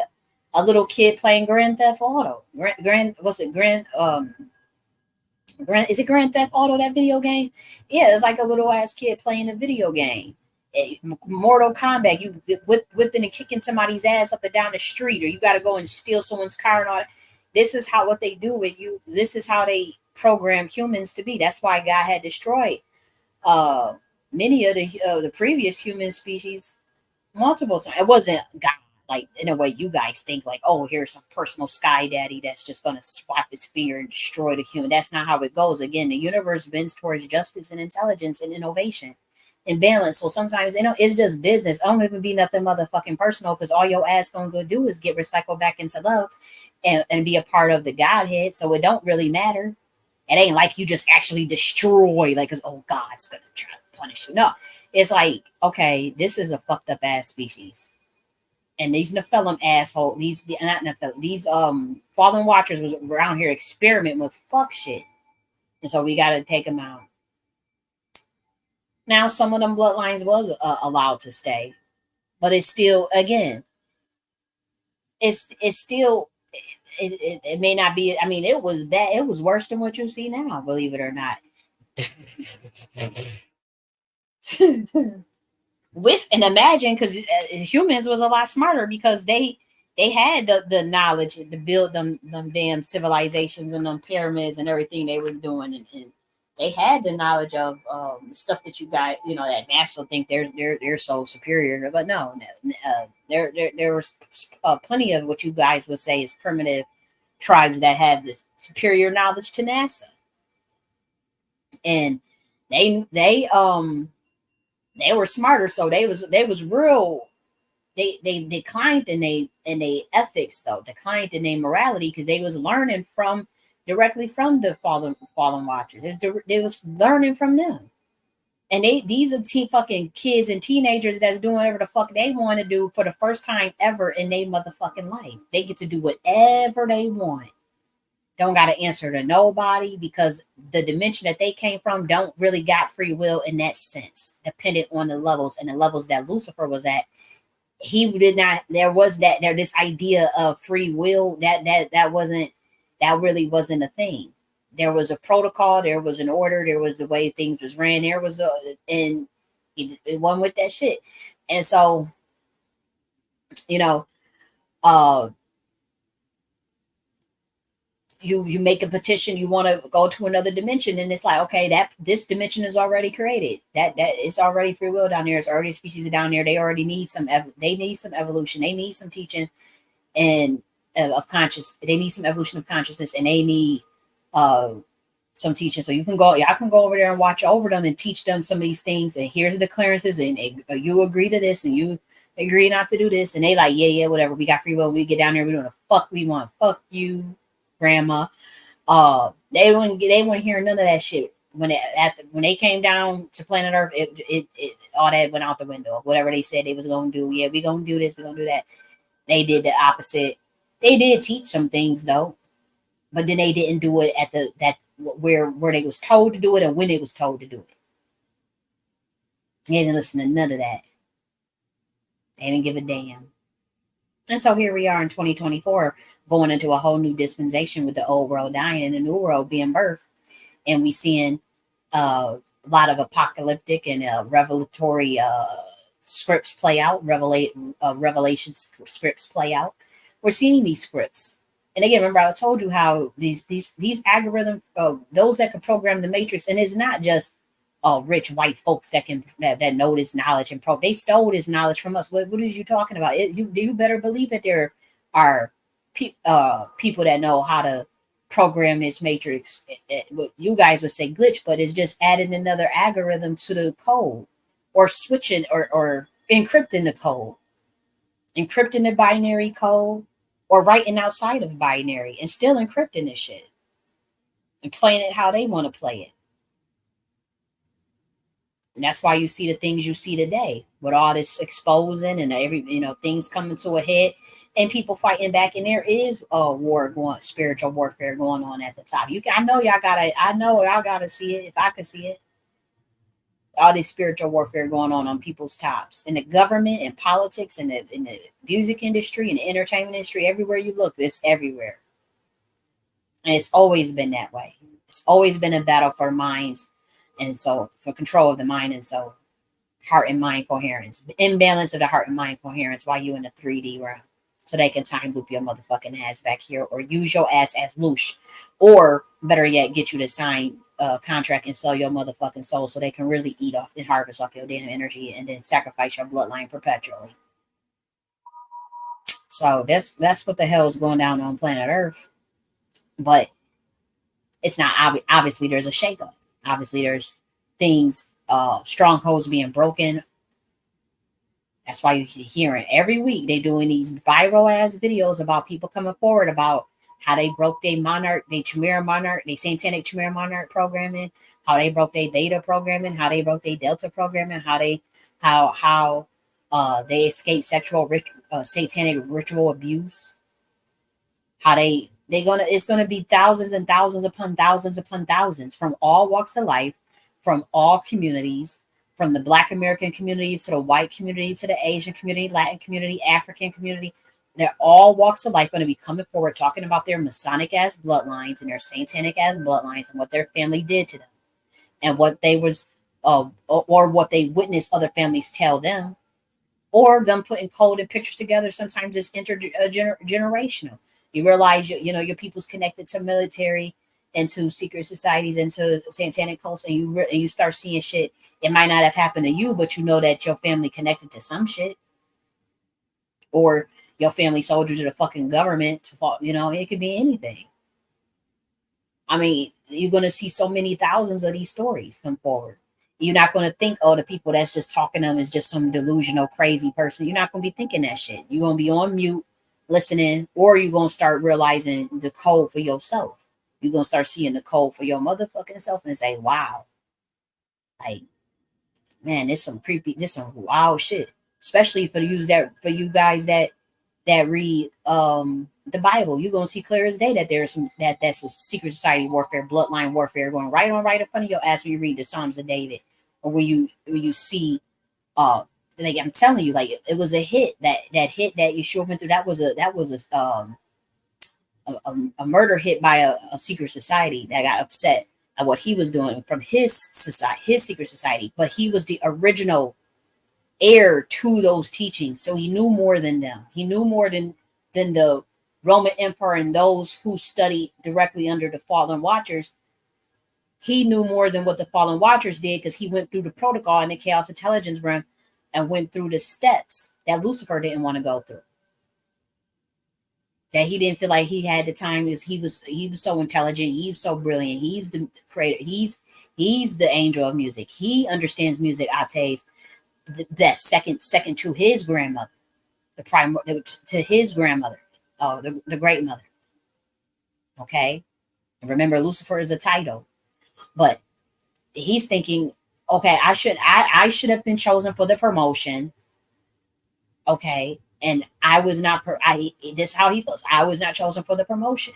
a little kid playing Grand Theft Auto. Is it Grand Theft Auto, that video game? Yeah, it's like a little ass kid playing a video game. Mortal Kombat, you whipping and kicking somebody's ass up and down the street, or you got to go and steal someone's car and all that. This is how what they do with you. This is how they program humans to be. That's why God had destroyed uh, many of the previous human species multiple times. It wasn't God like in a way you guys think like, oh, here's some personal sky daddy that's just gonna swap his fear and destroy the human. That's not how it goes. Again, the universe bends towards justice and intelligence and innovation and balance. So sometimes it's just business. I don't even be nothing motherfucking personal because all your ass gonna go do is get recycled back into love and be a part of the Godhead. So it don't really matter. It ain't like you just actually destroy, like, cause oh God's gonna try to punish you. No, it's like, okay, this is a fucked up ass species, and these Nephilim asshole, these not Nephilim, these fallen watchers was around here experimenting with fuck shit, and so we got to take them out. Now some of them bloodlines was allowed to stay, but it's still again, it's still. It may not be. I mean, it was bad. It was worse than what you see now. Believe it or not. With and imagine because humans was a lot smarter because they had the knowledge to build them damn civilizations and them pyramids and everything they was doing, and they had the knowledge of stuff that you got, that NASA think they're so superior, but no, there was plenty of what you guys would say is primitive tribes that had this superior knowledge to NASA, and they were smarter, so they was real. They declined in they ethics though, declined in their morality because they was learning from directly from the fallen watchers. They was learning from them, and these are fucking kids and teenagers that's doing whatever the fuck they want to do for the first time ever in their motherfucking life. They get to do whatever they want. Don't got to answer to nobody because the dimension that they came from don't really got free will in that sense, dependent on the levels and the levels that Lucifer was at. He did not. There this idea of free will that really wasn't a thing. There was a protocol, there was an order, there was the way things was ran, there was and it went with that shit. And so, you know, uh you make a petition, you want to go to another dimension, and it's like, okay, that this dimension is already created, that it's already free will down there, it's already species down there, they already need they need some evolution, they need some teaching and of conscious, they need some evolution of consciousness, and they need uh some teaching. So y'all can go over there and watch over them and teach them some of these things, and here's the clearances, and you agree to this and you agree not to do this, and they like, yeah, whatever, we got free will, we get down there, we doing the fuck we want, fuck you, grandma. They wouldn't hear none of that shit when they came down to planet Earth. It all that went out the window. Whatever they said they was gonna do, yeah, we gonna do this, we gonna do that. They did the opposite. They did teach some things though, but then they didn't do it at where they was told to do it and when they was told to do it. They didn't listen to none of that. They didn't give a damn. And so here we are in 2024, going into a whole new dispensation with the old world dying and the new world being birthed. And we seeing a lot of apocalyptic and revelatory scripts play out, revelation scripts play out. We're seeing these scripts. And again, remember I told you how these algorithms, those that can program the matrix, and it's not just rich white folks that know this knowledge and they stole this knowledge from us. What is you talking about? You better believe that there are people that know how to program this matrix. What you guys would say glitch, but it's just adding another algorithm to the code, or switching or encrypting the code, encrypting the binary code, or writing outside of binary and still encrypting this shit and playing it how they want to play it. And that's why you see the things you see today with all this exposing and things coming to a head and people fighting back. And there is a spiritual warfare going on at the top. I know y'all gotta see it. If I could see it, all this spiritual warfare going on people's tops in the government and politics and in the music industry and the entertainment industry. Everywhere you look, it's everywhere. And it's always been that way. It's always been a battle for minds, and so for control of the mind and soul. heart and mind coherence, the imbalance of the heart and mind coherence while you in the 3D realm. So they can time loop your motherfucking ass back here, or use your ass as loosh, or better yet, get you to sign a contract and sell your motherfucking soul so they can really eat off and harvest off your damn energy and then sacrifice your bloodline perpetually. So that's what the hell is going down on planet Earth. But it's not obviously there's a shakeup. Obviously there's things, strongholds being broken. That's why you keep hearing every week they doing these viral ass videos about people coming forward about how they broke their monarch, their Chimera monarch, their satanic Chimera monarch programming, how they broke their beta programming, how they broke their delta programming, how they escaped satanic ritual abuse, how they gonna it's gonna be thousands and thousands upon thousands from all walks of life, from all communities, from the Black American community to the white community to the Asian community, Latin community, African community. They're all walks of life going to be coming forward talking about their Masonic ass bloodlines and their satanic ass bloodlines and what their family did to them and what they was, or what they witnessed other families tell them, or them putting code and pictures together. Sometimes it's intergenerational. You realize your people's connected to military and to secret societies and to satanic cults, and you start seeing shit. It might not have happened to you, but you know that your family connected to some shit, or your family soldiers of the fucking government. It could be anything. I mean, you're gonna see so many thousands of these stories come forward. You're not going to think, oh, the people that's just talking to them is just some delusional, crazy person. You're not going to be thinking that shit. You're going to be on mute, listening, or you're going to start realizing the code for yourself. You're going to start seeing the code for your motherfucking self and say, wow, like, man, this some wild shit. Especially for you guys that read the Bible. You're gonna see clear as day that there's that's a secret society warfare, bloodline warfare going right in front of your ass when you read the Psalms of David, or when you see, like I'm telling you, like it was a hit that hit that Yeshua went through. That was a murder hit by a secret society that got upset at what he was doing from his secret society, but he was the original heir to those teachings, so he knew more than them. He knew more than the Roman Empire and those who studied directly under the fallen watchers. He knew more than what the fallen watchers did because he went through the protocol in the chaos intelligence realm and went through the steps that Lucifer didn't want to go through. That he didn't feel like he had the time, is he was so intelligent, he was so brilliant, he's the creator, he's the angel of music, he understands music ates the best, second to his grandmother, to his grandmother, the great mother. Okay, and remember, Lucifer is a title, but he's thinking, okay, I should have been chosen for the promotion. Okay, and I was not. This is how he feels. I was not chosen for the promotion,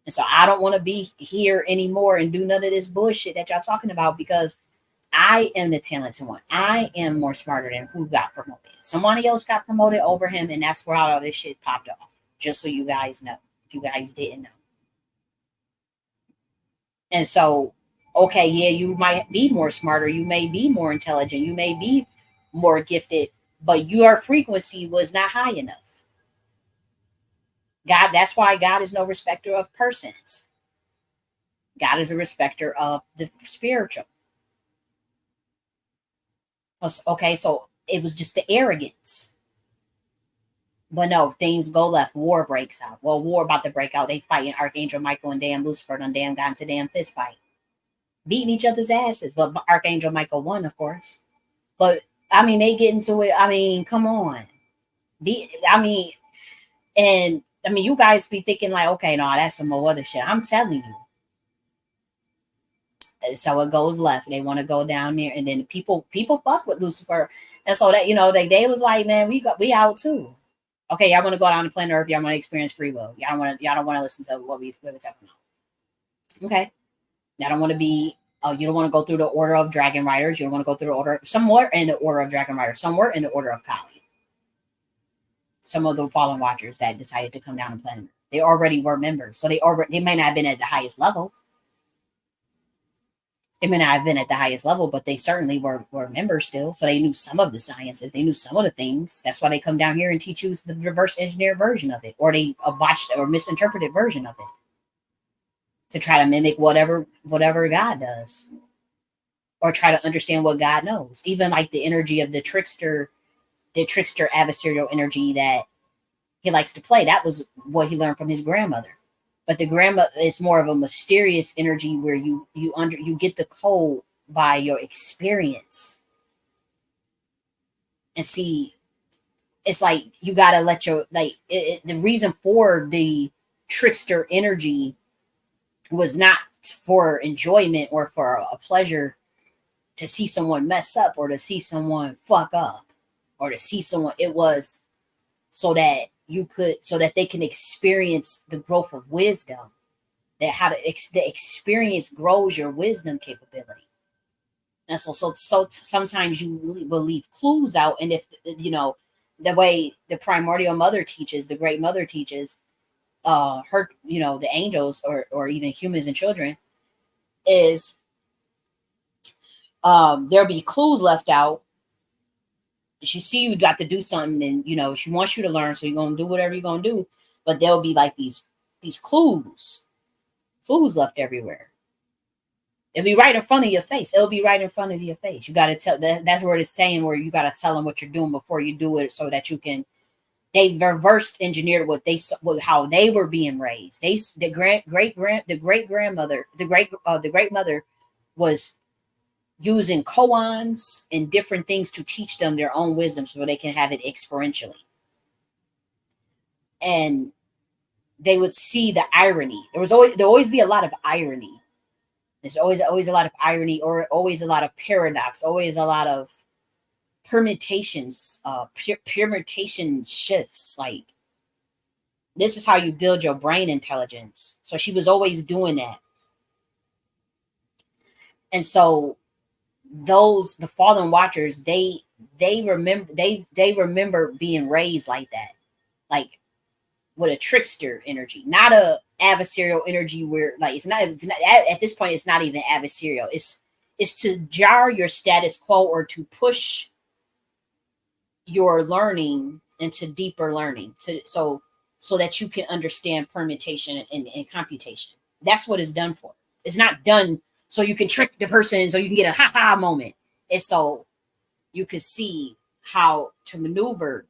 and so I don't want to be here anymore and do none of this bullshit that y'all talking about because I am the talented one. I am more smarter than who got promoted. Somebody else got promoted over him, and that's where all this shit popped off. Just so you guys know, if you guys didn't know. And so, okay, yeah, you might be more smarter, you may be more intelligent, you may be more gifted, but your frequency was not high enough. God, that's why God is no respecter of persons. God is a respecter of the spiritual. Okay, so it was just the arrogance. But no, things go left. War breaks out. Well, war about to break out. They fighting Archangel Michael and damn Lucifer. Done damn got into damn fist fight, beating each other's asses. But Archangel Michael won, of course. But I mean, they get into it. I mean, come on. And you guys be thinking like, okay, no, that's some more other shit. I'm telling you. So it goes left. They want to go down there, and then people fuck with Lucifer, and so that they was like, man, we out too. Okay, y'all want to go down to planet Earth. Y'all want to experience free will. Y'all don't want to listen to what we're talking about. Okay, y'all don't want to be. You don't want to go through the order of Dragon Riders. You don't want to go through the order somewhere in the order of Dragon Riders. Somewhere in the order of Kali. Some of the fallen watchers that decided to come down to planet Earth. They already were members, so they might not have been at the highest level. It may not have been at the highest level, but they certainly were members still. So they knew some of the sciences. They knew some of the things. That's why they come down here and teach you the reverse engineer version of it, or they a botched or misinterpreted version of it to try to mimic whatever God does, or try to understand what God knows. Even like the energy of the trickster adversarial energy that he likes to play. That was what he learned from his grandmother. But the grandma is more of a mysterious energy where you get the code by your experience. And see, it's like you gotta let your the reason for the trickster energy was not for enjoyment or for a pleasure to see someone mess up or to see someone fuck up or to see someone. It was so that so that they can experience the growth of wisdom. That the experience grows your wisdom capability. And so sometimes you will leave clues out, and if the way the primordial mother teaches, the great mother teaches, her the angels or even humans and children is there'll be clues left out. She see you got to do something, and she wants you to learn, so you're gonna do whatever you're gonna do. But there'll be like these clues left everywhere. It'll be right in front of your face. It'll be right in front of your face. You got to tell that's where it's saying where you got to tell them what you're doing before you do it, so that you can. They reversed engineered how they were being raised. The great grandmother, the great mother was using koans and different things to teach them their own wisdom so they can have it experientially. And they would see the irony. There always be a lot of irony. There's always a lot of irony, or always a lot of paradox, always a lot of permutations, permutation shifts. Like, this is how you build your brain intelligence. So she was always doing that. And so the fallen watchers, they remember being raised like that, like with a trickster energy, not a adversarial energy where like it's not at this point it's not even adversarial. It's to jar your status quo or to push your learning into deeper learning so that you can understand permutation and computation. That's what it's done for. It's not done so you can trick the person so you can get a ha-ha moment. It's so you can see how to maneuver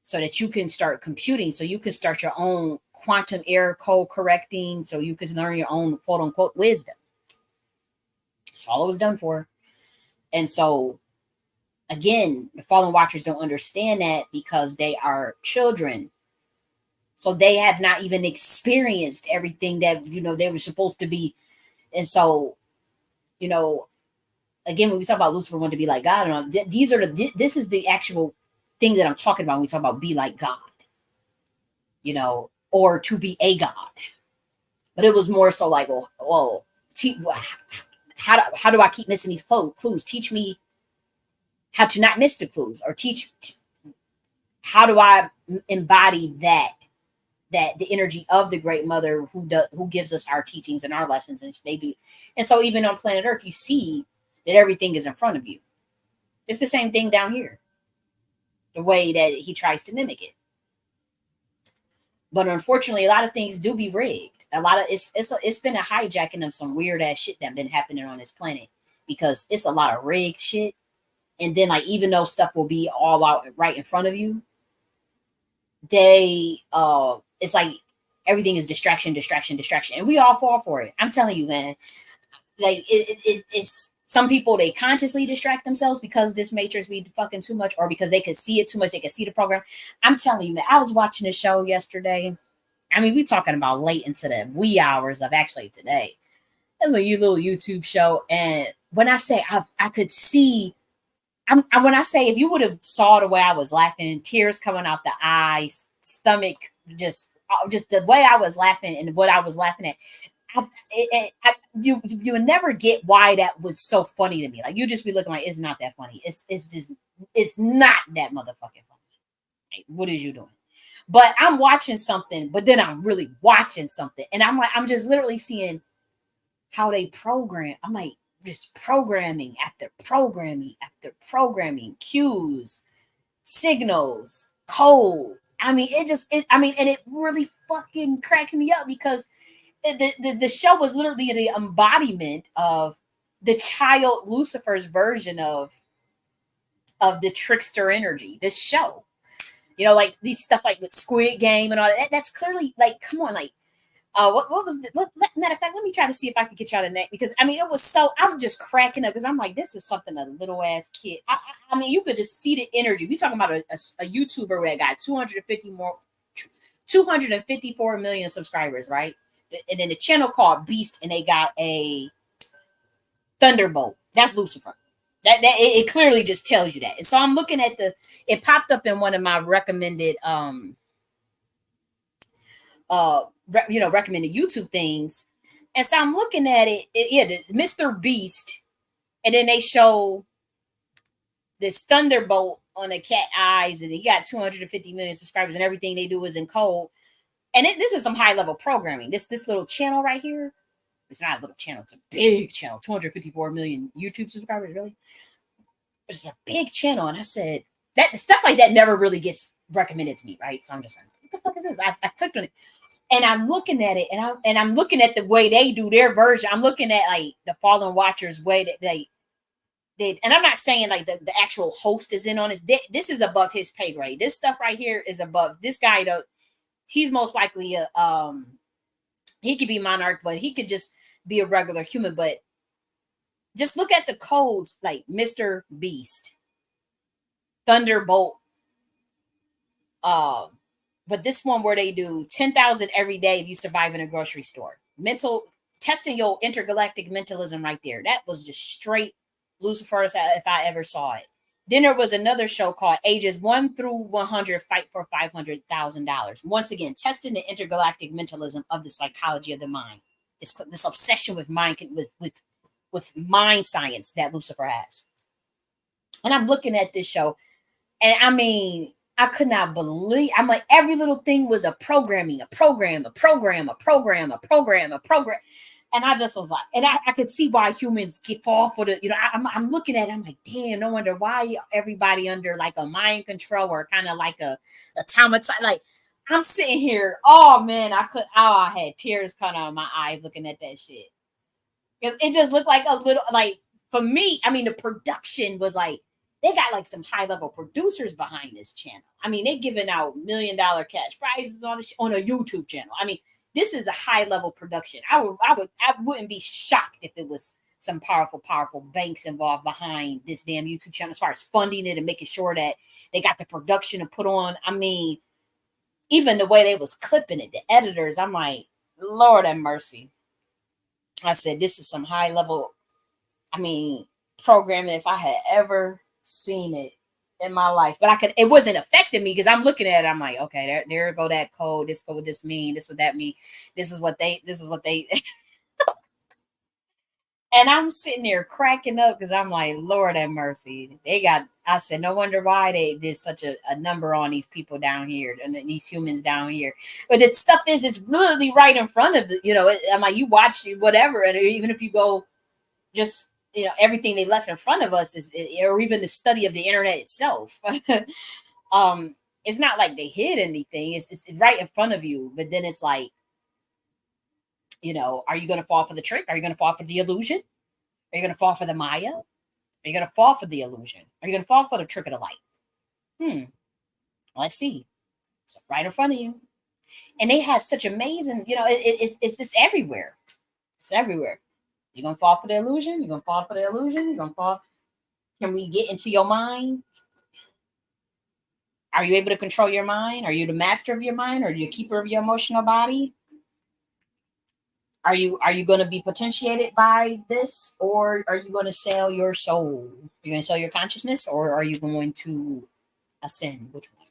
so that you can start computing, so you can start your own quantum error code correcting, so you can learn your own quote unquote wisdom. That's all it was done for. And so again, the fallen watchers don't understand that because they are children. So they have not even experienced everything that they were supposed to be. And so, again, when we talk about Lucifer wanting to be like God, this is the actual thing that I'm talking about when we talk about be like God, or to be a God. But it was more so like, how do I keep missing these clues? Teach me how to not miss the clues, or how do I embody that the energy of the great mother who gives us our teachings and our lessons, and they do. And so even on planet Earth, you see that everything is in front of you. It's the same thing down here, the way that he tries to mimic it. But unfortunately, a lot of things do be rigged. A lot of it's been a hijacking of some weird ass shit that been happening on this planet, because it's a lot of rigged shit. And then like, even though stuff will be all out right in front of you, it's like everything is distraction, and we all fall for it. I'm telling you, man. Like it's some people, they consciously distract themselves because this matrix be fucking too much, or because they could see it too much. They could see the program. I'm telling you, man. I was watching a show yesterday. I mean, we talking about late into the wee hours of actually today. It's a little YouTube show, and when I say I could see. When I say, if you would have saw the way I was laughing, tears coming out the eyes, stomach, just the way I was laughing and what I was laughing at, you would never get why that was so funny to me. Like, you just be looking like, it's not that funny. It's not that motherfucking funny. Like, what is you doing? But I'm watching something, but then I'm really watching something, and I'm just literally seeing how they program. I'm like, just programming after programming after programming, cues, signals, code. I mean, and it really fucking cracked me up because the show was literally the embodiment of the child Lucifer's version of the trickster energy. This show, like these stuff like with Squid Game and all that. That's clearly like, come on, like, what was the, matter of fact? Let me try to see if I can get y'all the name because I mean it was so I'm just cracking up because I'm like this is something a little ass kid. I mean you could just see the energy. We talking about a YouTuber that got 254 million subscribers, right? And then the channel called Beast, and they got a Thunderbolt. That's Lucifer. That it clearly just tells you that. And so I'm looking at it popped up in one of my recommended recommended YouTube things. And so I'm looking at the Mr. Beast, and then they show this Thunderbolt on the cat eyes, and he got 250 million subscribers, and everything they do is in code. And this is some high level programming. This little channel right here, it's not a little channel, it's a big channel, 254 million YouTube subscribers, really. But it's a big channel, and I said that stuff like that never really gets recommended to me, right? So I'm just like, what the fuck is this? I clicked on it. And I'm looking at it, and I'm looking at the way they do their version. I'm looking at like the Fallen Watchers way that they did. And I'm not saying like the actual host is in on this. This is above his pay grade. This stuff right here is above this guy. Though he's most likely he could be Monarch, but he could just be a regular human. But just look at the codes like Mr. Beast, Thunderbolt, but this one where they do 10,000 every day if you survive in a grocery store. Mental testing your intergalactic mentalism right there. That was just straight Lucifer if I ever saw it. Then there was another show called Ages 1 through 100 Fight for $500,000. Once again, testing the intergalactic mentalism of the psychology of the mind. This obsession with mind with mind science that Lucifer has. And I'm looking at this show, and I mean, I could not believe. I'm like, every little thing was a program. And I just was like, and I could see why humans fall for the, I'm looking at it, I'm like, damn, no wonder why everybody under like a mind control or kind of like a automaton. Like, I'm sitting here, oh man, I had tears coming out of my eyes looking at that shit. Because it just looked like a little, like, for me, I mean, the production was like, they got like some high level producers behind this channel. I mean, they giving out $1 million cash prizes on a YouTube channel. I mean, this is a high level production. I wouldn't be shocked if it was some powerful banks involved behind this damn YouTube channel as far as funding it and making sure that they got the production to put on. I mean, even the way they was clipping it, the editors, I'm like, Lord have mercy. I said, this is some high level, I mean, programming if I had ever seen it in my life. But it wasn't affecting me because I'm looking at it, I'm like, okay, there go that code. This go what this mean, this what that mean, this is what they and I'm sitting there cracking up because I'm like, Lord have mercy. I said, no wonder why they did such a number on these people down here and these humans down here. But the stuff is, it's literally right in front of the, I'm like, you watch whatever, and even if you go just, everything they left in front of us or even the study of the internet itself. It's not like they hid anything. It's right in front of you. But then it's like, are you going to fall for the trick? Are you going to fall for the illusion? Are you going to fall for the Maya? Are you going to fall for the illusion? Are you going to fall for the trick of the light? Let's see. It's right in front of you. And they have such amazing, it's just everywhere. It's everywhere. You're going to fall for the illusion? You're going to fall for the illusion? You're going to fall. Can we get into your mind? Are you able to control your mind? Are you the master of your mind? Or the keeper of your emotional body? Are you going to be potentiated by this, or are you going to sell your soul? Are you going to sell your consciousness, or are you going to ascend? Which one?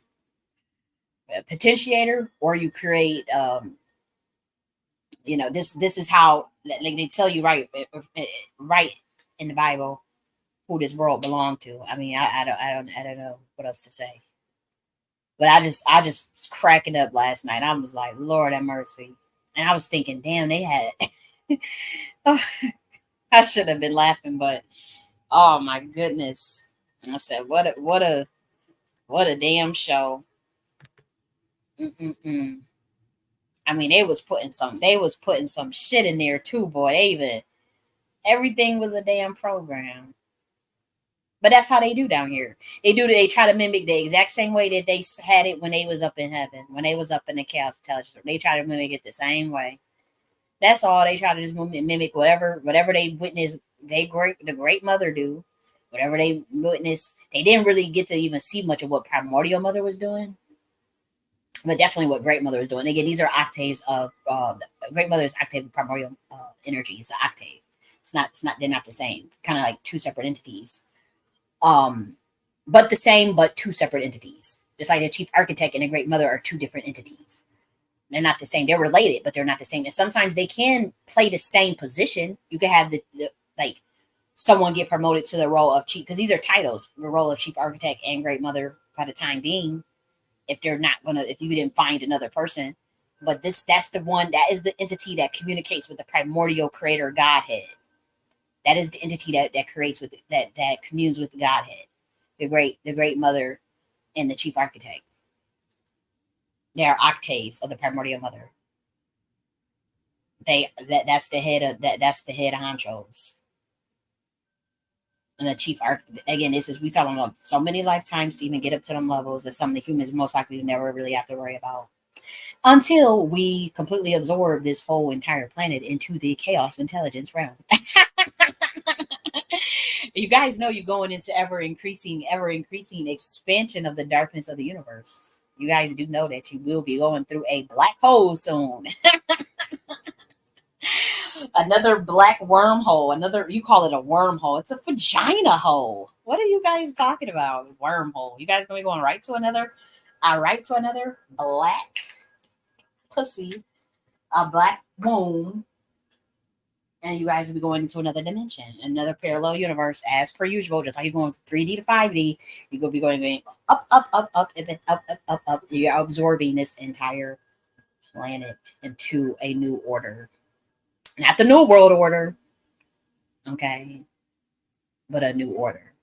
A potentiator, or you create this is how, like, they tell you right in the Bible who this world belonged to. I mean, I don't know what else to say. But I just was cracking up last night. I was like, Lord have mercy. And I was thinking, damn, they had I should have been laughing, but oh my goodness. I said, what a damn show. Mm-mm-mm. I mean, they was putting some shit in there too, boy. Everything was a damn program. But that's how they do down here. They try to mimic the exact same way that they had it when they was up in heaven, when they was up in the chaos intelligence. They try to mimic it the same way. That's all. They try to just mimic whatever they witness. The great mother do. Whatever they witness, they didn't really get to even see much of what primordial mother was doing, but definitely what great mother was doing. Again, these are octaves of great mother's octave of primordial energy. It's an octave. It's not. It's not. They're not the same. Kind of like two separate entities. Um, but the same, but two separate entities. Just like the chief architect and the great mother are two different entities. They're not the same. They're related, but they're not the same. And sometimes they can play the same position. You could have the like someone get promoted to the role of chief, because these are titles, the role of chief architect and great mother by the time being, if they're not gonna, if you didn't find another person. But that's the one, that is the entity that communicates with the primordial creator Godhead. That is the entity that creates with that communes with the Godhead, the great mother and the chief architect. They are octaves of the primordial mother. That's the head of that's the head honchos. And the chief arc, again, this is, we talking about so many lifetimes to even get up to them levels. That's something humans most likely never really have to worry about until we completely absorb this whole entire planet into the chaos intelligence realm. You guys know you're going into ever increasing expansion of the darkness of the universe. You guys do know that you will be going through a black hole soon. Another black wormhole. Another, you call it a wormhole. It's a vagina hole. What are you guys talking about? Wormhole. You guys gonna be going right to another black pussy, a black womb, and you guys will be going into another dimension, another parallel universe, as per usual. Just like you're going from 3D to 5D, you're gonna be going up, up, up, up, and then up, up, up, up. You're absorbing this entire planet into a new order. Not the new world order, okay, but a new order.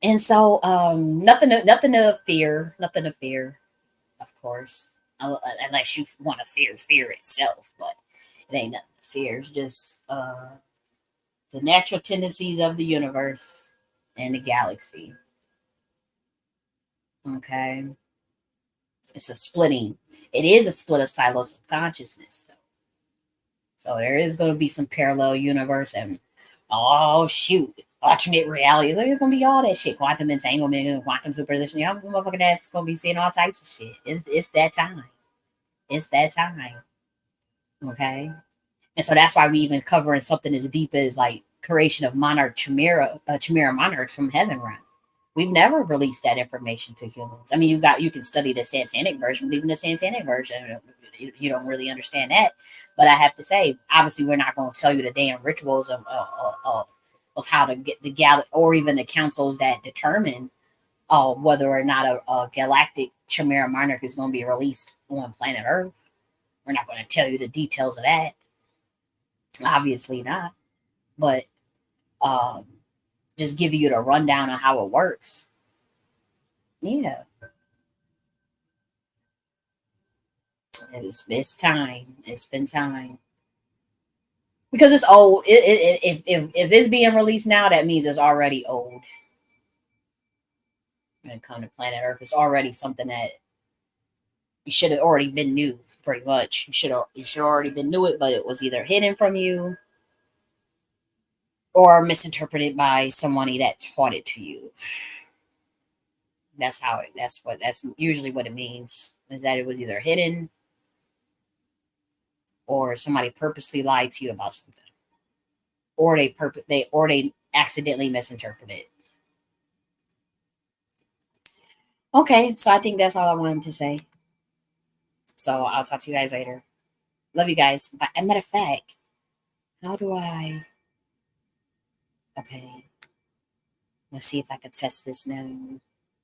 And so, nothing to fear, nothing to fear, of course, unless you want to fear itself. But it ain't nothing to fear. It's just the natural tendencies of the universe and the galaxy. Okay, it's a splitting. It is a split of silos of consciousness, though. So there is going to be some parallel universe, and oh shoot, alternate reality. So it's going to be all that shit. Quantum entanglement, quantum superposition. Your motherfucking ass is going to be seeing all types of shit. It's that time. It's that time. Okay. And so that's why we even covering something as deep as like creation of Chimera monarchs from heaven realm. We've never released that information to humans. I mean, you can study the satanic version, but even the satanic version, you don't really understand that. But I have to say, obviously, we're not going to tell you the damn rituals of how to get the or even the councils that determine whether or not a galactic Chimera monarch is going to be released on planet Earth. We're not going to tell you the details of that. Obviously not. But um, just give you the rundown on how it works. Yeah, it's time. It's been time because it's old. If it's being released now, that means it's already old. When it comes to planet Earth, it's already something that you should have already been new. Pretty much, you should already been knew it, but it was either hidden from you or misinterpreted by somebody that taught it to you. That's how it. That's usually what it means. Is that it was either hidden or somebody purposely lied to you about something, or they accidentally misinterpret it. Okay, so I think that's all I wanted to say. So I'll talk to you guys later. Love you guys. But a matter of fact, how do I? Okay, let's see if I can test this now.